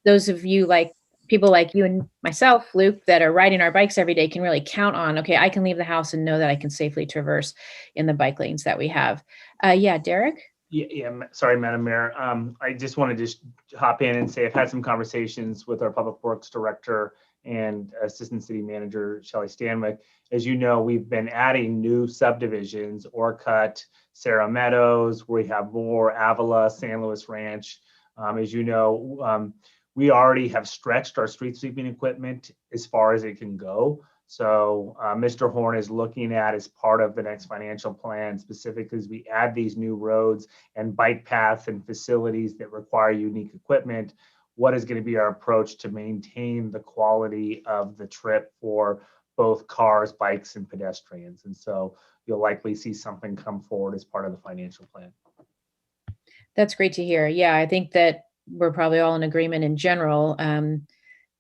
those of you, like people like you and myself, Luke, that are riding our bikes every day can really count on, okay, I can leave the house and know that I can safely traverse in the bike lanes that we have. Yeah, Derek? Yeah, sorry, Madam Mayor. I just wanted to just hop in and say I've had some conversations with our Public Works Director and Assistant City Manager, Shelley Stanwyck. As you know, we've been adding new subdivisions, Orcutt, Sarah Meadows, where we have more, Avila, San Luis Ranch. As you know, we already have stretched our street sweeping equipment as far as it can go. So Mr. Horn is looking at, as part of the next financial plan, specifically as we add these new roads and bike paths and facilities that require unique equipment, what is going to be our approach to maintain the quality of the trip for both cars, bikes, and pedestrians. And so you'll likely see something come forward as part of the financial plan. That's great to hear. Yeah, I think that we're probably all in agreement in general,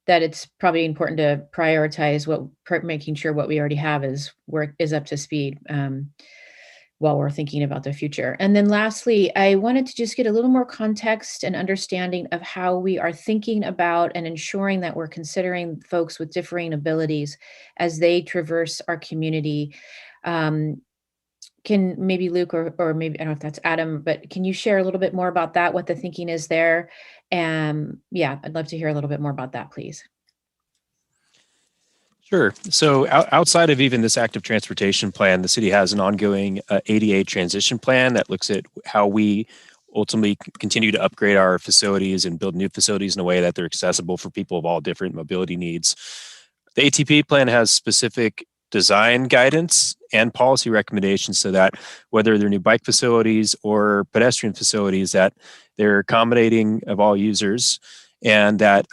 that it's probably important to prioritize making sure what we already have is up to speed while we're thinking about the future. And then lastly, I wanted to just get a little more context and understanding of how we are thinking about and ensuring that we're considering folks with differing abilities as they traverse our community. Can maybe Luke or maybe, I don't know if that's Adam, but can you share a little bit more about that, what the thinking is there? Yeah, I'd love to hear a little bit more about that, please. Sure. So outside of even this active transportation plan, the city has an ongoing ADA transition plan that looks at how we ultimately continue to upgrade our facilities and build new facilities in a way that they're accessible for people of all different mobility needs. The ATP plan has specific design guidance and policy recommendations so that whether they're new bike facilities or pedestrian facilities, that they're accommodating of all users, and that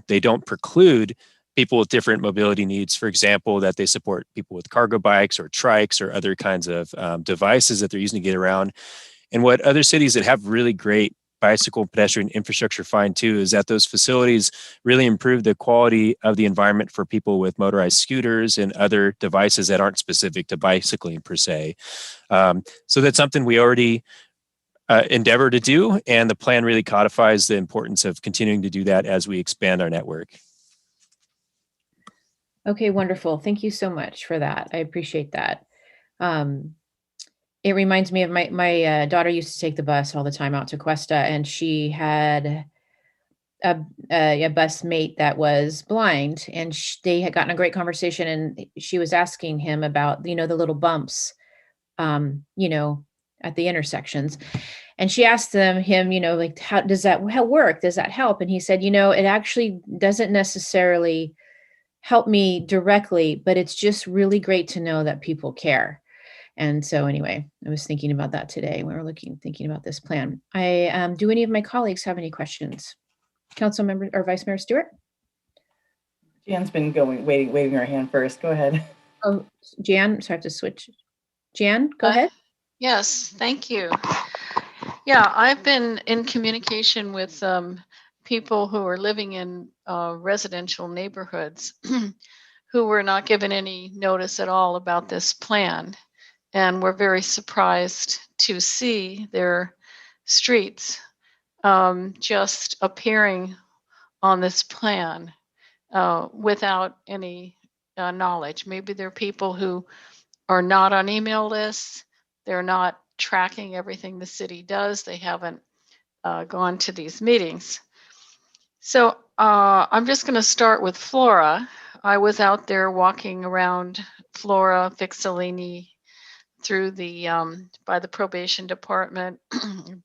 they don't preclude people with different mobility needs. For example, that they support people with cargo bikes or trikes or other kinds of devices that they're using to get around. And what other cities that have really great bicycle and pedestrian infrastructure find too is that those facilities really improve the quality of the environment for people with motorized scooters and other devices that aren't specific to bicycling per se. So that's something we already endeavor to do, and the plan really codifies the importance of continuing to do that as we expand our network. Okay, wonderful. Thank you so much for that. I appreciate that. It reminds me of my daughter used to take the bus all the time out to Cuesta, and she had a bus mate that was blind, and they had gotten a great conversation, and she was asking him about, the little bumps, at the intersections. And she asked him, like, how does that work? Does that help? And he said, it actually doesn't necessarily help me directly, but it's just really great to know that people care. And so anyway, I was thinking about that today when we were thinking about this plan. Do any of my colleagues have any questions? Council member or Vice Mayor Stewart? Jan's been waving her hand first. Go ahead. Oh, Jan, so I have to switch. Jan, go ahead. Yes, thank you. Yeah, I've been in communication with people who are living in residential neighborhoods who were not given any notice at all about this plan, and were very surprised to see their streets just appearing on this plan without any knowledge. Maybe there are people who are not on email lists. They're not tracking everything the city does. They haven't gone to these meetings. So I'm just going to start with Flora. I was out there walking around Flora, Fixellini, through the by the probation department,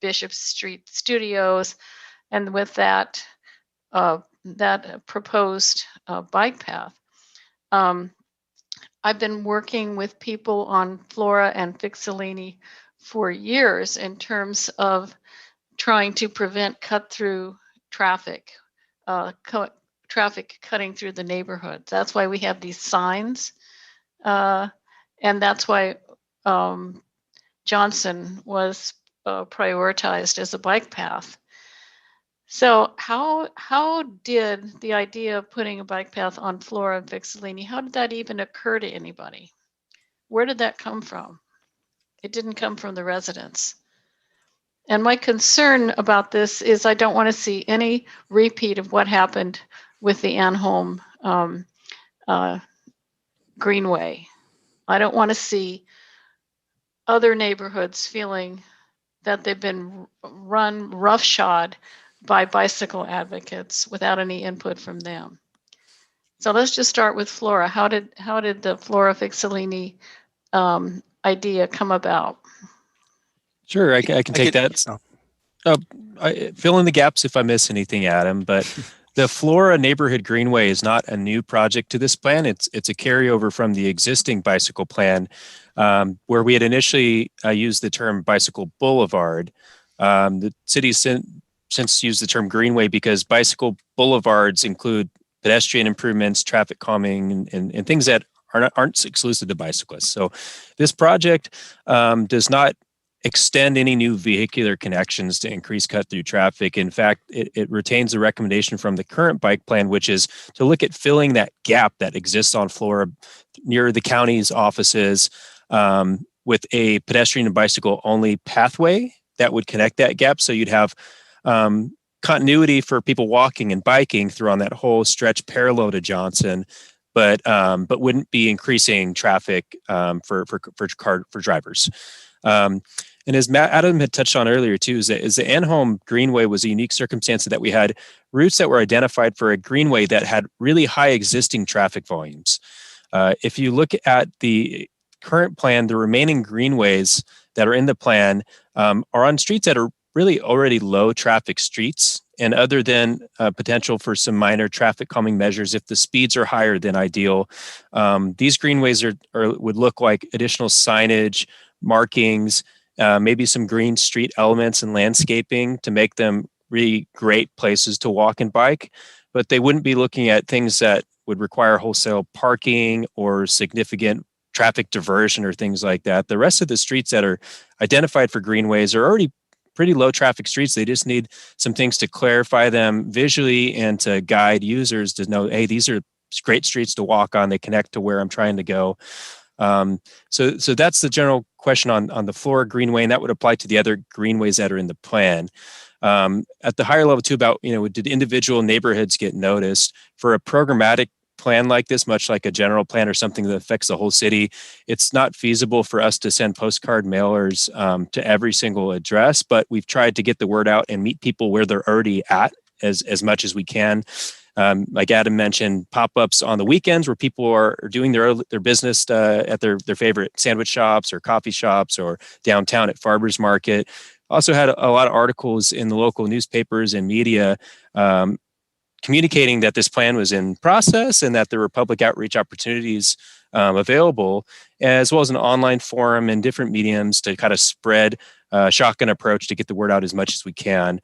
Bishop Street Studios, and with that proposed bike path. I've been working with people on Flora and Fixellini for years in terms of trying to prevent cut-through traffic, traffic cutting through the neighborhood. That's why we have these signs, and that's why Johnson was prioritized as a bike path. So how did the idea of putting a bike path on Flora and Fixellini, how did that even occur to anybody? Where did that come from? It didn't come from the residents. And my concern about this is I don't want to see any repeat of what happened with the Anholm Greenway. I don't want to see other neighborhoods feeling that they've been run roughshod by bicycle advocates without any input from them. So let's just start with Flora. How did the Flora Fixellini idea come about? Sure, I can take that. Fill in the gaps if I miss anything, Adam. But the Flora Neighborhood Greenway is not a new project to this plan. It's a carryover from the existing bicycle plan, where we had initially used the term bicycle boulevard. The city since used the term greenway because bicycle boulevards include pedestrian improvements, traffic calming, and things that aren't exclusive to bicyclists. So this project does not extend any new vehicular connections to increase cut-through traffic. In fact, it retains the recommendation from the current bike plan, which is to look at filling that gap that exists on Flora near the county's offices with a pedestrian and bicycle only pathway that would connect that gap. So you'd have continuity for people walking and biking through on that whole stretch parallel to Johnson, but wouldn't be increasing traffic for drivers. And as Adam had touched on earlier too, is the Anholm Greenway was a unique circumstance that we had routes that were identified for a greenway that had really high existing traffic volumes. If you look at the current plan, the remaining greenways that are in the plan are on streets that are really already low traffic streets, and other than potential for some minor traffic calming measures if the speeds are higher than ideal, these greenways would look like additional signage, markings, maybe some green street elements and landscaping to make them really great places to walk and bike, but they wouldn't be looking at things that would require wholesale parking or significant traffic diversion or things like that. The rest of the streets that are identified for greenways are already pretty low traffic streets. They just need some things to clarify them visually and to guide users to know, hey, these are great streets to walk on. They connect to where I'm trying to go. So that's the general question on the Flora Greenway, and that would apply to the other greenways that are in the plan. At the higher level too, about, did individual neighborhoods get noticed? For a programmatic plan like this, much like a general plan or something that affects the whole city, it's not feasible for us to send postcard mailers to every single address, but we've tried to get the word out and meet people where they're already at as much as we can. Like Adam mentioned, pop-ups on the weekends where people are doing their business at their favorite sandwich shops or coffee shops or downtown at Farmers Market. Also had a lot of articles in the local newspapers and media communicating that this plan was in process and that there were public outreach opportunities available, as well as an online forum and different mediums to kind of spread a shotgun approach to get the word out as much as we can.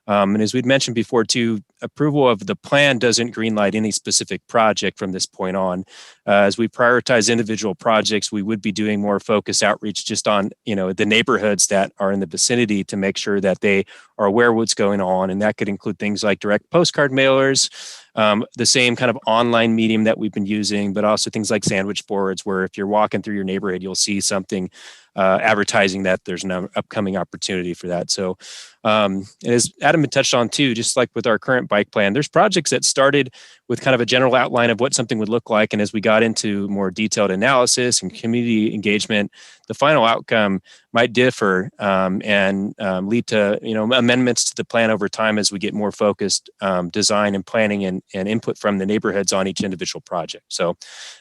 And as we'd mentioned before too, approval of the plan doesn't greenlight any specific project from this point on. As we prioritize individual projects, we would be doing more focused outreach just on, the neighborhoods that are in the vicinity to make sure that they are aware of what's going on. And that could include things like direct postcard mailers, the same kind of online medium that we've been using, but also things like sandwich boards, where if you're walking through your neighborhood, you'll see something advertising that there's an upcoming opportunity for that. So, and as Adam had touched on too, just like with our current bike plan, there's projects that started with kind of a general outline of what something would look like. And as we got into more detailed analysis and community engagement, the final outcome might differ and lead to, amendments to the plan over time as we get more focused design and planning and input from the neighborhoods on each individual project. So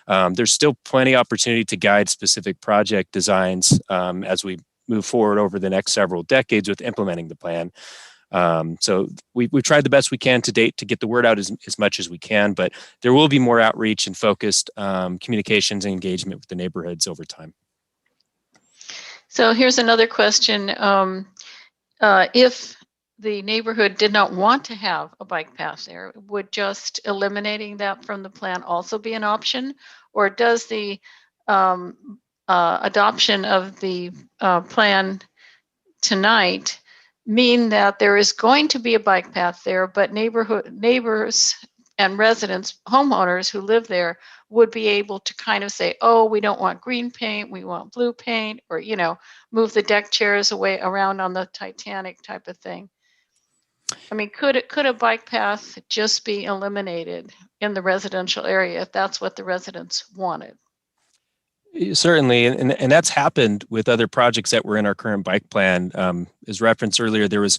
there's still plenty of opportunity to guide specific project designs as we move forward over the next several decades with implementing the plan. So we've tried the best we can to date to get the word out as much as we can, but there will be more outreach and focused communications and engagement with the neighborhoods over time. So here's another question. If the neighborhood did not want to have a bike path there, would just eliminating that from the plan also be an option? Or does the adoption of the plan tonight mean that there is going to be a bike path there, but neighbors and residents, homeowners who live there would be able to kind of say, oh, we don't want green paint, we want blue paint, or, move the deck chairs away around on the Titanic type of thing? I mean, could a bike path just be eliminated in the residential area if that's what the residents wanted? Certainly, and that's happened with other projects that were in our current bike plan. As referenced earlier, there's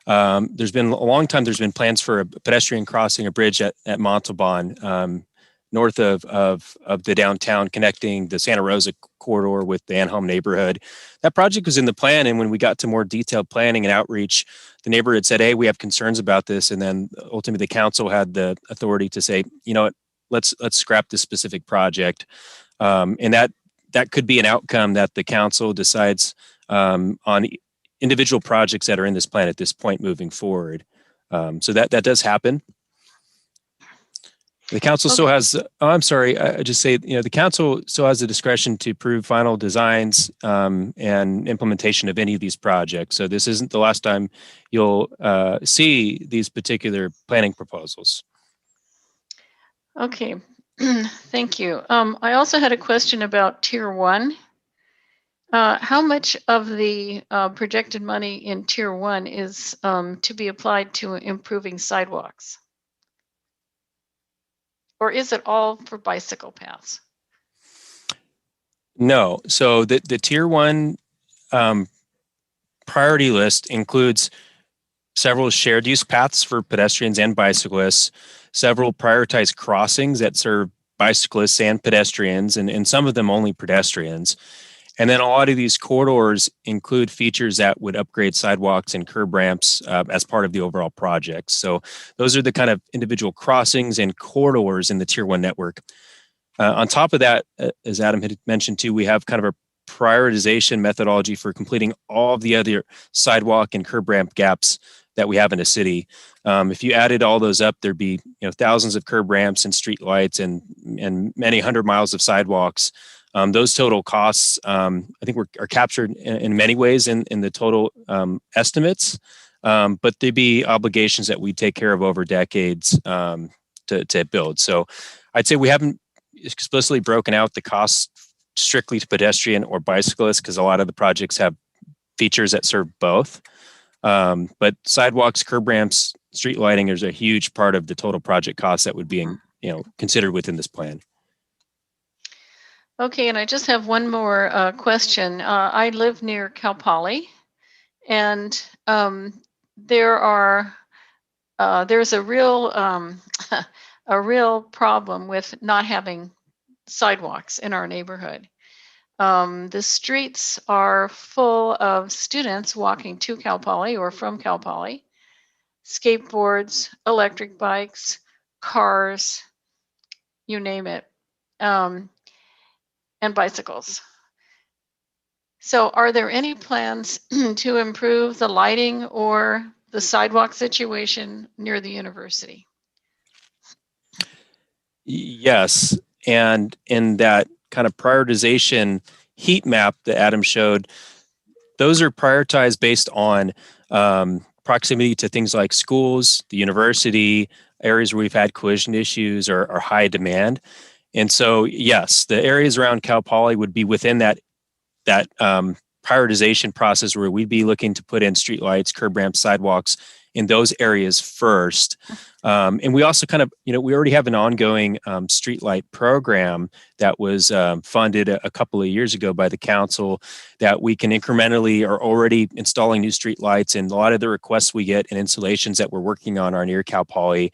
been a long time, there's been plans for a pedestrian crossing a bridge at Montalban, north of the downtown, connecting the Santa Rosa corridor with the Ann Home neighborhood. That project was in the plan, and when we got to more detailed planning and outreach, the neighborhood said, hey, we have concerns about this, and then ultimately the council had the authority to say, you know what, let's scrap this specific project. And that could be an outcome that the council decides on individual projects that are in this plan at this point moving forward. So that does happen. The council still has, I just say, the council still has the discretion to approve final designs and implementation of any of these projects. So this isn't the last time you'll see these particular planning proposals. Okay. Thank you. I also had a question about Tier 1. How much of the projected money in Tier 1 is to be applied to improving sidewalks? Or is it all for bicycle paths? No. So the Tier 1 priority list includes several shared use paths for pedestrians and bicyclists, several prioritized crossings that serve bicyclists and pedestrians, and some of them only pedestrians. And then a lot of these corridors include features that would upgrade sidewalks and curb ramps as part of the overall project. So those are the kind of individual crossings and corridors in the Tier 1 network. On top of that, as Adam had mentioned too, we have kind of a prioritization methodology for completing all of the other sidewalk and curb ramp gaps that we have in a city. If you added all those up, there'd be thousands of curb ramps and street lights and many 100 miles of sidewalks Those total costs, I think, are captured in many ways in the total estimates, but they'd be obligations that we take care of over decades to build. So I'd say we haven't explicitly broken out the costs strictly to pedestrian or bicyclists, because a lot of the projects have features that serve both. But sidewalks, curb ramps, street lighting is a huge part of the total project cost that would be considered within this plan. Okay, and I just have one more question. I live near Cal Poly, and there's a real a real problem with not having sidewalks in our neighborhood. The streets are full of students walking to Cal Poly or from Cal Poly, skateboards, electric bikes, cars, you name it, and bicycles. So are there any plans to improve the lighting or the sidewalk situation near the university? Yes, and in that kind of prioritization heat map that Adam showed, those are prioritized based on proximity to things like schools, the university, areas where we've had collision issues or high demand. And so, yes, the areas around Cal Poly would be within that prioritization process where we'd be looking to put in streetlights, curb ramps, sidewalks in those areas first. And we also kind of, we already have an ongoing streetlight program that was funded a couple of years ago by the council that we can incrementally are already installing new streetlights. And a lot of the requests we get and installations that we're working on are near Cal Poly.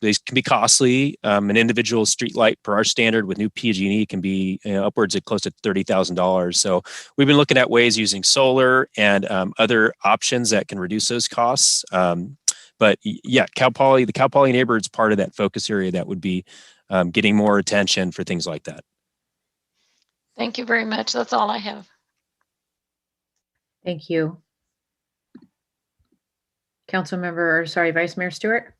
These can be costly. An individual streetlight per our standard with new PG&E can be upwards of close to $30,000. So we've been looking at ways using solar and other options that can reduce those costs. But yeah, the Cal Poly neighborhood's part of that focus area that would be getting more attention for things like that. Thank you very much. That's all I have. Thank you. Vice Mayor Stewart.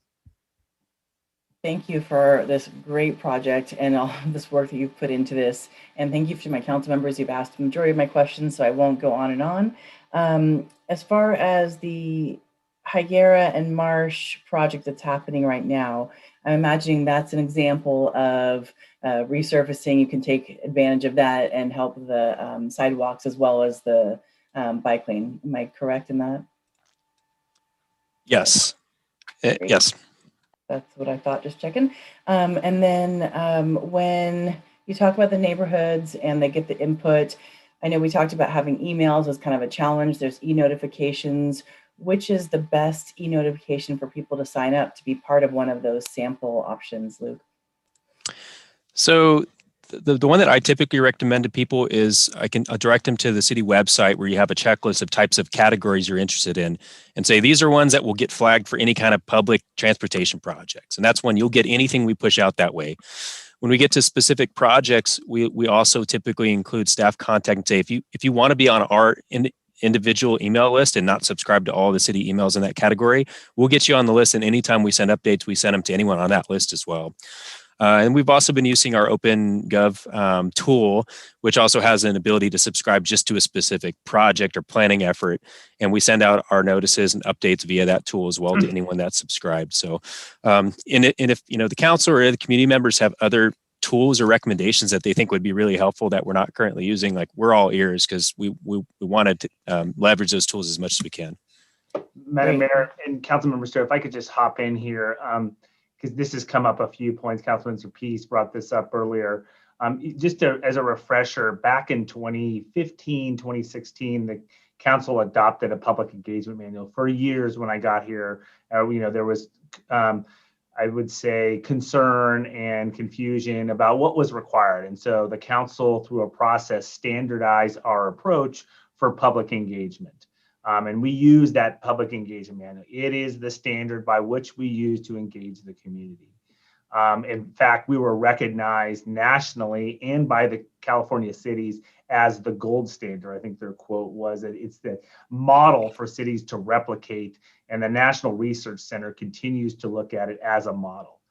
Thank you for this great project and all this work that you've put into this. And thank you to my council members. You've asked the majority of my questions, so I won't go on and on. As far as the Higuera and Marsh project that's happening right now, I'm imagining that's an example of resurfacing. You can take advantage of that and help the sidewalks as well as the bike lane. Am I correct in that? Yes. Yes. That's what I thought, just checking. And then when you talk about the neighborhoods and they get the input, I know we talked about having emails as kind of a challenge. There's e-notifications. Which is the best e-notification for people to sign up to be part of one of those sample options, Luke? So the one that I typically recommend to people is I'll direct them to the city website where you have a checklist of types of categories you're interested in and say, these are ones that will get flagged for any kind of public transportation projects. And that's when you'll get anything we push out that way. When we get to specific projects, we also typically include staff contact and say, if you want to be on our individual email list and not subscribe to all the city emails in that category, we'll get you on the list. And anytime we send updates, we send them to anyone on that list as well. And we've also been using our OpenGov tool, which also has an ability to subscribe just to a specific project or planning effort. And we send out our notices and updates via that tool as well to anyone that's subscribed. So, and if the council or the community members have other tools or recommendations that they think would be really helpful that we're not currently using, like, we're all ears, because we wanted to leverage those tools as much as we can. Madam Mayor and Councilmember Stewart, if I could just hop in here, because this has come up a few points. Councilmember Peace brought this up earlier. As a refresher, back in 2015, 2016, the council adopted a public engagement manual. For years when I got here, there was I would say concern and confusion about what was required. And so the council, through a process, standardized our approach for public engagement. And we use that public engagement manual. It is the standard by which we use to engage the community. In fact, we were recognized nationally and by the California cities as the gold standard. I think their quote was that it's the model for cities to replicate, and the National Research Center continues to look at it as a model.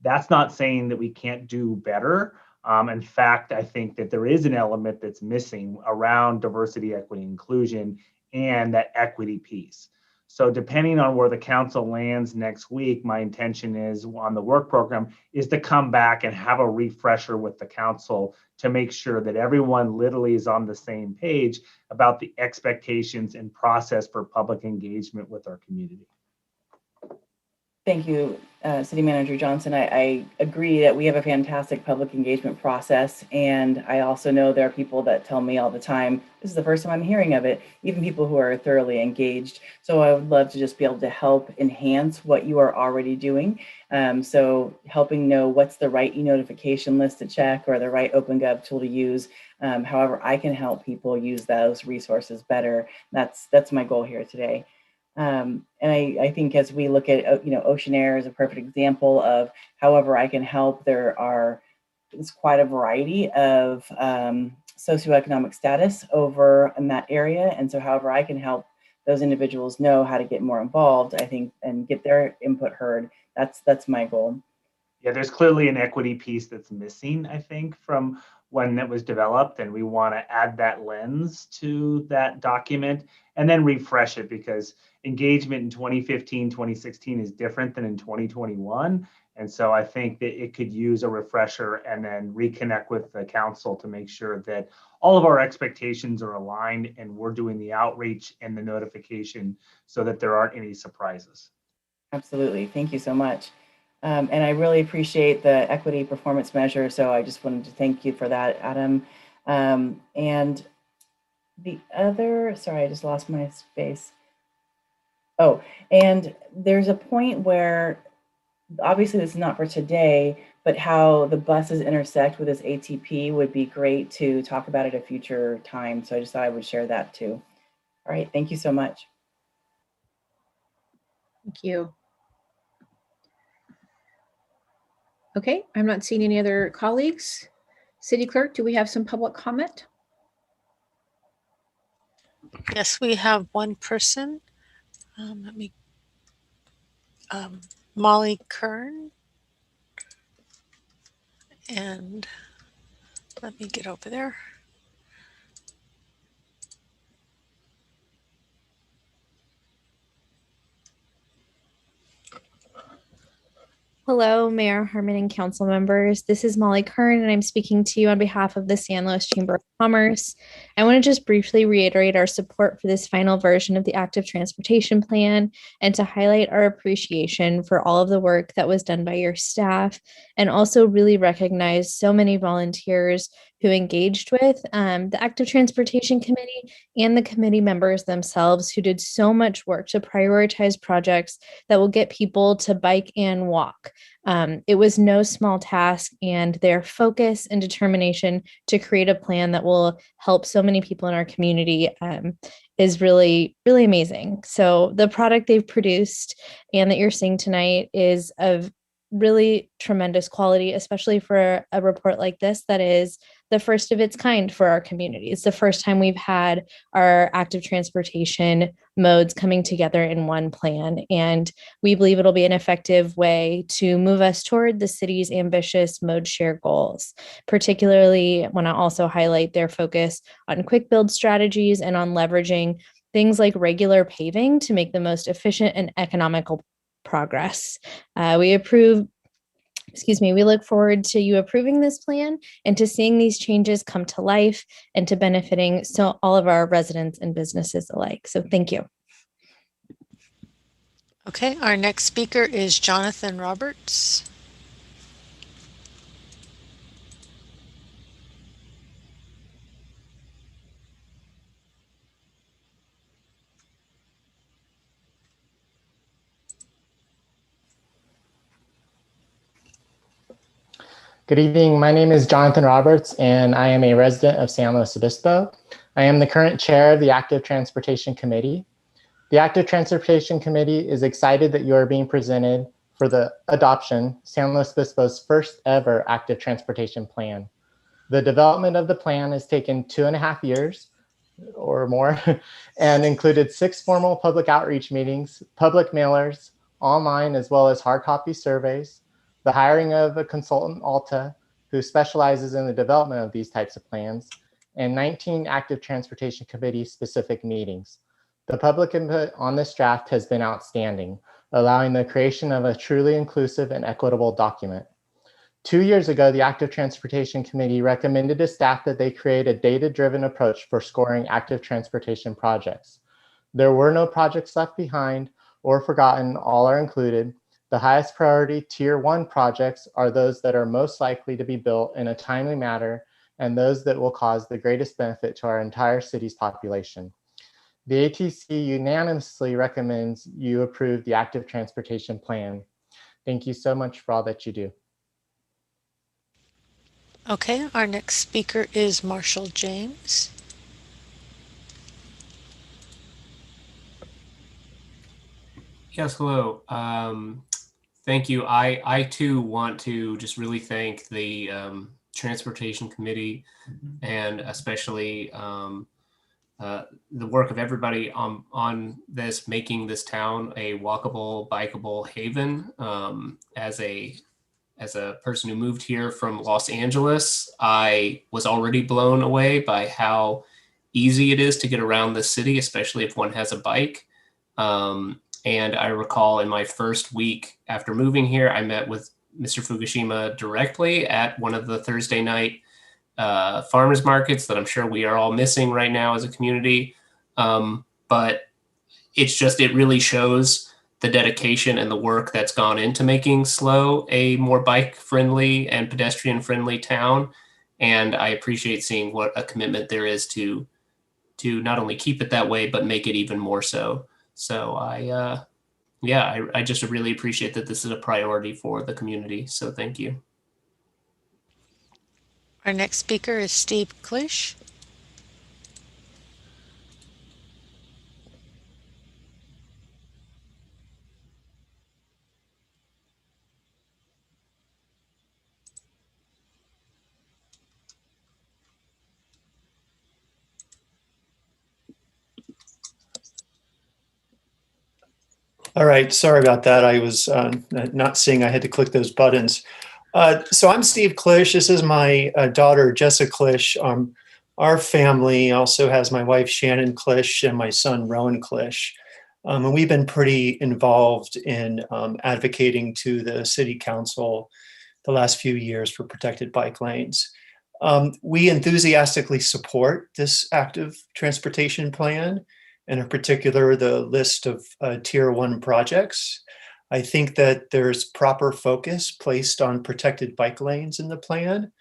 That's not saying that we can't do better, In fact, I think that there is an element that's missing around diversity, equity, inclusion, and that equity piece. So depending on where the council lands next week, my intention is on the work program is to come back and have a refresher with the council to make sure that everyone literally is on the same page about the expectations and process for public engagement with our community. Thank you, City Manager Johnson. I agree that we have a fantastic public engagement process. And I also know there are people that tell me all the time, this is the first time I'm hearing of it, even people who are thoroughly engaged. So I would love to just be able to help enhance what you are already doing. So helping know what's the right e-notification list to check or the right OpenGov tool to use. However, I can help people use those resources better. That's my goal here today. And I think as we look at, Ocean Air is a perfect example of however I can help. There's quite a variety of socioeconomic status over in that area. And so however I can help those individuals know how to get more involved, I think, and get their input heard, that's my goal. Yeah, there's clearly an equity piece that's missing, I think, from when it was developed, and we want to add that lens to that document and then refresh it, because engagement in 2015, 2016 is different than in 2021. And so I think that it could use a refresher and then reconnect with the council to make sure that all of our expectations are aligned and we're doing the outreach and the notification so that there aren't any surprises. Absolutely. Thank you so much. And I really appreciate the equity performance measure. So I just wanted to thank you for that, Adam. And the other, sorry, I just lost my space. Oh, and there's a point where, obviously this is not for today, but how the buses intersect with this ATP would be great to talk about at a future time. So I just thought I would share that too. All right, thank you so much. Thank you. Okay, I'm not seeing any other colleagues. City Clerk, do we have some public comment? Yes, we have one person. Molly Kern. And let me get over there. Hello, Mayor Harmon and council members. This is Molly Kern, and I'm speaking to you on behalf of the San Luis Chamber of Commerce. I want to just briefly reiterate our support for this final version of the Active Transportation Plan and to highlight our appreciation for all of the work that was done by your staff, and also really recognize so many volunteers who engaged with the Active Transportation Committee and the committee members themselves who did so much work to prioritize projects that will get people to bike and walk. It was no small task, and their focus and determination to create a plan that will help so many people in our community is really, really amazing. So the product they've produced and that you're seeing tonight is of really tremendous quality, especially for a report like this that is the first of its kind for our community. It's the first time we've had our active transportation modes coming together in one plan. And we believe it'll be an effective way to move us toward the city's ambitious mode share goals. Particularly, I want to also highlight their focus on quick build strategies and on leveraging things like regular paving to make the most efficient and economical progress. We look forward to you approving this plan and to seeing these changes come to life and to benefiting all of our residents and businesses alike. So thank you. Okay, our next speaker is Jonathan Roberts. Good evening. My name is Jonathan Roberts, and I am a resident of San Luis Obispo. I am the current chair of the Active Transportation Committee. The Active Transportation Committee is excited that you are being presented for the adoption San Luis Obispo's first ever Active Transportation Plan. The development of the plan has taken 2.5 years or more and included 6 formal public outreach meetings, public mailers, online, as well as hard copy surveys, the hiring of a consultant, Alta, who specializes in the development of these types of plans, and 19 active transportation committee specific meetings. The public input on this draft has been outstanding, allowing the creation of a truly inclusive and equitable document. 2 years ago, the Active Transportation Committee recommended to staff that they create a data-driven approach for scoring active transportation projects. There were no projects left behind or forgotten, all are included. The highest priority Tier 1 projects are those that are most likely to be built in a timely manner and those that will cause the greatest benefit to our entire city's population. The ATC unanimously recommends you approve the Active Transportation Plan. Thank you so much for all that you do. Okay, our next speaker is Marshall James. Yes, hello. Thank you. I too want to just really thank the Transportation Committee and especially the work of everybody on this, making this town a walkable, bikeable haven. As a person who moved here from Los Angeles, I was already blown away by how easy it is to get around the city, especially if one has a bike. And I recall in my first week after moving here, I met with Mr. Fukushima directly at one of the Thursday night farmers markets that I'm sure we are all missing right now as a community. But it really shows the dedication and the work that's gone into making SLO a more bike friendly and pedestrian friendly town. And I appreciate seeing what a commitment there is to not only keep it that way, but make it even more so. So I just really appreciate that this is a priority for the community. So thank you. Our next speaker is Steve Klisch. All right, sorry about that. I was not seeing I had to click those buttons. So I'm Steve Klisch. This is my daughter, Jessica Klisch. Our family also has my wife, Shannon Klisch, and my son, Rowan Klisch. And we've been pretty involved in advocating to the city council the last few years for protected bike lanes. We enthusiastically support this active transportation plan, and in particular, the list of Tier 1 projects. I think that there's proper focus placed on protected bike lanes in the plan.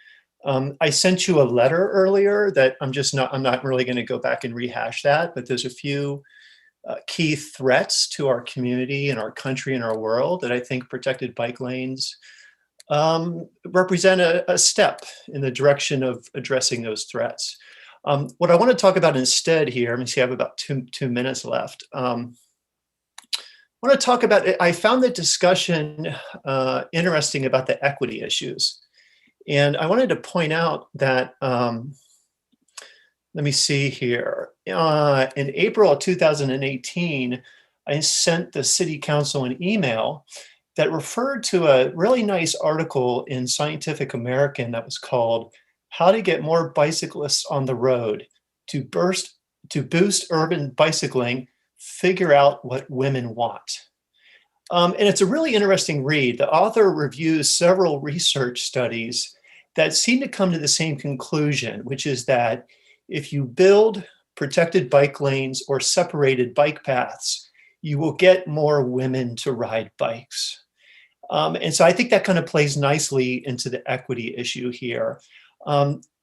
I sent you a letter earlier that I'm not really going to go back and rehash that, but there's a few key threats to our community and our country and our world that I think protected bike lanes represent a step in the direction of addressing those threats. What I want to talk about instead here, let me see, I have about two minutes left. I want to talk about, I found the discussion interesting about the equity issues. And I wanted to point out that, let me see here. In April of 2018, I sent the city council an email that referred to a really nice article in Scientific American that was called "How to Get More Bicyclists on the Road to Boost Urban Bicycling, Figure Out What Women Want." And it's a really interesting read. The author reviews several research studies that seem to come to the same conclusion, which is that if you build protected bike lanes or separated bike paths, you will get more women to ride bikes. And so I think that kind of plays nicely into the equity issue here.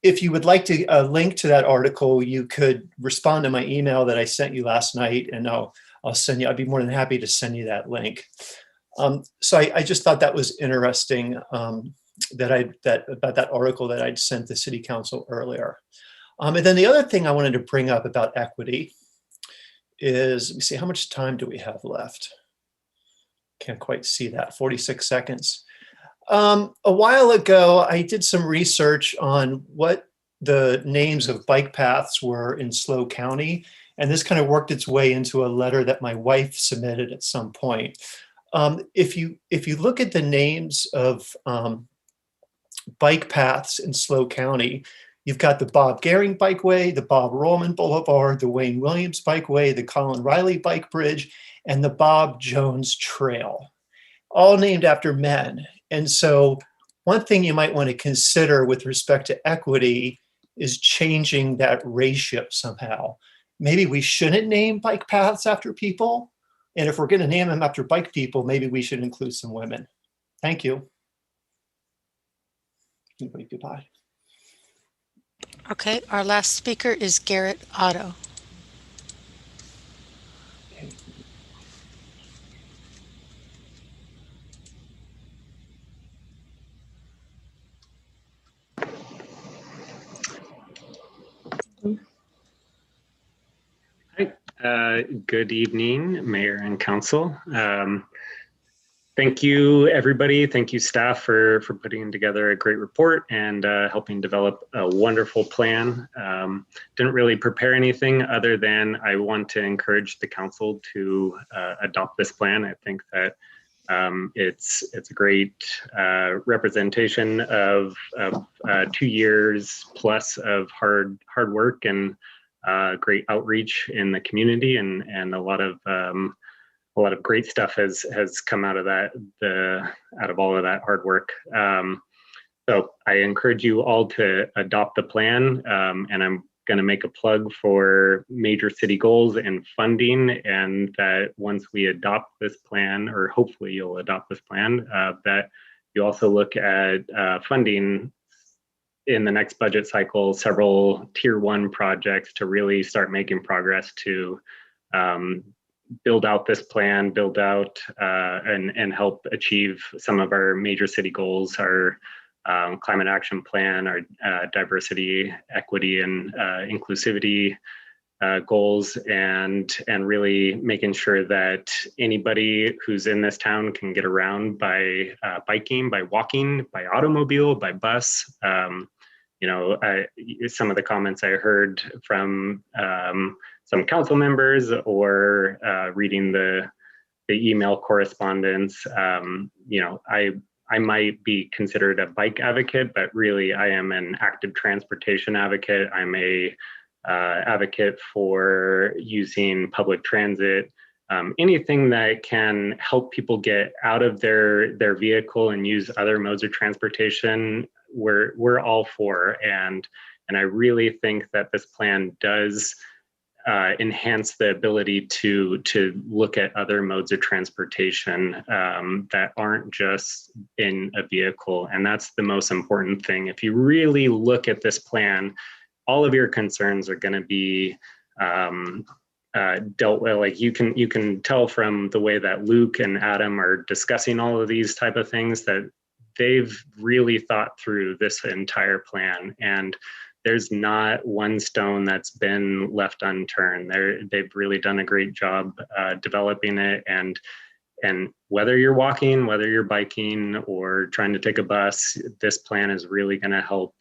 If you would like to link to that article, you could respond to my email that I sent you last night, and I'll send you, I'd be more than happy to send you that link. So I just thought that was interesting about that article that I'd sent the city council earlier. And then the other thing I wanted to bring up about equity is, let me see, how much time do we have left? Can't quite see that, 46 seconds. A while ago, I did some research on what the names of bike paths were in SLO County, and this kind of worked its way into a letter that my wife submitted at some point. If you look at the names of bike paths in SLO County. You've got the Bob Gehring Bikeway, the Bob Rollman Boulevard, the Wayne Williams Bikeway, the Colin Riley Bike Bridge, and the Bob Jones Trail, all named after men. And so one thing you might want to consider with respect to equity is changing that ratio somehow. Maybe we shouldn't name bike paths after people. And if we're going to name them after bike people, maybe we should include some women. Thank you. Goodbye. Okay, our last speaker is Garrett Otto. Hi, good evening, Mayor and Council. Thank you, everybody. Thank you, staff, for putting together a great report and helping develop a wonderful plan. Didn't really prepare anything other than I want to encourage the council to adopt this plan. I think that it's a great representation of 2 years plus of hard work and great outreach in the community, and a lot of great stuff has come out of that, out of all of that hard work. So I encourage you all to adopt the plan, and I'm going to make a plug for major city goals and funding, and that once we adopt this plan, or hopefully you'll adopt this plan, that you also look at funding in the next budget cycle, several tier 1 projects to really start making progress to build out this plan, build out and help achieve some of our major city goals, our climate action plan, our diversity, equity, and inclusivity goals, and really making sure that anybody who's in this town can get around by biking, by walking, by automobile, by bus. You know, some of the comments I heard from some council members or reading the email correspondence, you know, I might be considered a bike advocate, but really I am an active transportation advocate. I'm a advocate for using public transit, anything that can help people get out of their vehicle and use other modes of transportation. We're all for, and I really think that this plan does enhance the ability to look at other modes of transportation that aren't just in a vehicle. And that's the most important thing. If you really look at this plan, all of your concerns are going to be dealt with. Like you can tell from the way that Luke and Adam are discussing all of these type of things that they've really thought through this entire plan, and there's not one stone that's been left unturned. They've really done a great job developing it, and whether you're walking, whether you're biking, or trying to take a bus, this plan is really going to help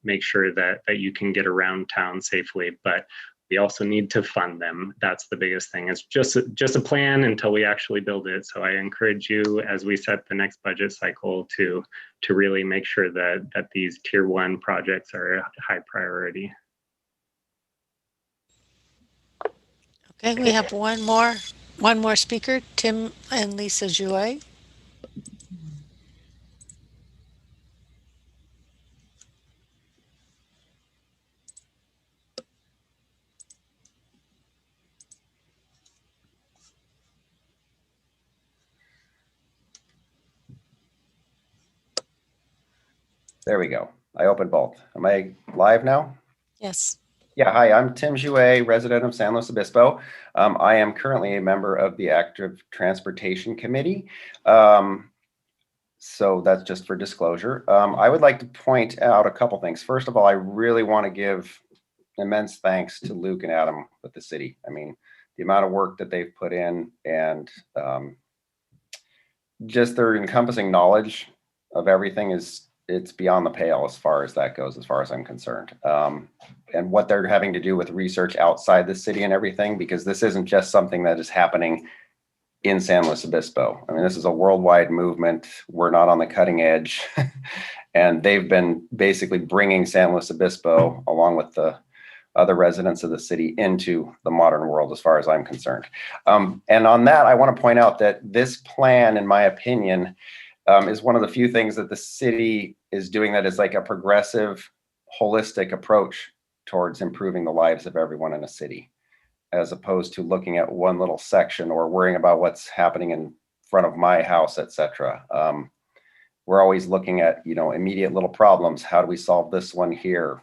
make sure that you can get around town safely. But we also need to fund them. That's the biggest thing. It's just a plan until we actually build it. So I encourage you, as we set the next budget cycle, to really make sure that these tier 1 projects are a high priority. Okay, we have one more speaker, Tim and Lisa Jouet. There we go. I opened both. Am I live now? Yes. Yeah, hi, I'm Tim Jouet, resident of San Luis Obispo. I am currently a member of the Active Transportation Committee. So that's just for disclosure. I would like to point out a couple things. First of all, I really want to give immense thanks to Luke and Adam with the city. I mean, the amount of work that they've put in, and just their encompassing knowledge of everything it's beyond the pale as far as that goes, as far as I'm concerned. And what they're having to do with research outside the city and everything, because this isn't just something that is happening in San Luis Obispo. I mean, this is a worldwide movement. We're not on the cutting edge. And they've been basically bringing San Luis Obispo, along with the other residents of the city, into the modern world, as far as I'm concerned. And on that, I want to point out that this plan, in my opinion, is one of the few things that the city is doing that is like a progressive, holistic approach towards improving the lives of everyone in a city, as opposed to looking at one little section or worrying about what's happening in front of my house, etc. We're always looking at, immediate little problems. How do we solve this one here?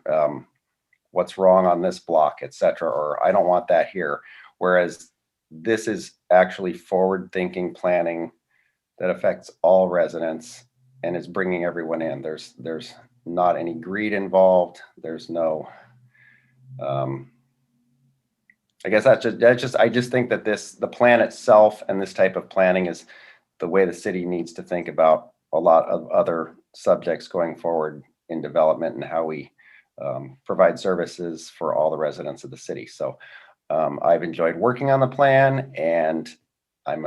What's wrong on this block, etc. Or I don't want that here. Whereas this is actually forward-thinking planning that affects all residents and is bringing everyone in. There's not any greed involved. There's no, I guess I just think that the plan itself and this type of planning is the way the city needs to think about a lot of other subjects going forward in development and how we provide services for all the residents of the city. So I've enjoyed working on the plan, and I'm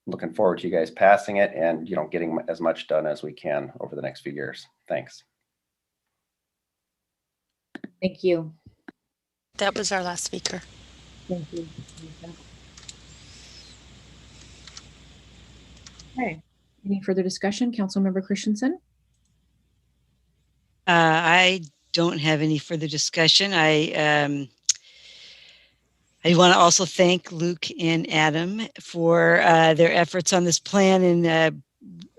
looking forward to you guys passing it and getting as much done as we can over the next few years. Thanks. Thank you. That was our last speaker. Thank you. Okay. Any further discussion? Councilmember Christensen? I don't have any further discussion. I want to also thank Luke and Adam for their efforts on this plan. And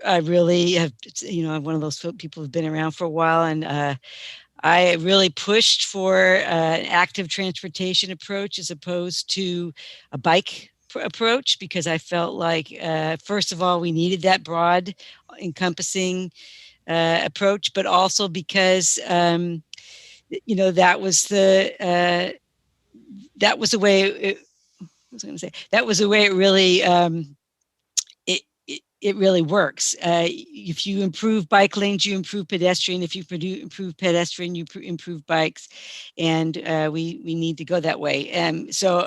I really have, I'm one of those people who've been around for a while, and I really pushed for an active transportation approach as opposed to a bike approach, because I felt like, first of all, we needed that broad, encompassing approach, but also because, that was the way it really, it really works. If you improve bike lanes, you improve pedestrian. If you improve pedestrian, you improve bikes, and we need to go that way. So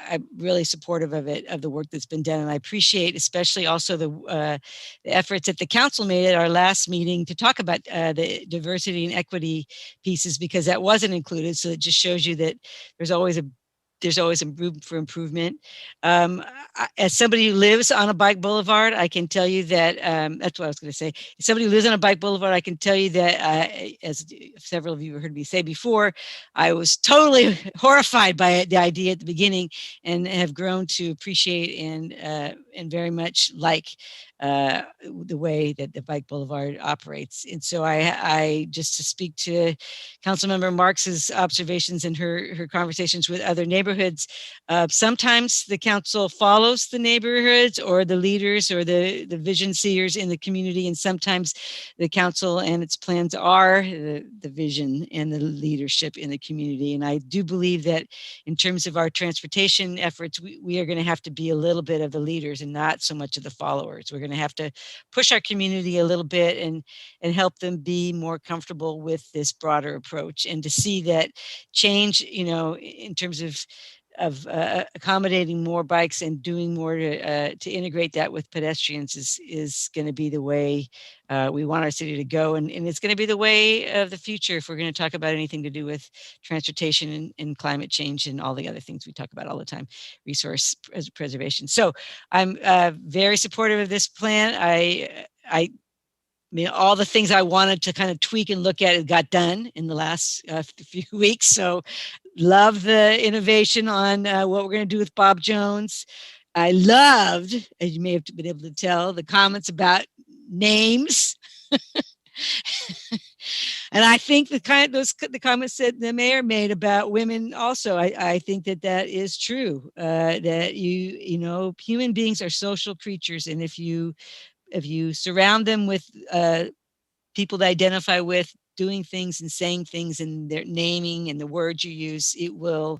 I'm really supportive of it, of the work that's been done, and I appreciate especially also the efforts that the council made at our last meeting to talk about the diversity and equity pieces, because that wasn't included. So it just shows you that there's always room for improvement. As somebody who lives on a bike boulevard, I can tell you that, that's what I was going to say. As somebody who lives on a bike boulevard, I can tell you that, as several of you have heard me say before, I was totally horrified by the idea at the beginning, and have grown to appreciate and very much like the way that the bike boulevard operates. And so I just to speak to Councilmember Marks's observations and her conversations with other neighborhoods, sometimes the council follows the neighborhoods or the leaders or the vision seers in the community, and sometimes the council and its plans are the vision and the leadership in the community. And I do believe that in terms of our transportation efforts, we are going to have to be a little bit of the leaders and not so much of the followers. We're going to have to push our community a little bit and help them be more comfortable with this broader approach, and to see that change, in terms of accommodating more bikes and doing more to integrate that with pedestrians is going to be the way we want our city to go. And it's going to be the way of the future if we're going to talk about anything to do with transportation and climate change and all the other things we talk about all the time, resource preservation. So I'm very supportive of this plan. I mean, all the things I wanted to kind of tweak and look at got done in the last few weeks. So love the innovation on what we're going to do with Bob Jones. I loved, as you may have been able to tell, the comments about names. And I think the comments that the mayor made about women also, I think that is true, that human beings are social creatures. And if you surround them with people to identify with, doing things and saying things, and their naming and the words you use, it will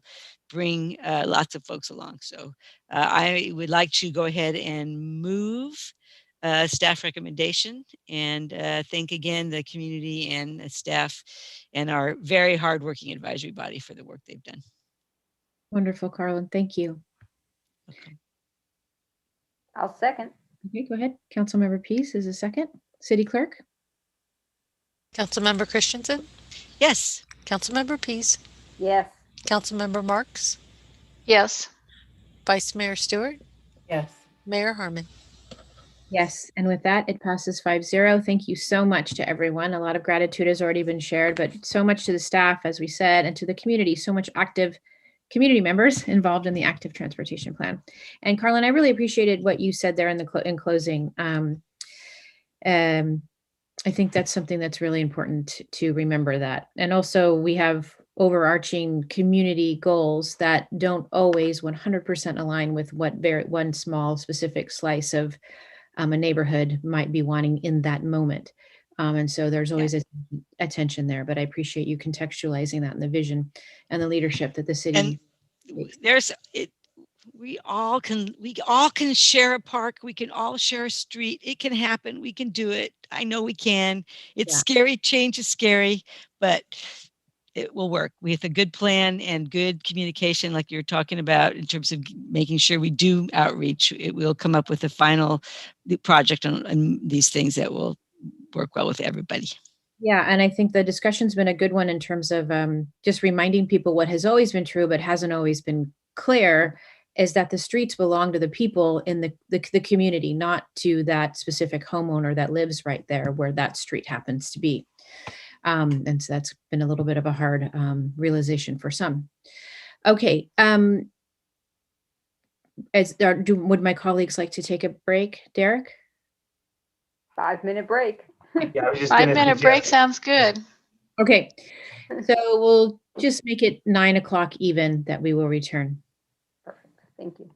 bring lots of folks along. So I would like to go ahead and move staff recommendation, and thank again the community and the staff and our very hardworking advisory body for the work they've done. Wonderful, Carlin. Thank you. Okay. I'll second. Okay, go ahead. Councilmember Pease is a second. City Clerk? Councilmember Christensen, Yes. Councilmember Pease, Yes. Councilmember Marks, Yes. Vice Mayor Stewart, Yes. Mayor Harmon. Yes, and with that, it passes 5-0. Thank you so much to everyone. A lot of gratitude has already been shared, but so much to the staff, as we said, and to the community, so much active community members involved in the active transportation plan. And Carlin, I really appreciated what you said there in the in closing. I think that's something that's really important to remember that. And also we have overarching community goals that don't always 100% align with what one small specific slice of a neighborhood might be wanting in that moment. And so there's always a tension there, but I appreciate you contextualizing that in the vision and the leadership that the city. And there's it. We all can share a park. We can all share a street. It can happen. We can do it. I know we can. It's scary. Change is scary, but it will work with a good plan and good communication, like you're talking about in terms of making sure we do outreach. It will come up with a final project on these things that will work well with everybody. Yeah, and I think the discussion's been a good one in terms of just reminding people what has always been true, but hasn't always been clear, is that the streets belong to the people in the community, not to that specific homeowner that lives right there where that street happens to be. And so that's been a little bit of a hard realization for some. Okay. Would my colleagues like to take a break, Derek? 5-minute break. Yeah, I was just 5-minute break sounds good. Okay, so we'll just make it 9 o'clock even that we will return. Perfect. Thank you.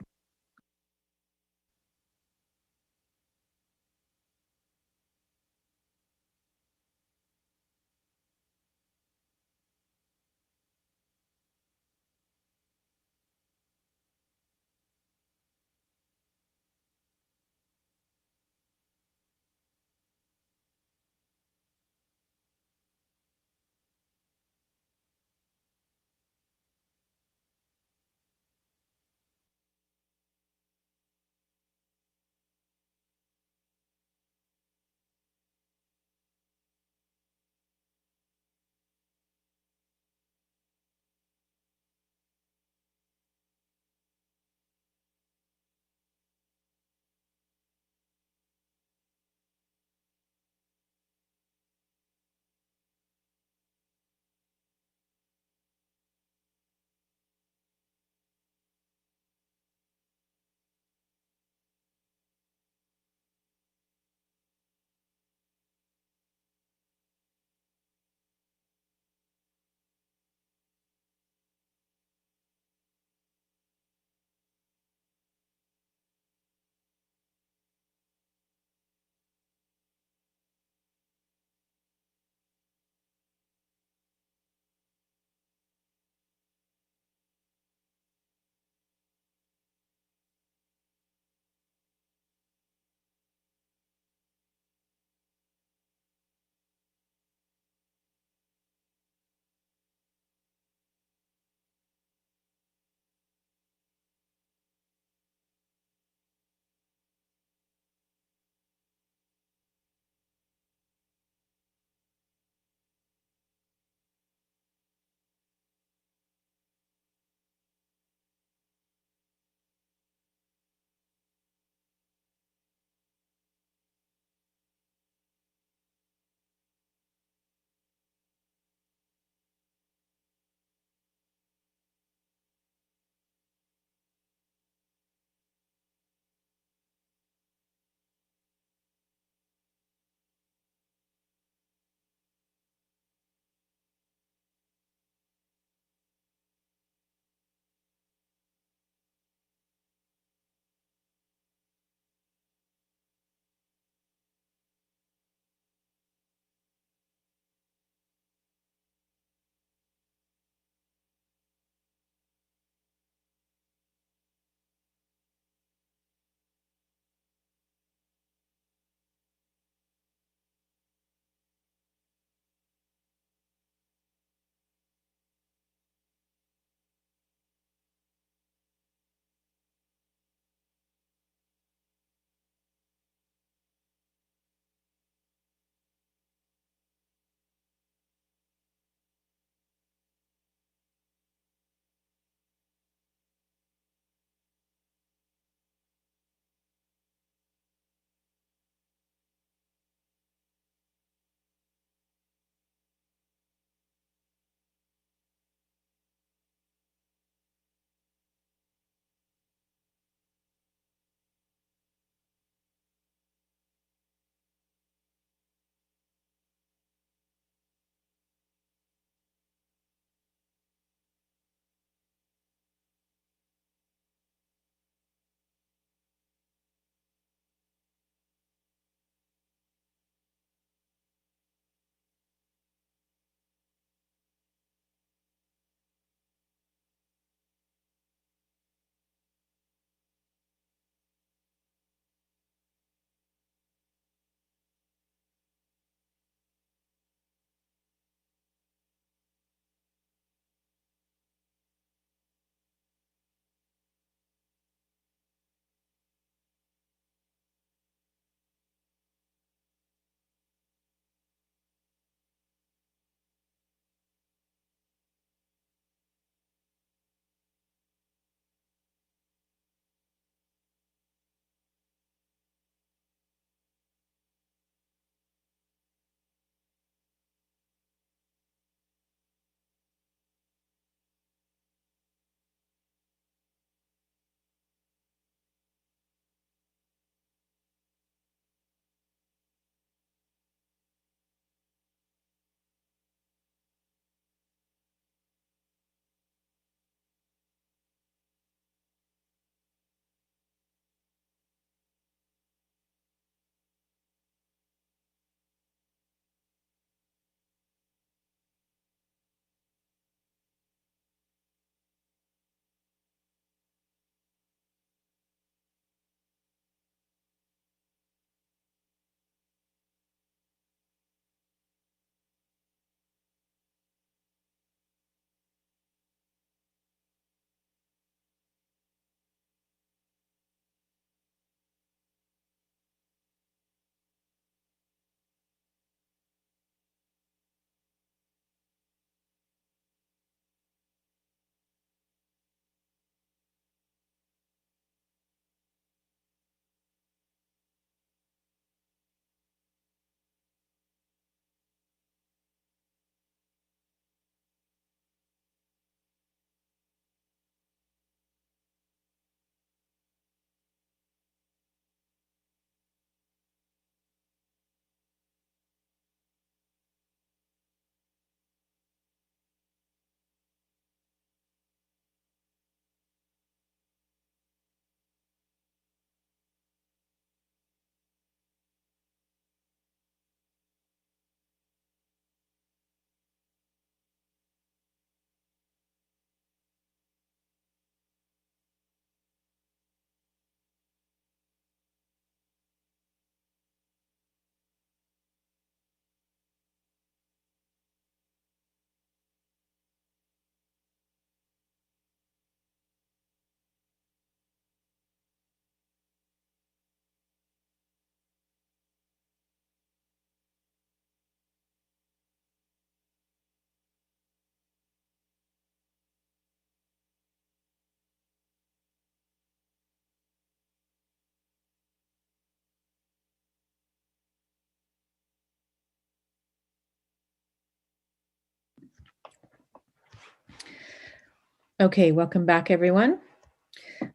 Okay, welcome back, everyone.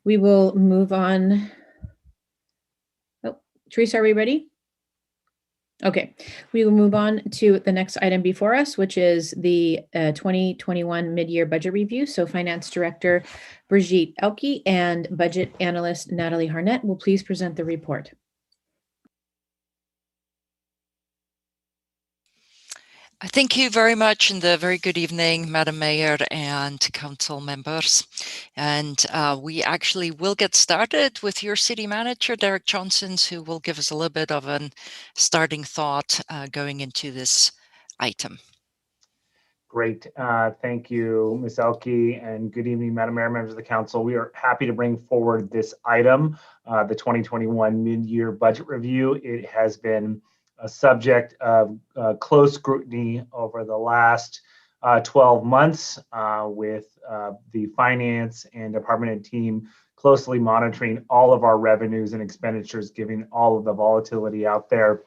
We will move on. Oh, Teresa, are we ready? Okay, we will move on to the next item before us, which is the 2021 mid-year budget review. So Finance Director Brigitte Elke and Budget Analyst Natalie Harnett will please present the report. Thank you very much, and a very good evening, Madam Mayor and council members. And we actually will get started with your city manager, Derek Johnson, who will give us a little bit of a starting thought going into this item. Great. Thank you, Ms. Elke, and good evening, Madam Mayor, members of the council. We are happy to bring forward this item, the 2021 mid-year budget review. It has been a subject of close scrutiny over the last 12 months with the finance and department and team closely monitoring all of our revenues and expenditures, given all of the volatility out there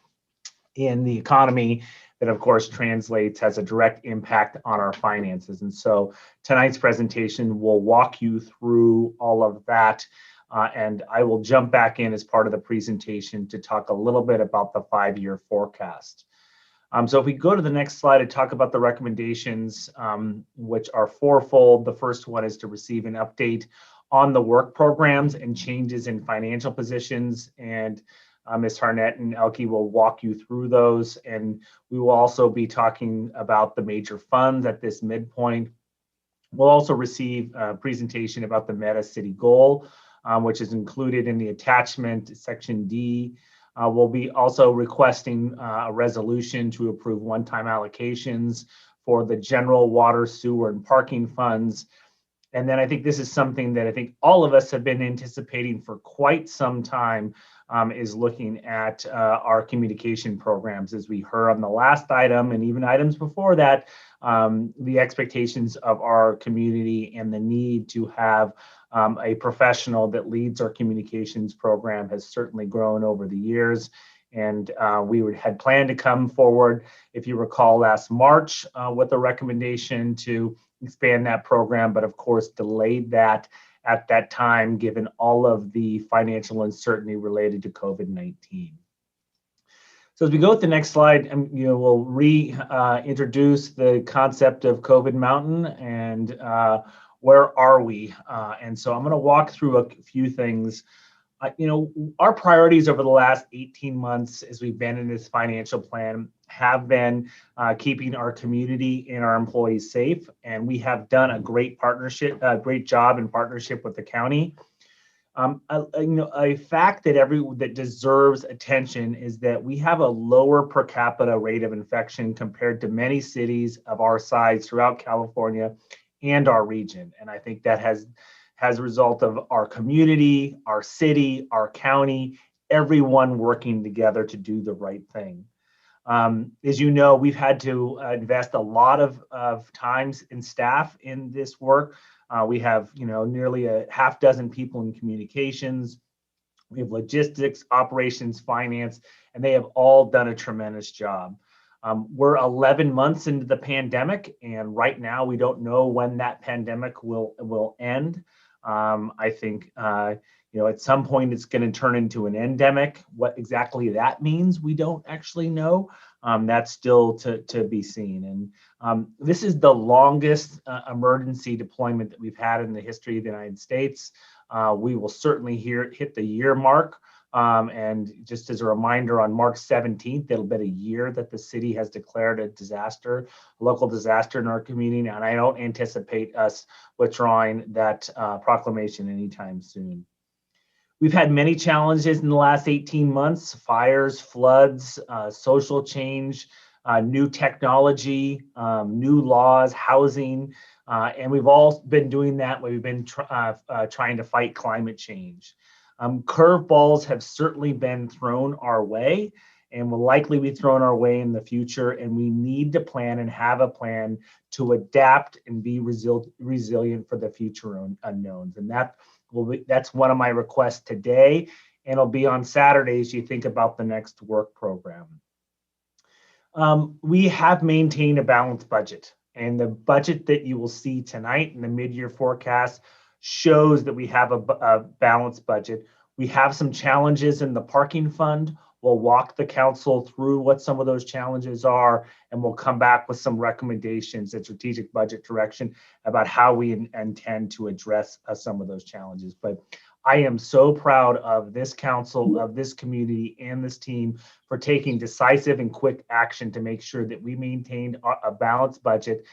in the economy that of course translates, has a direct impact on our finances. And so tonight's presentation will walk you through all of that. And I will jump back in as part of the presentation to talk a little bit about the 5-year forecast. So if we go to the next slide and talk about the recommendations, which are fourfold. The first one is to receive an update on the work programs and changes in financial positions. And Ms. Harnett and Elke will walk you through those. And we will also be talking about the major funds at this midpoint. We'll also receive a presentation about the Meta City Goal, which is included in the attachment, section D. We'll be also requesting a resolution to approve one-time allocations for the general water, sewer, and parking funds. And then I think this is something that I think all of us have been anticipating for quite some time, is looking at our communication programs. As we heard on the last item and even items before that, the expectations of our community and the need to have a professional that leads our communications program has certainly grown over the years. And we had planned to come forward, if you recall, last March with a recommendation to expand that program, but of course delayed that at that time, given all of the financial uncertainty related to COVID-19. So as we go to the next slide, we'll reintroduce the concept of COVID Mountain and where are we? And so I'm going to walk through a few things. Our priorities over the last 18 months as we've been in this financial plan have been keeping our community and our employees safe. And we have done a great job in partnership with the county. A fact that deserves attention is that we have a lower per capita rate of infection compared to many cities of our size throughout California and our region. And I think that has a result of our community, our city, our county, everyone working together to do the right thing. As you know, we've had to invest a lot of times in staff in this work. We have, nearly a half dozen people in communications. We have logistics, operations, finance, and they have all done a tremendous job. We're 11 months into the pandemic, and right now we don't know when that pandemic will end. I think, at some point it's going to turn into an endemic. What exactly that means, we don't actually know. That's still to be seen. And this is the longest emergency deployment that we've had in the history of the United States. We will certainly hit the year mark. And just as a reminder, on March 17th, it'll be a year that the city has declared a local disaster in our community. And I don't anticipate us withdrawing that proclamation anytime soon. We've had many challenges in the last 18 months: fires, floods, social change, new technology, new laws, housing, and we've all been doing that. We've been trying to fight climate change. Curveballs have certainly been thrown our way and will likely be thrown our way in the future. And we need to plan and have a plan to adapt and be resilient for the future unknowns. And that's one of my requests today. And it'll be on Saturdays. You think about the next work program. We have maintained a balanced budget. And the budget that you will see tonight in the mid-year forecast shows that we have a balanced budget. We have some challenges in the parking fund. We'll walk the council through what some of those challenges are, and we'll come back with some recommendations and strategic budget direction about how we intend to address some of those challenges. But I am so proud of this council, of this community, and this team for taking decisive and quick action to make sure that we maintained a balanced budget.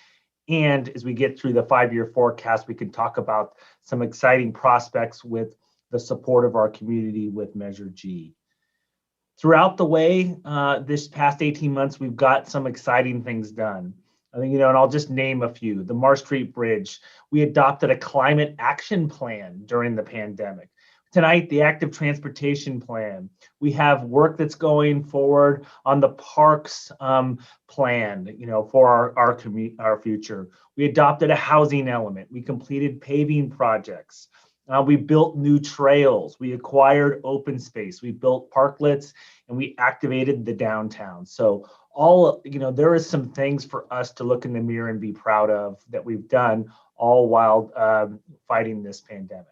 And as we get through the 5-year forecast, we can talk about some exciting prospects with the support of our community with Measure G. Throughout the way, this past 18 months, we've got some exciting things done. I think, and I'll just name a few. The Marsh Street Bridge, we adopted a climate action plan during the pandemic. Tonight, the active transportation plan. We have work that's going forward on the parks plan, for our future. We adopted a housing element. We completed paving projects. We built new trails. We acquired open space. We built parklets, and we activated the downtown. So there is some things for us to look in the mirror and be proud of that we've done, all while fighting this pandemic.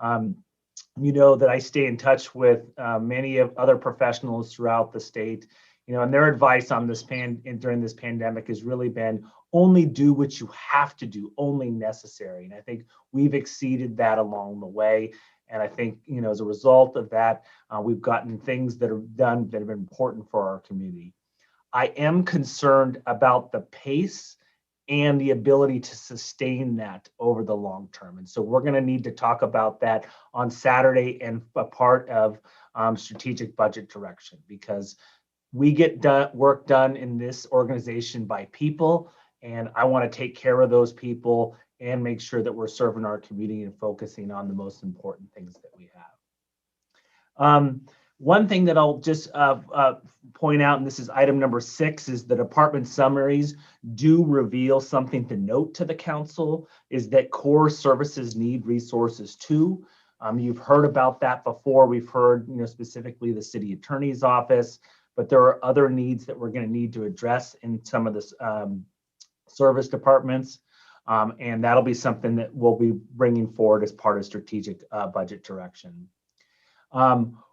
That I stay in touch with many of other professionals throughout the state, and their advice on this during this pandemic has really been only do what you have to do, only necessary. And I think we've exceeded that along the way. And I think, as a result of that, we've gotten things that are done that have been important for our community. I am concerned about the pace and the ability to sustain that over the long term. And so we're going to need to talk about that on Saturday and a part of strategic budget direction, because we get work done in this organization by people, and I want to take care of those people and make sure that we're serving our community and focusing on the most important things that we have. One thing that I'll just point out, and this is item number 6, is the department summaries do reveal something to note to the council, is that core services need resources too. You've heard about that before. We've heard, specifically the city attorney's office, but there are other needs that we're going to need to address in some of the service departments. And that'll be something that we'll be bringing forward as part of strategic budget direction.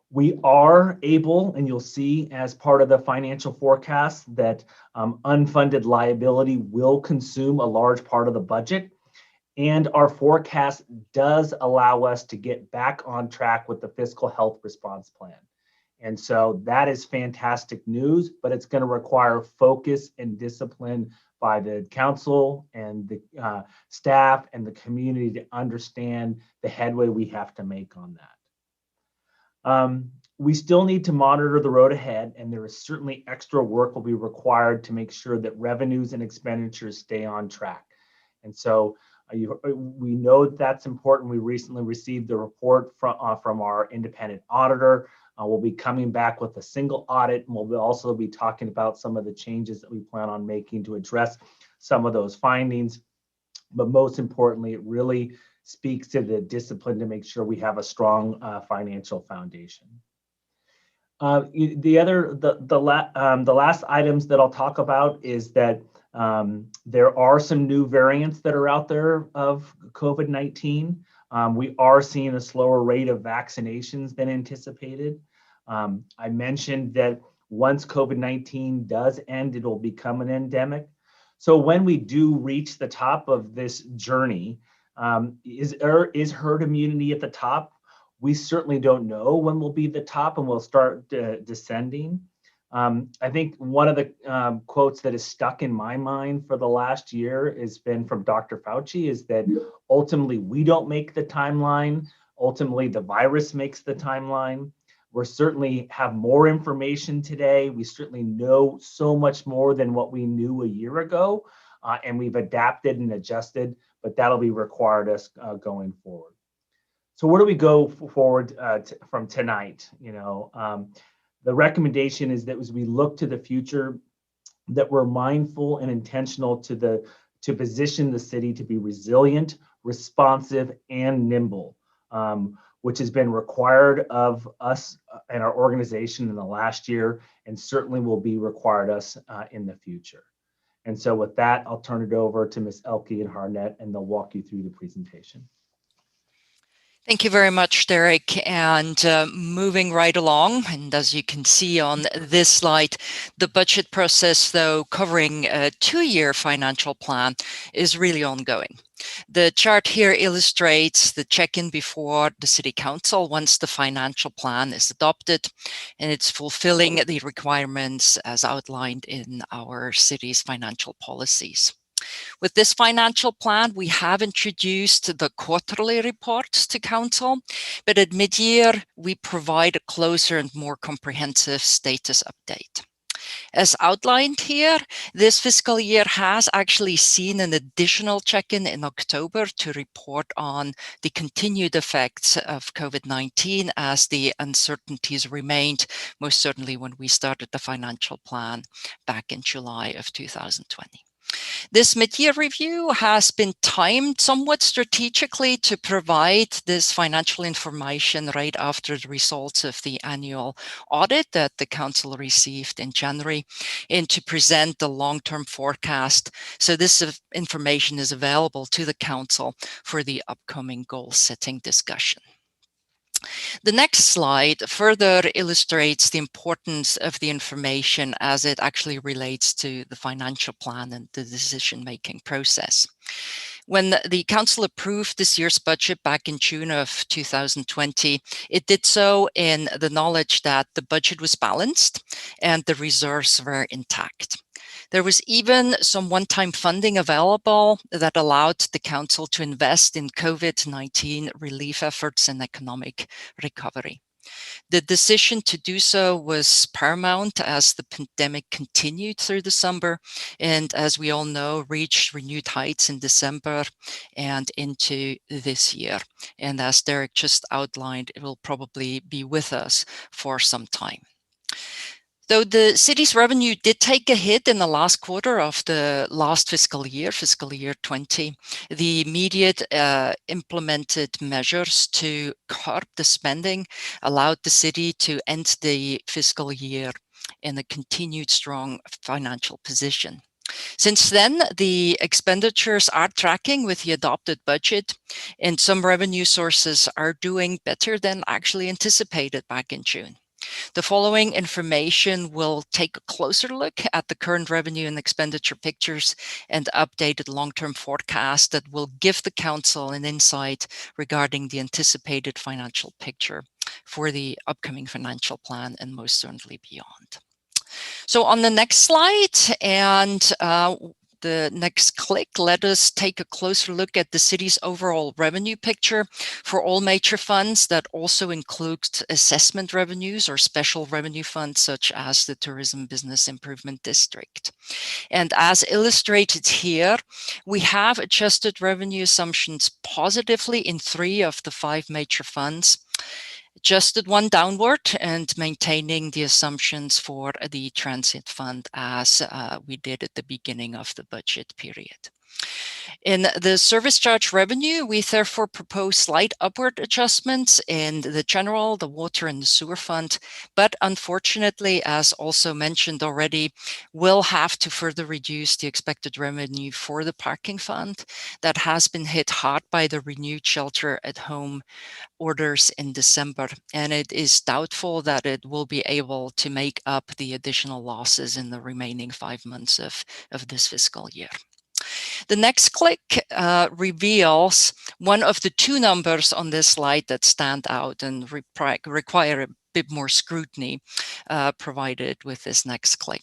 We are able, and you'll see as part of the financial forecast, that unfunded liability will consume a large part of the budget. And our forecast does allow us to get back on track with the fiscal health response plan. And so that is fantastic news, but it's going to require focus and discipline by the council and the staff and the community to understand the headway we have to make on that. We still need to monitor the road ahead, and there is certainly extra work will be required to make sure that revenues and expenditures stay on track. And so we know that's important. We recently received the report from our independent auditor. We'll be coming back with a single audit, and we'll also be talking about some of the changes that we plan on making to address some of those findings. But most importantly, it really speaks to the discipline to make sure we have a strong financial foundation. The last items that I'll talk about is that there are some new variants that are out there of COVID-19. We are seeing a slower rate of vaccinations than anticipated. I mentioned that once COVID-19 does end, it'll become an endemic. So when we do reach the top of this journey, is herd immunity at the top? We certainly don't know when we'll be the top and we'll start descending. I think one of the quotes that has stuck in my mind for the last year has been from Dr. Fauci, is that ultimately we don't make the timeline. Ultimately, the virus makes the timeline. We certainly have more information today. We certainly know so much more than what we knew a year ago, and we've adapted and adjusted, but that'll be required us going forward. So where do we go forward from tonight? The recommendation is that as we look to the future, that we're mindful and intentional to position the city to be resilient, responsive, and nimble, which has been required of us and our organization in the last year, and certainly will be required us in the future. And so with that, I'll turn it over to Ms. Elke and Harnett, and they'll walk you through the presentation. Thank you very much, Derek. And moving right along, and as you can see on this slide, the budget process, though covering a 2-year financial plan, is really ongoing. The chart here illustrates the check-in before the City Council once the financial plan is adopted, and it's fulfilling the requirements as outlined in our city's financial policies. With this financial plan, we have introduced the quarterly reports to Council, but at mid-year, we provide a closer and more comprehensive status update. As outlined here, this fiscal year has actually seen an additional check-in in October to report on the continued effects of COVID-19 as the uncertainties remained, most certainly when we started the financial plan back in July of 2020. This mid-year review has been timed somewhat strategically to provide this financial information right after the results of the annual audit that the Council received in January, and to present the long-term forecast. So this information is available to the Council for the upcoming goal-setting discussion. The next slide further illustrates the importance of the information as it actually relates to the financial plan and the decision-making process. When the Council approved this year's budget back in June of 2020, it did so in the knowledge that the budget was balanced and the reserves were intact. There was even some one-time funding available that allowed the Council to invest in COVID-19 relief efforts and economic recovery. The decision to do so was paramount as the pandemic continued through the summer and, as we all know, reached renewed heights in December and into this year. And as Derek just outlined, it will probably be with us for some time. Though the city's revenue did take a hit in the last quarter of the last fiscal year 20, the immediate implemented measures to curb the spending allowed the city to end the fiscal year in a continued strong financial position. Since then, the expenditures are tracking with the adopted budget, and some revenue sources are doing better than actually anticipated back in June. The following information will take a closer look at the current revenue and expenditure pictures and updated long-term forecast that will give the Council an insight regarding the anticipated financial picture for the upcoming financial plan and most certainly beyond. So on the next slide and the next click, let us take a closer look at the city's overall revenue picture for all major funds that also includes assessment revenues or special revenue funds such as the Tourism Business Improvement District. And as illustrated here, we have adjusted revenue assumptions positively in 3 of the 5 major funds, adjusted 1 downward, and maintaining the assumptions for the transit fund as we did at the beginning of the budget period. In the service charge revenue, we therefore propose slight upward adjustments in the general, the water, and the sewer fund, but unfortunately, as also mentioned already, we'll have to further reduce the expected revenue for the parking fund that has been hit hard by the renewed shelter at home orders in December, and it is doubtful that it will be able to make up the additional losses in the remaining 5 months of this fiscal year. The next click reveals one of the 2 numbers on this slide that stand out and require a bit more scrutiny provided with this next click.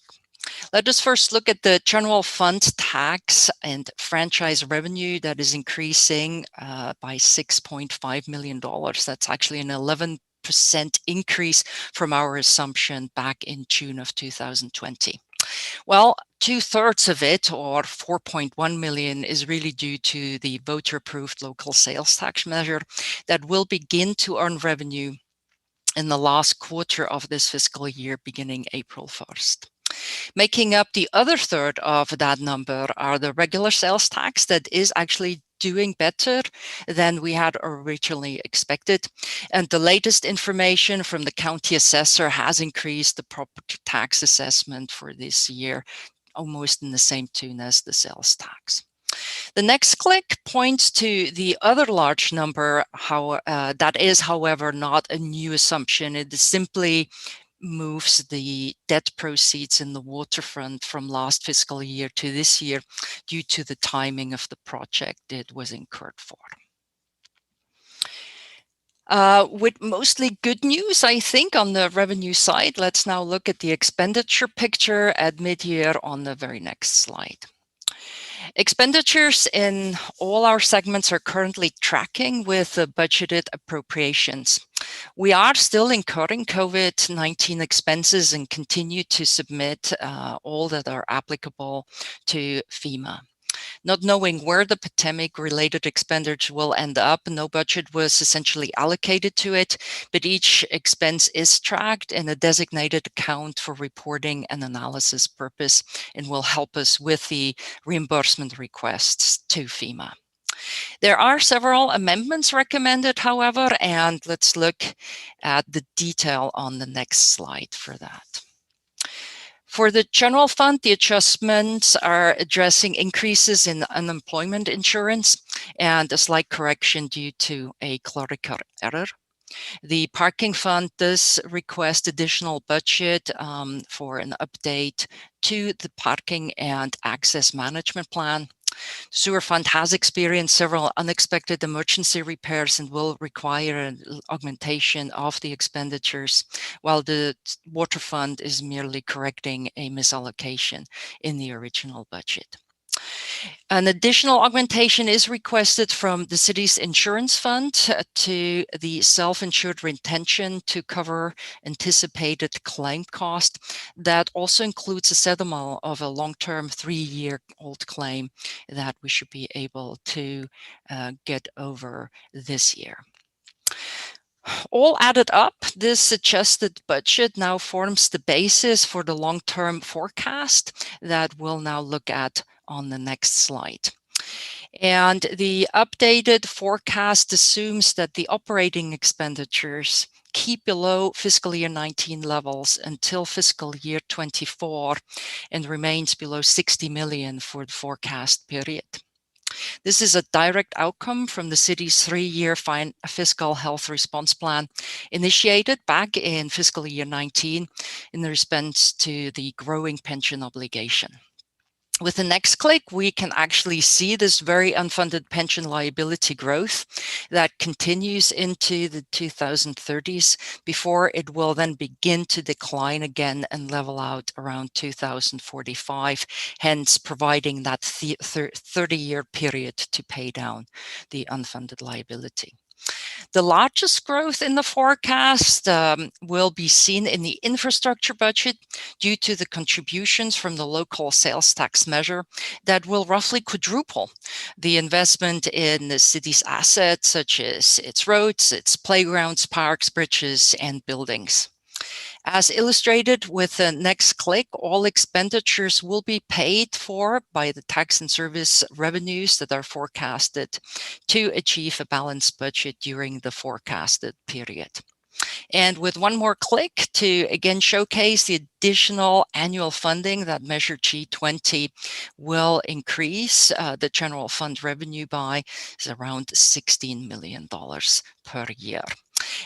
Let us first look at the general fund tax and franchise revenue that is increasing by $6.5 million. That's actually an 11% increase from our assumption back in June of 2020. Well, 2/3 of it, or 4.1 million, is really due to the voter-approved local sales tax measure that will begin to earn revenue in the last quarter of this fiscal year, beginning April 1st. Making up the other third of that number are the regular sales tax that is actually doing better than we had originally expected. And the latest information from the county assessor has increased the property tax assessment for this year almost in the same tune as the sales tax. The next click points to the other large number, that is, however, not a new assumption. It simply moves the debt proceeds in the waterfront from last fiscal year to this year due to the timing of the project it was incurred for. With mostly good news, I think, on the revenue side, let's now look at the expenditure picture at mid-year on the very next slide. Expenditures in all our segments are currently tracking with the budgeted appropriations. We are still incurring COVID-19 expenses and continue to submit all that are applicable to FEMA. Not knowing where the pandemic-related expenditure will end up, no budget was essentially allocated to it, but each expense is tracked in a designated account for reporting and analysis purpose and will help us with the reimbursement requests to FEMA. There are several amendments recommended, however, and let's look at the detail on the next slide for that. For the general fund, the adjustments are addressing increases in unemployment insurance and a slight correction due to a clerical error. The parking fund does request additional budget for an update to the parking and access management plan. The sewer fund has experienced several unexpected emergency repairs and will require an augmentation of the expenditures, while the water fund is merely correcting a misallocation in the original budget. An additional augmentation is requested from the city's insurance fund to the self-insured retention to cover anticipated claim cost. That also includes a settlement of a long-term 3-year-old claim that we should be able to get over this year. All added up, this adjusted budget now forms the basis for the long-term forecast that we'll now look at on the next slide. And the updated forecast assumes that the operating expenditures keep below fiscal year 19 levels until fiscal year 24 and remains below 60 million for the forecast period. This is a direct outcome from the city's 3-year fiscal health response plan initiated back in fiscal year 19 in response to the growing pension obligation. With the next click, we can actually see this very unfunded pension liability growth that continues into the 2030s before it will then begin to decline again and level out around 2045, hence providing that 30-year period to pay down the unfunded liability. The largest growth in the forecast will be seen in the infrastructure budget due to the contributions from the local sales tax measure that will roughly quadruple the investment in the city's assets, such as its roads, its playgrounds, parks, bridges, and buildings. As illustrated with the next click, all expenditures will be paid for by the tax and service revenues that are forecasted to achieve a balanced budget during the forecasted period. And with one more click to again showcase the additional annual funding that Measure G20 will increase the general fund revenue by is around $16 million per year.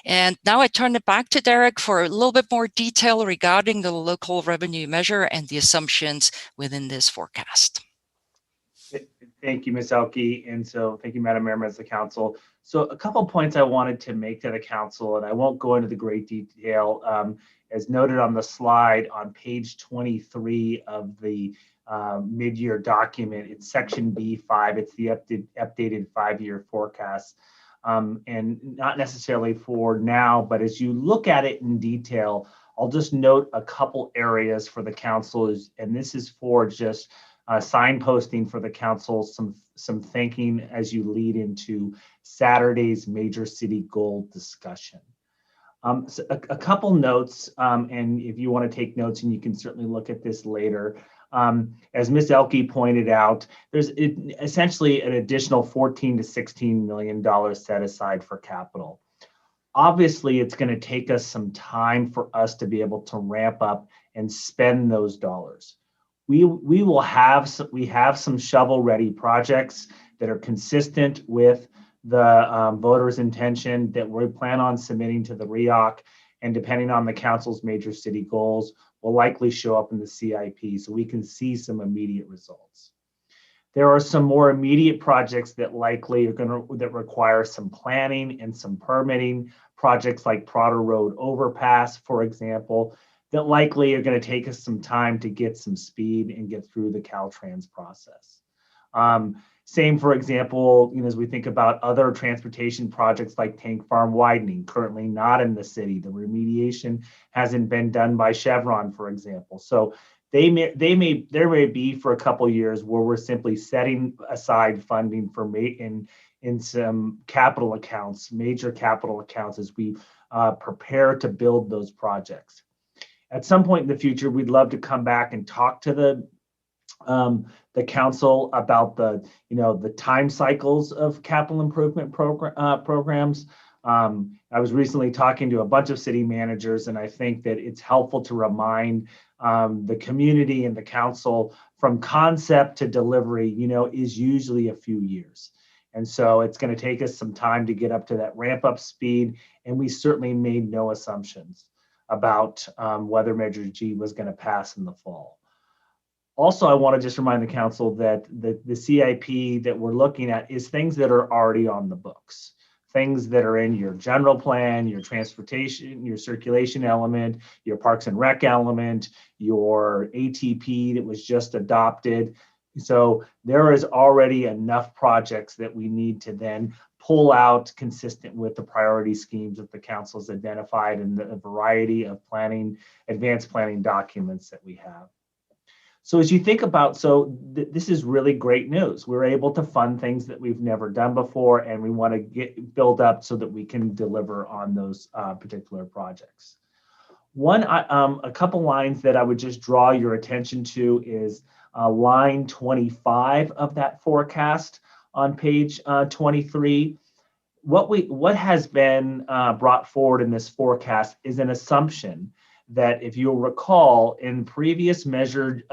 And now I turn it back to Derek for a little bit more detail regarding the local revenue measure and the assumptions within this forecast. Thank you, Ms. Elke. And so thank you, Madam Mayor, members of the council. So a couple of points I wanted to make to the council, and I won't go into the great detail. As noted on the slide on page 23 of the mid-year document, it's section B5. It's the updated 5-year forecast. And not necessarily for now, but as you look at it in detail, I'll just note a couple areas for the council, and this is for just signposting for the council, some thinking as you lead into Saturday's major city goal discussion. So a couple notes, and if you want to take notes, and you can certainly look at this later. As Ms. Elke pointed out, there's essentially an additional $14 to $16 million set aside for capital. Obviously, it's going to take us some time for us to be able to ramp up and spend those dollars. we have some shovel-ready projects that are consistent with the voters' intention that we plan on submitting to the REOC, and depending on the council's major city goals, will likely show up in the CIP, so we can see some immediate results. There are some more immediate projects that likely that require some planning and some permitting. Projects like Prater Road Overpass, for example, that likely are going to take us some time to get some speed and get through the Caltrans process. Same, for example, as we think about other transportation projects like Tank Farm widening, currently not in the city. The remediation hasn't been done by Chevron, for example. So there may be for a couple years where we're simply setting aside funding for in some capital accounts, major capital accounts, as we prepare to build those projects. At some point in the future, we'd love to come back and talk to the council about the time cycles of capital improvement programs. I was recently talking to a bunch of city managers, and I think that it's helpful to remind the community and the council from concept to delivery, is usually a few years. And so it's going to take us some time to get up to that ramp up speed. And we certainly made no assumptions about whether Measure G was going to pass in the fall. Also, I want to just remind the council that the CIP that we're looking at is things that are already on the books. Things that are in your general plan, your transportation, your circulation element, your parks and rec element, your ATP that was just adopted. So there is already enough projects that we need to then pull out consistent with the priority schemes that the council's identified and the variety of advanced planning documents that we have. So as you think about, this is really great news. We're able to fund things that we've never done before, and we want to build up so that we can deliver on those particular projects. A couple lines that I would just draw your attention to is line 25 of that forecast on page 23. What has been brought forward in this forecast is an assumption that, if you'll recall, in previous Measure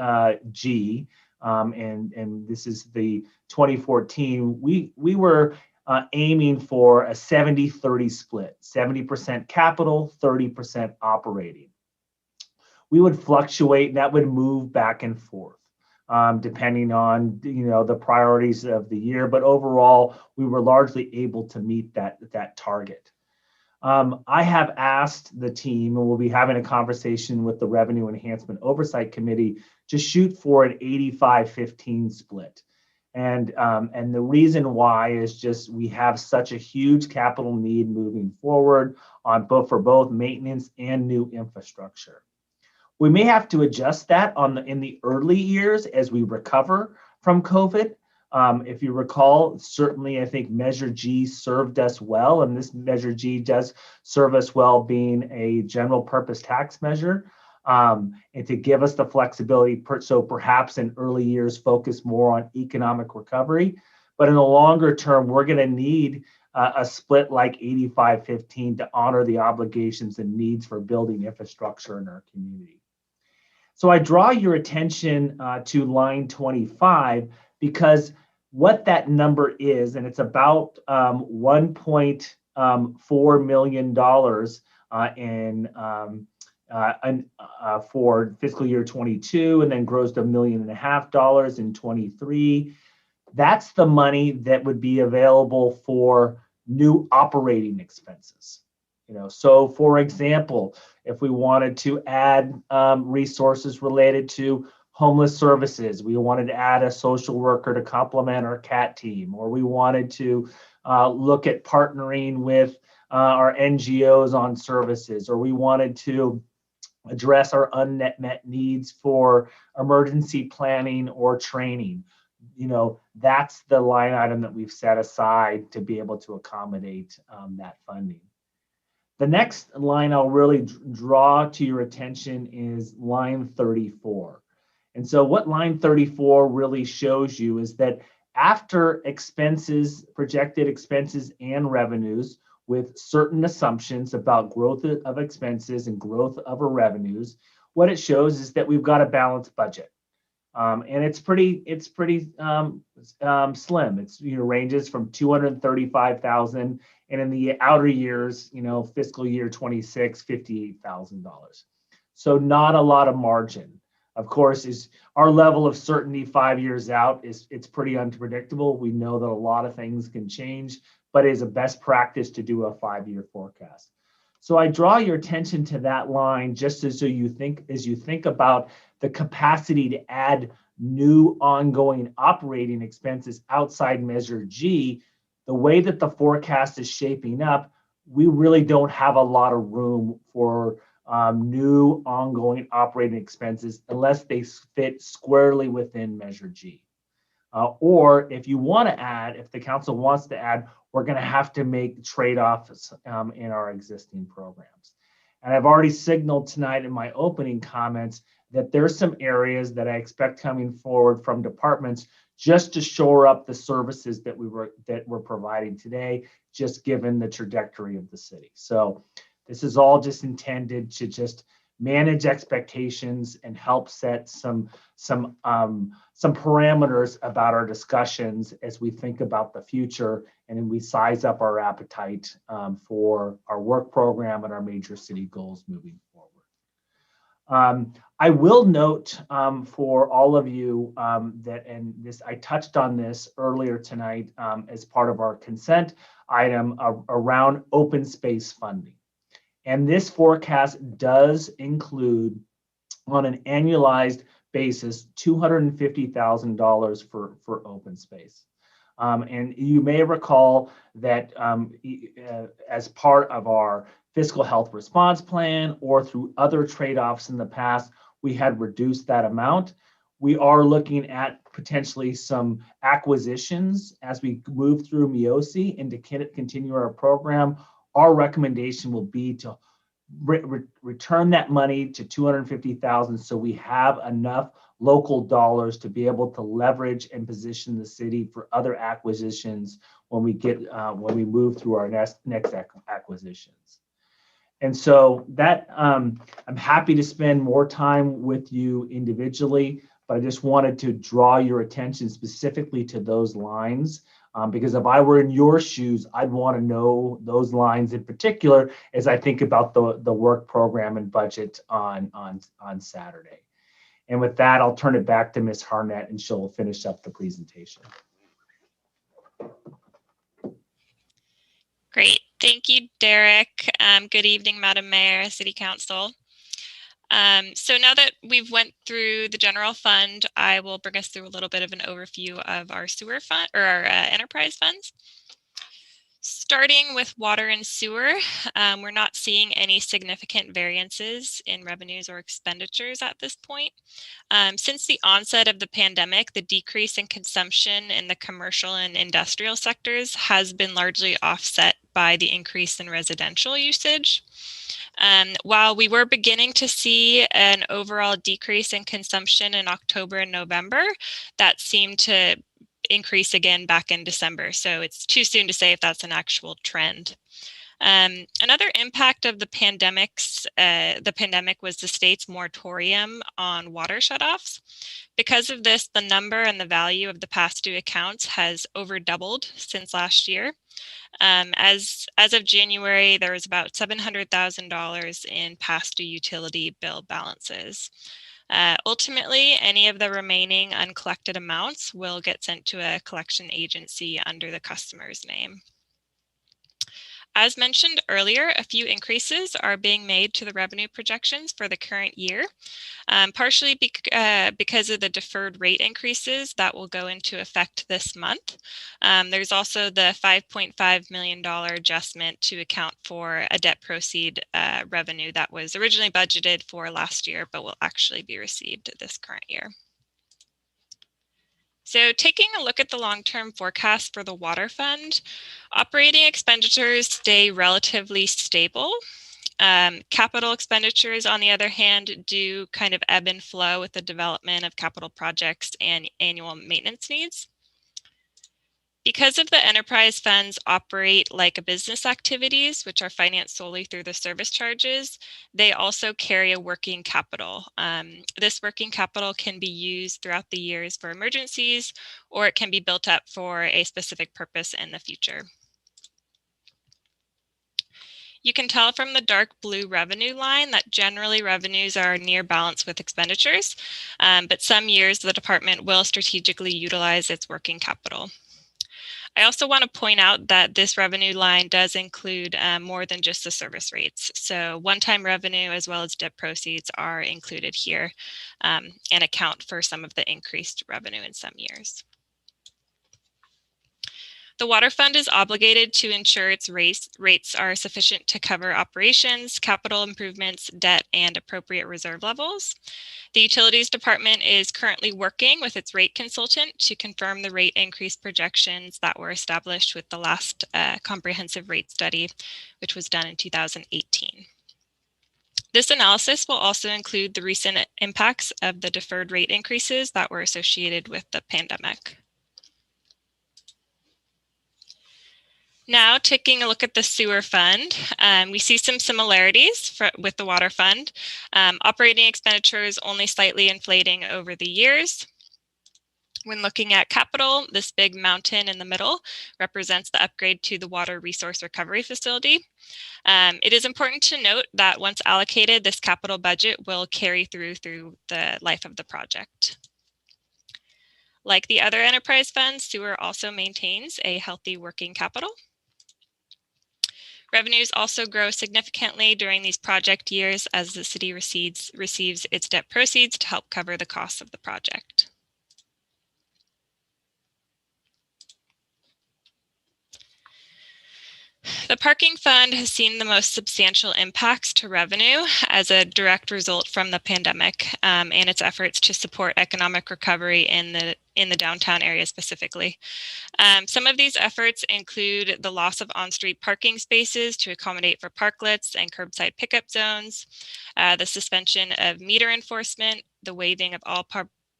G, and this is the 2014, we were aiming for a 70-30 split, 70% capital, 30% operating. We would fluctuate, and that would move back and forth depending on the priorities of the year, but overall we were largely able to meet that target. I have asked the team, and we'll be having a conversation with the Revenue Enhancement Oversight Committee, to shoot for an 85-15 split. And the reason why is just we have such a huge capital need moving forward for both maintenance and new infrastructure. We may have to adjust that in the early years as we recover from COVID. If you recall, certainly I think Measure G served us well, and this Measure G does serve us well, being a general purpose tax measure, and to give us the flexibility, so perhaps in early years focus more on economic recovery. But in the longer term, we're going to need a split like 85-15 to honor the obligations and needs for building infrastructure in our community. So I draw your attention to line 25, because what that number is, and it's about $1.4 million for fiscal year 22, and then grows to $1.5 million in 23. That's the money that would be available for new operating expenses. So for example, if we wanted to add resources related to homeless services, we wanted to add a social worker to complement our CAT team, or we wanted to look at partnering with our NGOs on services, or we wanted to address our unmet needs for emergency planning or training. That's the line item that we've set aside to be able to accommodate that funding. The next line I'll really draw to your attention is line 34. And so what line 34 really shows you is that after expenses, projected expenses and revenues, with certain assumptions about growth of expenses and growth of our revenues, what it shows is that we've got a balanced budget. And it's pretty slim. It's ranges from 235,000, and in the outer years, fiscal year 26, $58,000. So not a lot of margin. Of course, is our level of certainty 5 years out it's pretty unpredictable. We know that a lot of things can change, but it is a best practice to do a 5-year forecast. So I draw your attention to that line just as you think about the capacity to add new ongoing operating expenses outside Measure G. The way that the forecast is shaping up, we really don't have a lot of room for new ongoing operating expenses unless they fit squarely within Measure G. Or if you want to add, if the council wants to add, we're going to have to make trade-offs in our existing programs. And I've already signaled tonight in my opening comments that there's some areas that I expect coming forward from departments just to shore up the services that we're providing today, just given the trajectory of the city. So this is all just intended to just manage expectations and help set some parameters about our discussions as we think about the future and then we size up our appetite for our work program and our major city goals moving forward. I will note for all of you that, and this I touched on this earlier tonight as part of our consent item around open space funding. And this forecast does include, on an annualized basis, $250,000 for open space. And you may recall that as part of our fiscal health response plan or through other trade-offs in the past, we had reduced that amount. We are looking at potentially some acquisitions as we move through MEOC and to continue our program. Our recommendation will be to return that money to $250,000 so we have enough local dollars to be able to leverage and position the city for other acquisitions when we move through our next acquisitions. And so that I'm happy to spend more time with you individually, but I just wanted to draw your attention specifically to those lines. Because if I were in your shoes, I'd want to know those lines in particular as I think about the work program and budget on Saturday. And with that, I'll turn it back to Ms. Harnett and she'll finish up the presentation. Great. Thank you, Derek. Good evening, Madam Mayor, City Council. So now that we've went through the general fund, I will bring us through a little bit of an overview of our sewer fund or our enterprise funds. Starting with water and sewer, we're not seeing any significant variances in revenues or expenditures at this point. Since the onset of the pandemic, the decrease in consumption in the commercial and industrial sectors has been largely offset by the increase in residential usage. While we were beginning to see an overall decrease in consumption in October and November, that seemed to increase again back in December. So it's too soon to say if that's an actual trend. Another impact of the pandemic was the state's moratorium on water shutoffs. Because of this, the number and the value of the past due accounts has over doubled since last year. As of January, there was about $700,000 in past due utility bill balances. Ultimately, any of the remaining uncollected amounts will get sent to a collection agency under the customer's name. As mentioned earlier, a few increases are being made to the revenue projections for the current year, partially because of the deferred rate increases that will go into effect this month. There's also the $5.5 million adjustment to account for a debt proceed revenue that was originally budgeted for last year, but will actually be received this current year. So taking a look at the long-term forecast for the water fund, operating expenditures stay relatively stable. Capital expenditures, on the other hand, do kind of ebb and flow with the development of capital projects and annual maintenance needs. Because of the enterprise funds operate like a business activities, which are financed solely through the service charges, they also carry a working capital. This working capital can be used throughout the years for emergencies, or it can be built up for a specific purpose in the future. You can tell from the dark blue revenue line that generally revenues are near balance with expenditures, but some years the department will strategically utilize its working capital. I also want to point out that this revenue line does include more than just the service rates. So one-time revenue as well as DIP proceeds are included here and account for some of the increased revenue in some years. The water fund is obligated to ensure its rates are sufficient to cover operations, capital improvements, debt, and appropriate reserve levels. The Utilities Department is currently working with its rate consultant to confirm the rate increase projections that were established with the last comprehensive rate study, which was done in 2018. This analysis will also include the recent impacts of the deferred rate increases that were associated with the pandemic. Now, taking a look at the sewer fund, we see some similarities with the water fund. Operating expenditures only slightly inflating over the years. When looking at capital, this big mountain in the middle represents the upgrade to the water resource recovery facility. It is important to note that once allocated, this capital budget will carry through the life of the project. Like the other enterprise funds, sewer also maintains a healthy working capital. Revenues also grow significantly during these project years as the city receives its debt proceeds to help cover the costs of the project. The parking fund has seen the most substantial impacts to revenue as a direct result from the pandemic and its efforts to support economic recovery in the downtown area specifically. Some of these efforts include the loss of on-street parking spaces to accommodate for parklets and curbside pickup zones, the suspension of meter enforcement, the waiving of all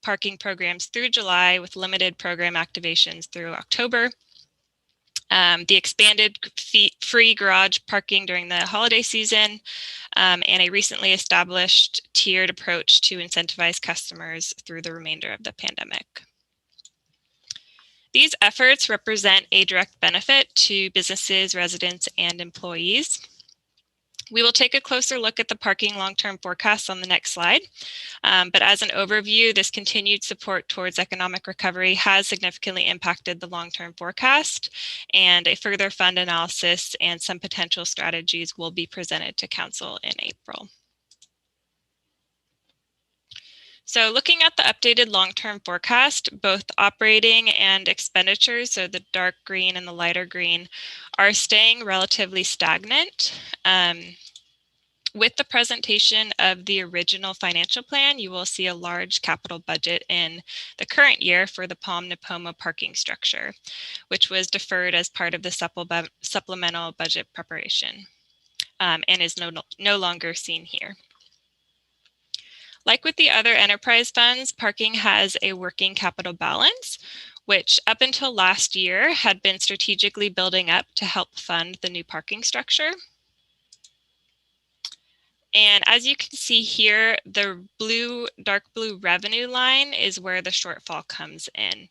parking programs through July with limited program activations through October, the expanded free garage parking during the holiday season, and a recently established tiered approach to incentivize customers through the remainder of the pandemic. These efforts represent a direct benefit to businesses, residents, and employees. We will take a closer look at the parking long-term forecast on the next slide. But as an overview, this continued support towards economic recovery has significantly impacted the long-term forecast, and a further fund analysis and some potential strategies will be presented to Council in April. So looking at the updated long-term forecast, both operating and expenditures, so the dark green and the lighter green, are staying relatively stagnant. With the presentation of the original financial plan, you will see a large capital budget in the current year for the Palm Nipomo parking structure, which was deferred as part of the supplemental budget preparation and is no longer seen here. Like with the other enterprise funds, parking has a working capital balance, which up until last year had been strategically building up to help fund the new parking structure. And as you can see here, the dark blue revenue line is where the shortfall comes in.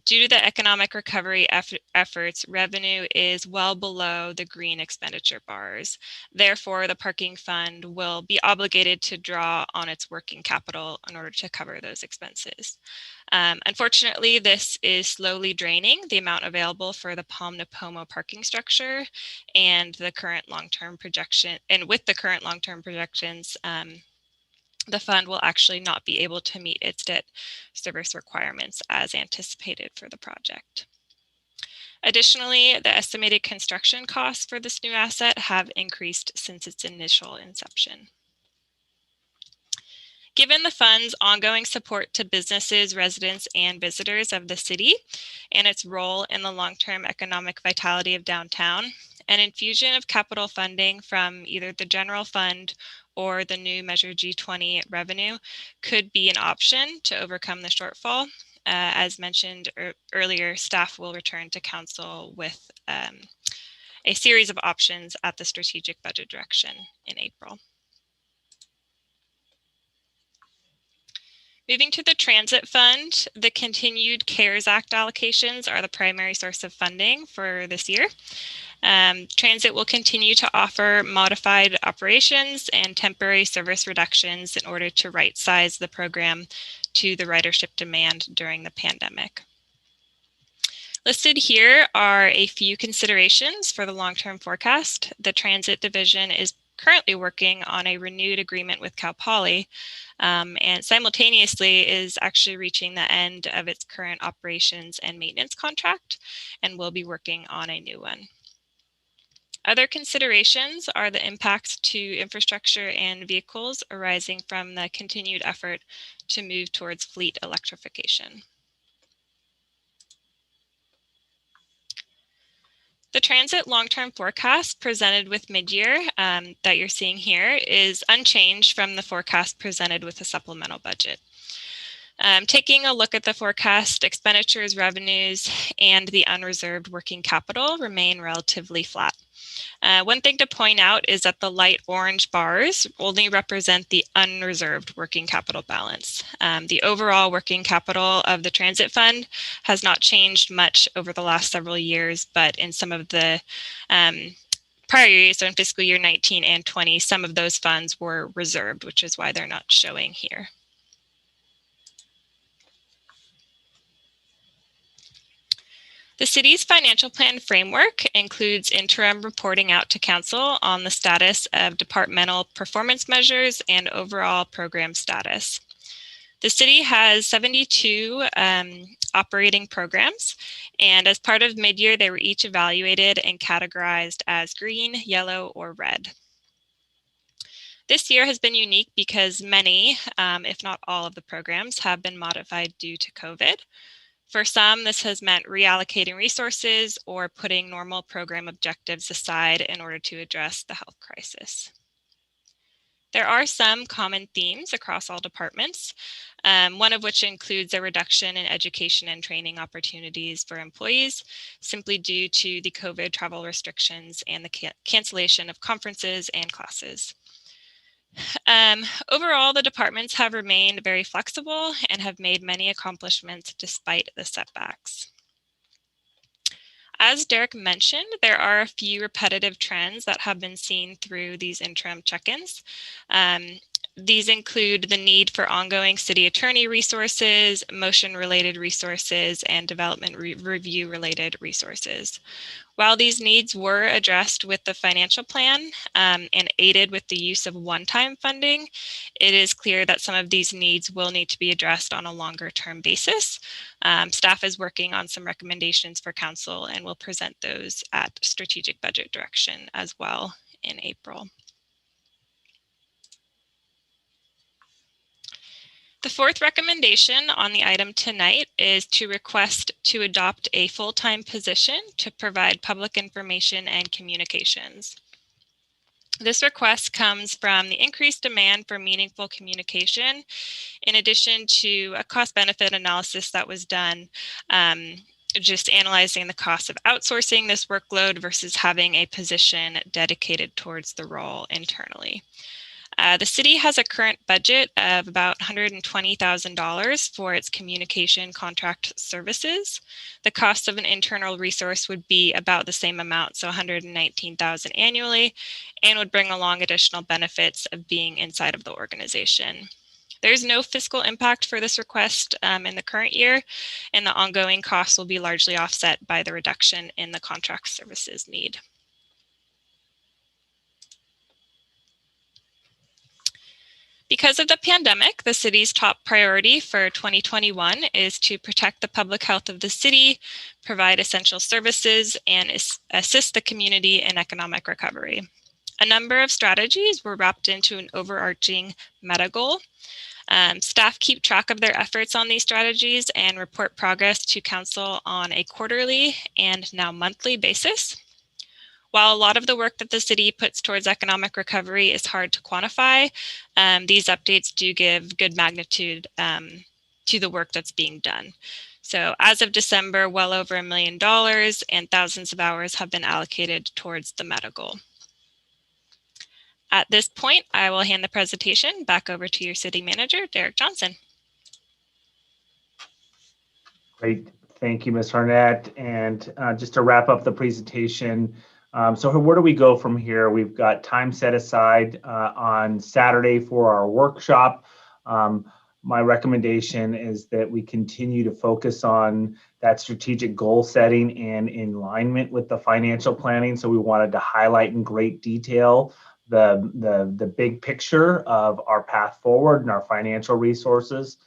Due to the economic recovery efforts, revenue is well below the green expenditure bars. Therefore, the parking fund will be obligated to draw on its working capital in order to cover those expenses. Unfortunately, this is slowly draining the amount available for the Palm Nipomo parking structure and the current long-term projection. And with the current long-term projections, the fund will actually not be able to meet its debt service requirements as anticipated for the project. Additionally, the estimated construction costs for this new asset have increased since its initial inception. Given the fund's ongoing support to businesses, residents, and visitors of the city, and its role in the long-term economic vitality of downtown, an infusion of capital funding from either the general fund or the new Measure G20 revenue could be an option to overcome the shortfall. as mentioned earlier, staff will return to council with a series of options at the strategic budget direction in April. Moving to the Transit Fund, the continued CARES Act allocations are the primary source of funding for this year. Transit will continue to offer modified operations and temporary service reductions in order to right-size the program to the ridership demand during the pandemic. Listed here are a few considerations for the long-term forecast. The Transit Division is currently working on a renewed agreement with Cal Poly, and simultaneously is actually reaching the end of its current operations and maintenance contract, and will be working on a new one. Other considerations are the impacts to infrastructure and vehicles arising from the continued effort to move towards fleet electrification. The transit long-term forecast presented with mid-year that you're seeing here is unchanged from the forecast presented with the supplemental budget. Taking a look at the forecast, expenditures, revenues, and the unreserved working capital remain relatively flat. One thing to point out is that the light orange bars only represent the unreserved working capital balance. The overall working capital of the transit fund has not changed much over the last several years, but in some of the prior years, so in fiscal year 19 and 20, some of those funds were reserved, which is why they're not showing here. The city's financial plan framework includes interim reporting out to council on the status of departmental performance measures and overall program status. The city has 72 operating programs, and as part of mid-year, they were each evaluated and categorized as green, yellow, or red. This year has been unique because many, if not all of the programs have been modified due to COVID. For some, this has meant reallocating resources or putting normal program objectives aside in order to address the health crisis. There are some common themes across all departments, one of which includes a reduction in education and training opportunities for employees, simply due to the COVID travel restrictions and the cancellation of conferences and classes. Overall, the departments have remained very flexible and have made many accomplishments despite the setbacks. As Derek mentioned, there are a few repetitive trends that have been seen through these interim check-ins. These include the need for ongoing city attorney resources, motion-related resources, and development review-related resources. While these needs were addressed with the financial plan and aided with the use of one-time funding, it is clear that some of these needs will need to be addressed on a longer-term basis. Staff is working on some recommendations for council and will present those at strategic budget direction as well in April. The fourth recommendation on the item tonight is to request to adopt a full-time position to provide public information and communications. This request comes from the increased demand for meaningful communication, in addition to a cost-benefit analysis that was done just analyzing the cost of outsourcing this workload versus having a position dedicated towards the role internally. The city has a current budget of about $120,000 for its communication contract services. The cost of an internal resource would be about the same amount, so $119,000 annually, and would bring along additional benefits of being inside of the organization. There's no fiscal impact for this request in the current year, and the ongoing costs will be largely offset by the reduction in the contract services need. Because of the pandemic, the city's top priority for 2021 is to protect the public health of the city, provide essential services, and assist the community in economic recovery. A number of strategies were wrapped into an overarching meta goal. Staff keep track of their efforts on these strategies and report progress to council on a quarterly and now monthly basis. While a lot of the work that the city puts towards economic recovery is hard to quantify, these updates do give good magnitude to to the work that's being done. So as of December, well over $1 million and thousands of hours have been allocated towards the meta goal. At this point, I will hand the presentation back over to your city manager, Derek Johnson. Great. Thank you, Ms. Arnett. And just to wrap up the presentation, so where do we go from here? We've got time set aside on Saturday for our workshop. My recommendation is that we continue to focus on that strategic goal setting and in alignment with the financial planning. So we wanted to highlight in great detail the big picture of our path forward and our financial resources.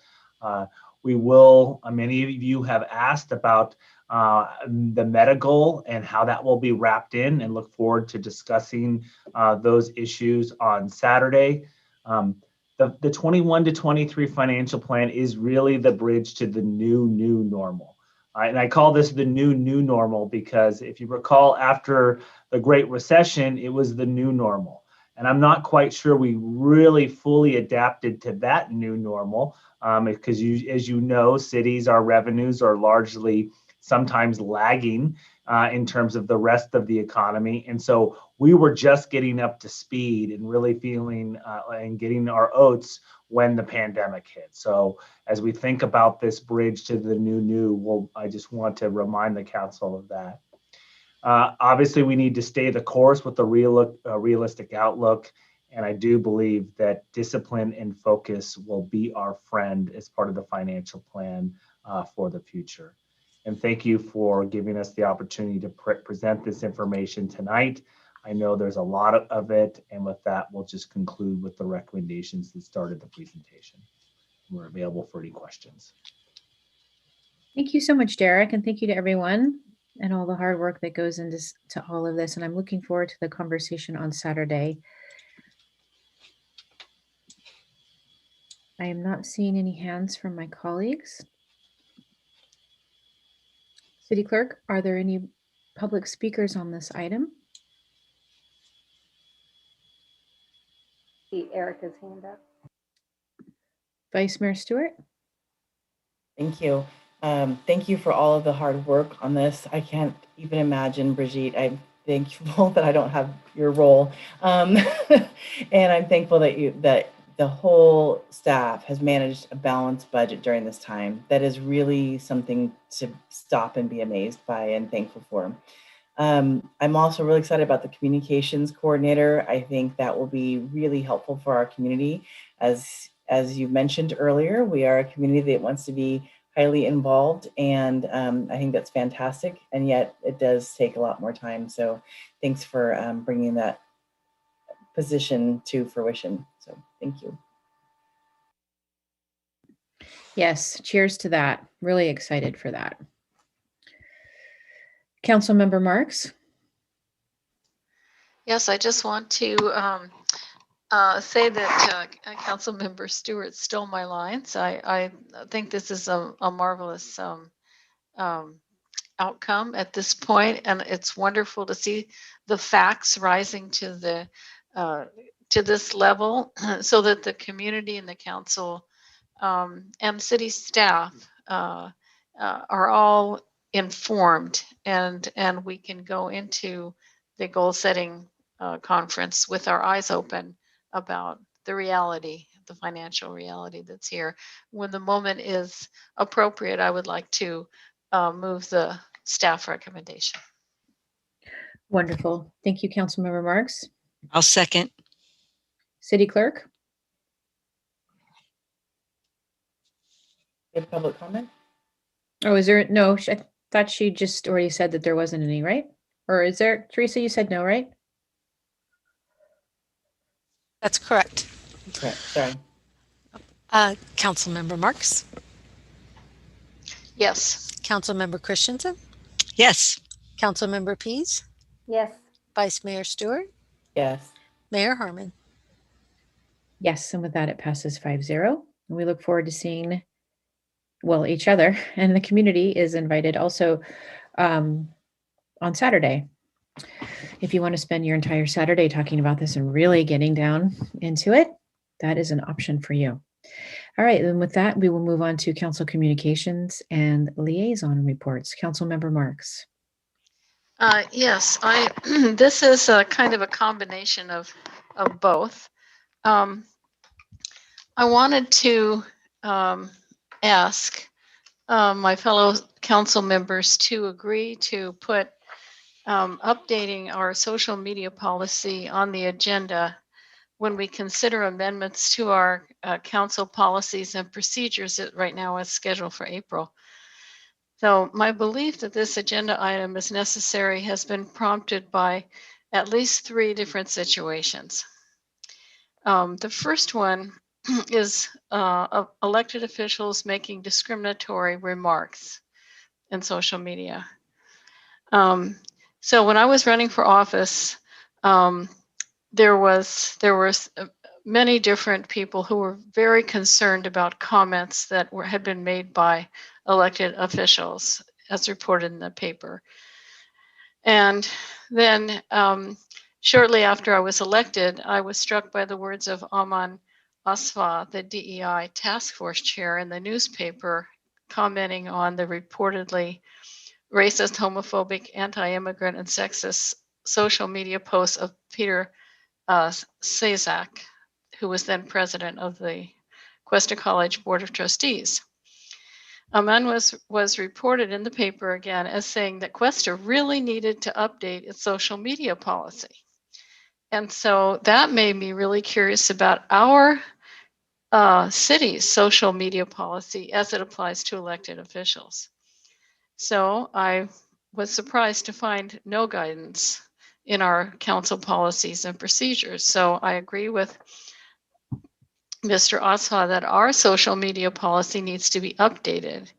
We will, many of you have asked about the meta goal and how that will be wrapped in, and look forward to discussing those issues on Saturday. The 21 to 23 financial plan is really the bridge to the new normal. And I call this the new normal because if you recall, after the Great Recession, it was the new normal. And I'm not quite sure we really fully adapted to that new normal because as you know, cities, our revenues are largely sometimes lagging in terms of the rest of the economy. And so we were just getting up to speed and really feeling and getting our oats when the pandemic hit. So as we think about this bridge to the new, I just want to remind the council of that. Obviously, we need to stay the course with the realistic outlook. And I do believe that discipline and focus will be our friend as part of the financial plan for the future. And thank you for giving us the opportunity to present this information tonight. I know there's a lot of it. And with that, we'll just conclude with the recommendations that started the presentation. We're available for any questions. Thank you so much, Derek. And thank you to everyone and all the hard work that goes into all of this. And I'm looking forward to the conversation on Saturday. I am not seeing any hands from my colleagues. City Clerk, are there any public speakers on this item? See Erica's hand up. Vice Mayor Stewart? Thank you. Thank you for all of the hard work on this. I can't even imagine, Brigitte. I'm thankful that I don't have your role. And I'm thankful that the whole staff has managed a balanced budget during this time. That is really something to stop and be amazed by and thankful for. I'm also really excited about the communications coordinator. I think that will be really helpful for our community. As you mentioned earlier, we are a community that wants to be highly involved, and I think that's fantastic. And yet it does take a lot more time. So thanks for bringing that position to fruition. So thank you. Yes, cheers to that. Really excited for that. Councilmember Marks? Yes, I just want to say that Councilmember Stewart stole my lines. I think this is a marvelous outcome at this point, and it's wonderful to see the facts rising to this level, so that the community and the council and city staff are all informed, and we can go into the goal setting conference with our eyes open about the reality, the financial reality that's here. When the moment is appropriate, I would like to move the staff recommendation. Wonderful. Thank you, Councilmember Marks. I'll second. City Clerk? Any public comment? Oh, is there? No, I thought she just already said that there wasn't any, right? Or is there? Teresa, you said no, right? That's correct. Okay, sorry. Councilmember Marks? Yes. Councilmember Christensen? Yes. Councilmember Pease? Yes. Vice Mayor Stewart? Yes. Mayor Harmon? Yes, and with that, it passes 5-0. And we look forward to seeing, well, each other, and the community is invited also on Saturday. If you want to spend your entire Saturday talking about this and really getting down into it, that is an option for you. All right, then with that, we will move on to council communications and liaison reports. Councilmember Marks. Yes, this is a kind of a combination of both. I wanted to ask my fellow council members to agree to put updating our social media policy on the agenda when we consider amendments to our council policies and procedures that right now is scheduled for April. So my belief that this agenda item is necessary has been prompted by at least 3 different situations. The first one is elected officials making discriminatory remarks in social media. So when I was running for office, there were many different people who were very concerned about comments that had been made by elected officials, as reported in the paper. And then shortly after I was elected, I was struck by the words of Aman Asfa, the DEI task force chair, in the newspaper, commenting on the reportedly racist, homophobic, anti-immigrant, and sexist social media posts of Peter Sazak, who was then president of the Cuesta College Board of Trustees. Aman was reported in the paper again as saying that Cuesta really needed to update its social media policy. And so that made me really curious about our city's social media policy as it applies to elected officials. So I was surprised to find no guidance in our council policies and procedures. So I agree with Mr. Asfa that our social media policy needs to be updated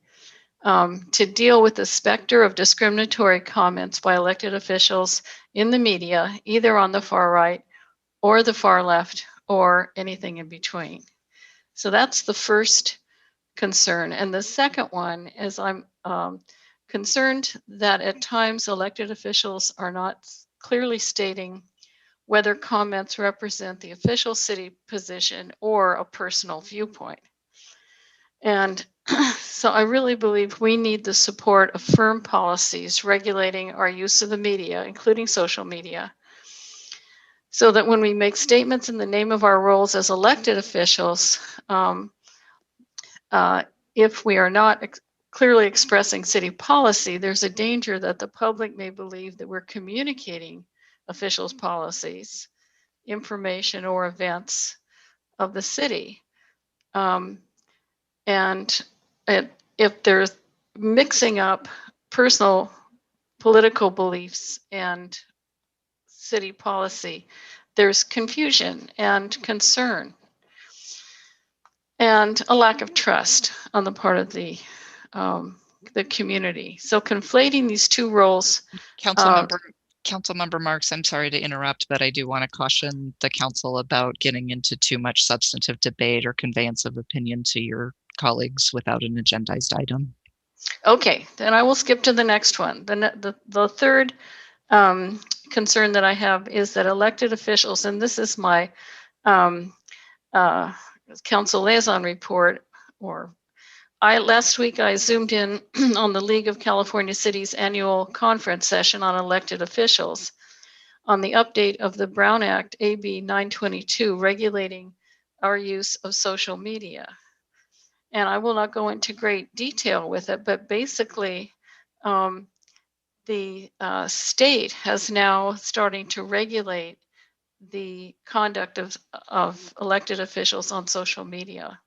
to deal with the specter of discriminatory comments by elected officials in the media, either on the far right or the far left or anything in between. So that's the first concern. And the second one is I'm concerned that at times elected officials are not clearly stating whether comments represent the official city position or a personal viewpoint. And so I really believe we need the support of firm policies regulating our use of the media, including social media, so that when we make statements in the name of our roles as elected officials, if we are not clearly expressing city policy, there's a danger that the public may believe that we're communicating officials' policies, information, or events of the city. And if there's mixing up personal political beliefs and city policy, there's confusion and concern and a lack of trust on the part of the community. So conflating these two roles. Councilmember Marks, I'm sorry to interrupt, but I do want to caution the council about getting into too much substantive debate or conveyance of opinion to your colleagues without an agendized item. Okay, then I will skip to the next one. The third concern that I have is that elected officials, and this is my council liaison report, last week I zoomed in on the League of California Cities annual conference session on elected officials on the update of the Brown Act AB 922 regulating our use of social media. And I will not go into great detail with it, but basically the state has now starting to regulate the conduct of elected officials on social media.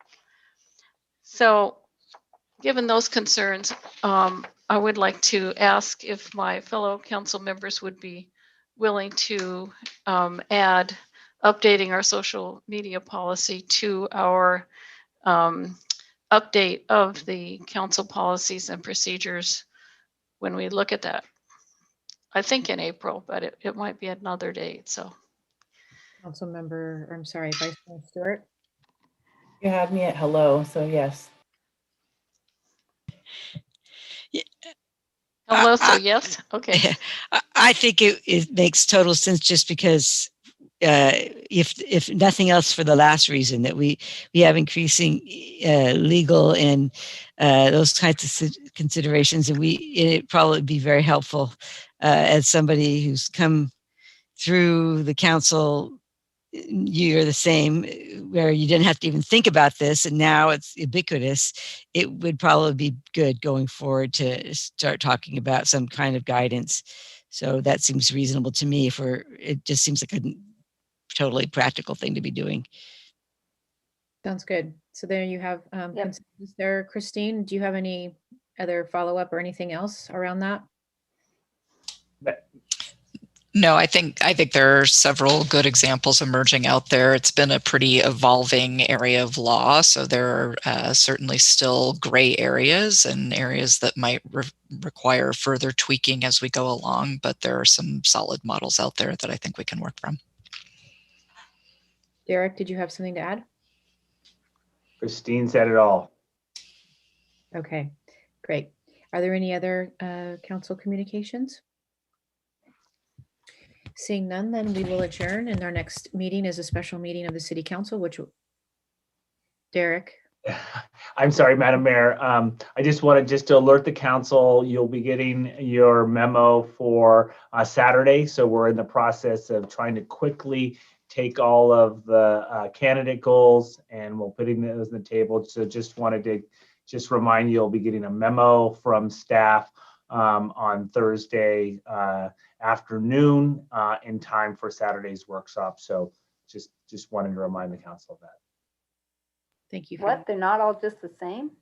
So given those concerns, I would like to ask if my fellow council members would be willing to add updating our social media policy to our update of the council policies and procedures when we look at that. I think in April, but it might be another date. So, Vice Mayor Stewart. You have me at hello, so yes. Hello, so yes. Okay. I think it makes total sense just because if nothing else, for the last reason that we have increasing legal and those kinds of considerations, and it'd probably be very helpful as somebody who's come through the council. You're the same, where you didn't have to even think about this, and now it's ubiquitous. It would probably be good going forward to start talking about some kind of guidance. So that seems reasonable to me. It just seems like a totally practical thing to be doing. Sounds good. So there you have consensus there. Christine, do you have any other follow-up or anything else around that? No, I think there are several good examples emerging out there. It's been a pretty evolving area of law, so there are certainly still gray areas and areas that might require further tweaking as we go along, but there are some solid models out there that I think we can work from. Derek, did you have something to add? Christine said it all. Okay, great. Are there any other council communications? Seeing none, then we will adjourn, and our next meeting is a special meeting of the City Council, which Derek. I'm sorry, Madam Mayor. I just wanted to alert the council, you'll be getting your memo for Saturday. So we're in the process of trying to quickly take all of the candidate goals, and we'll putting those on the table. So just wanted to remind you, you'll be getting a memo from staff on Thursday afternoon in time for Saturday's workshop. So just wanted to remind the council of that. Thank you. What? They're not all just the same?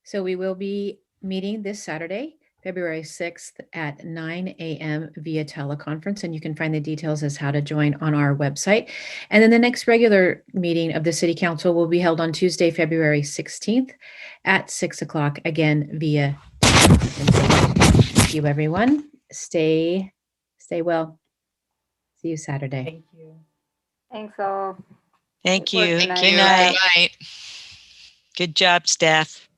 So we will be meeting this Saturday, February 6th at 9 a.m. via teleconference, and you can find the details as how to join on our website. And then the next regular meeting of the City Council will be held on Tuesday, February 16th at 6 o'clock, again via teleconference. Thank you, everyone. Stay well. See you Saturday. Thank you. Thanks all. Thank Good work you. tonight. Good night. Good job, staff.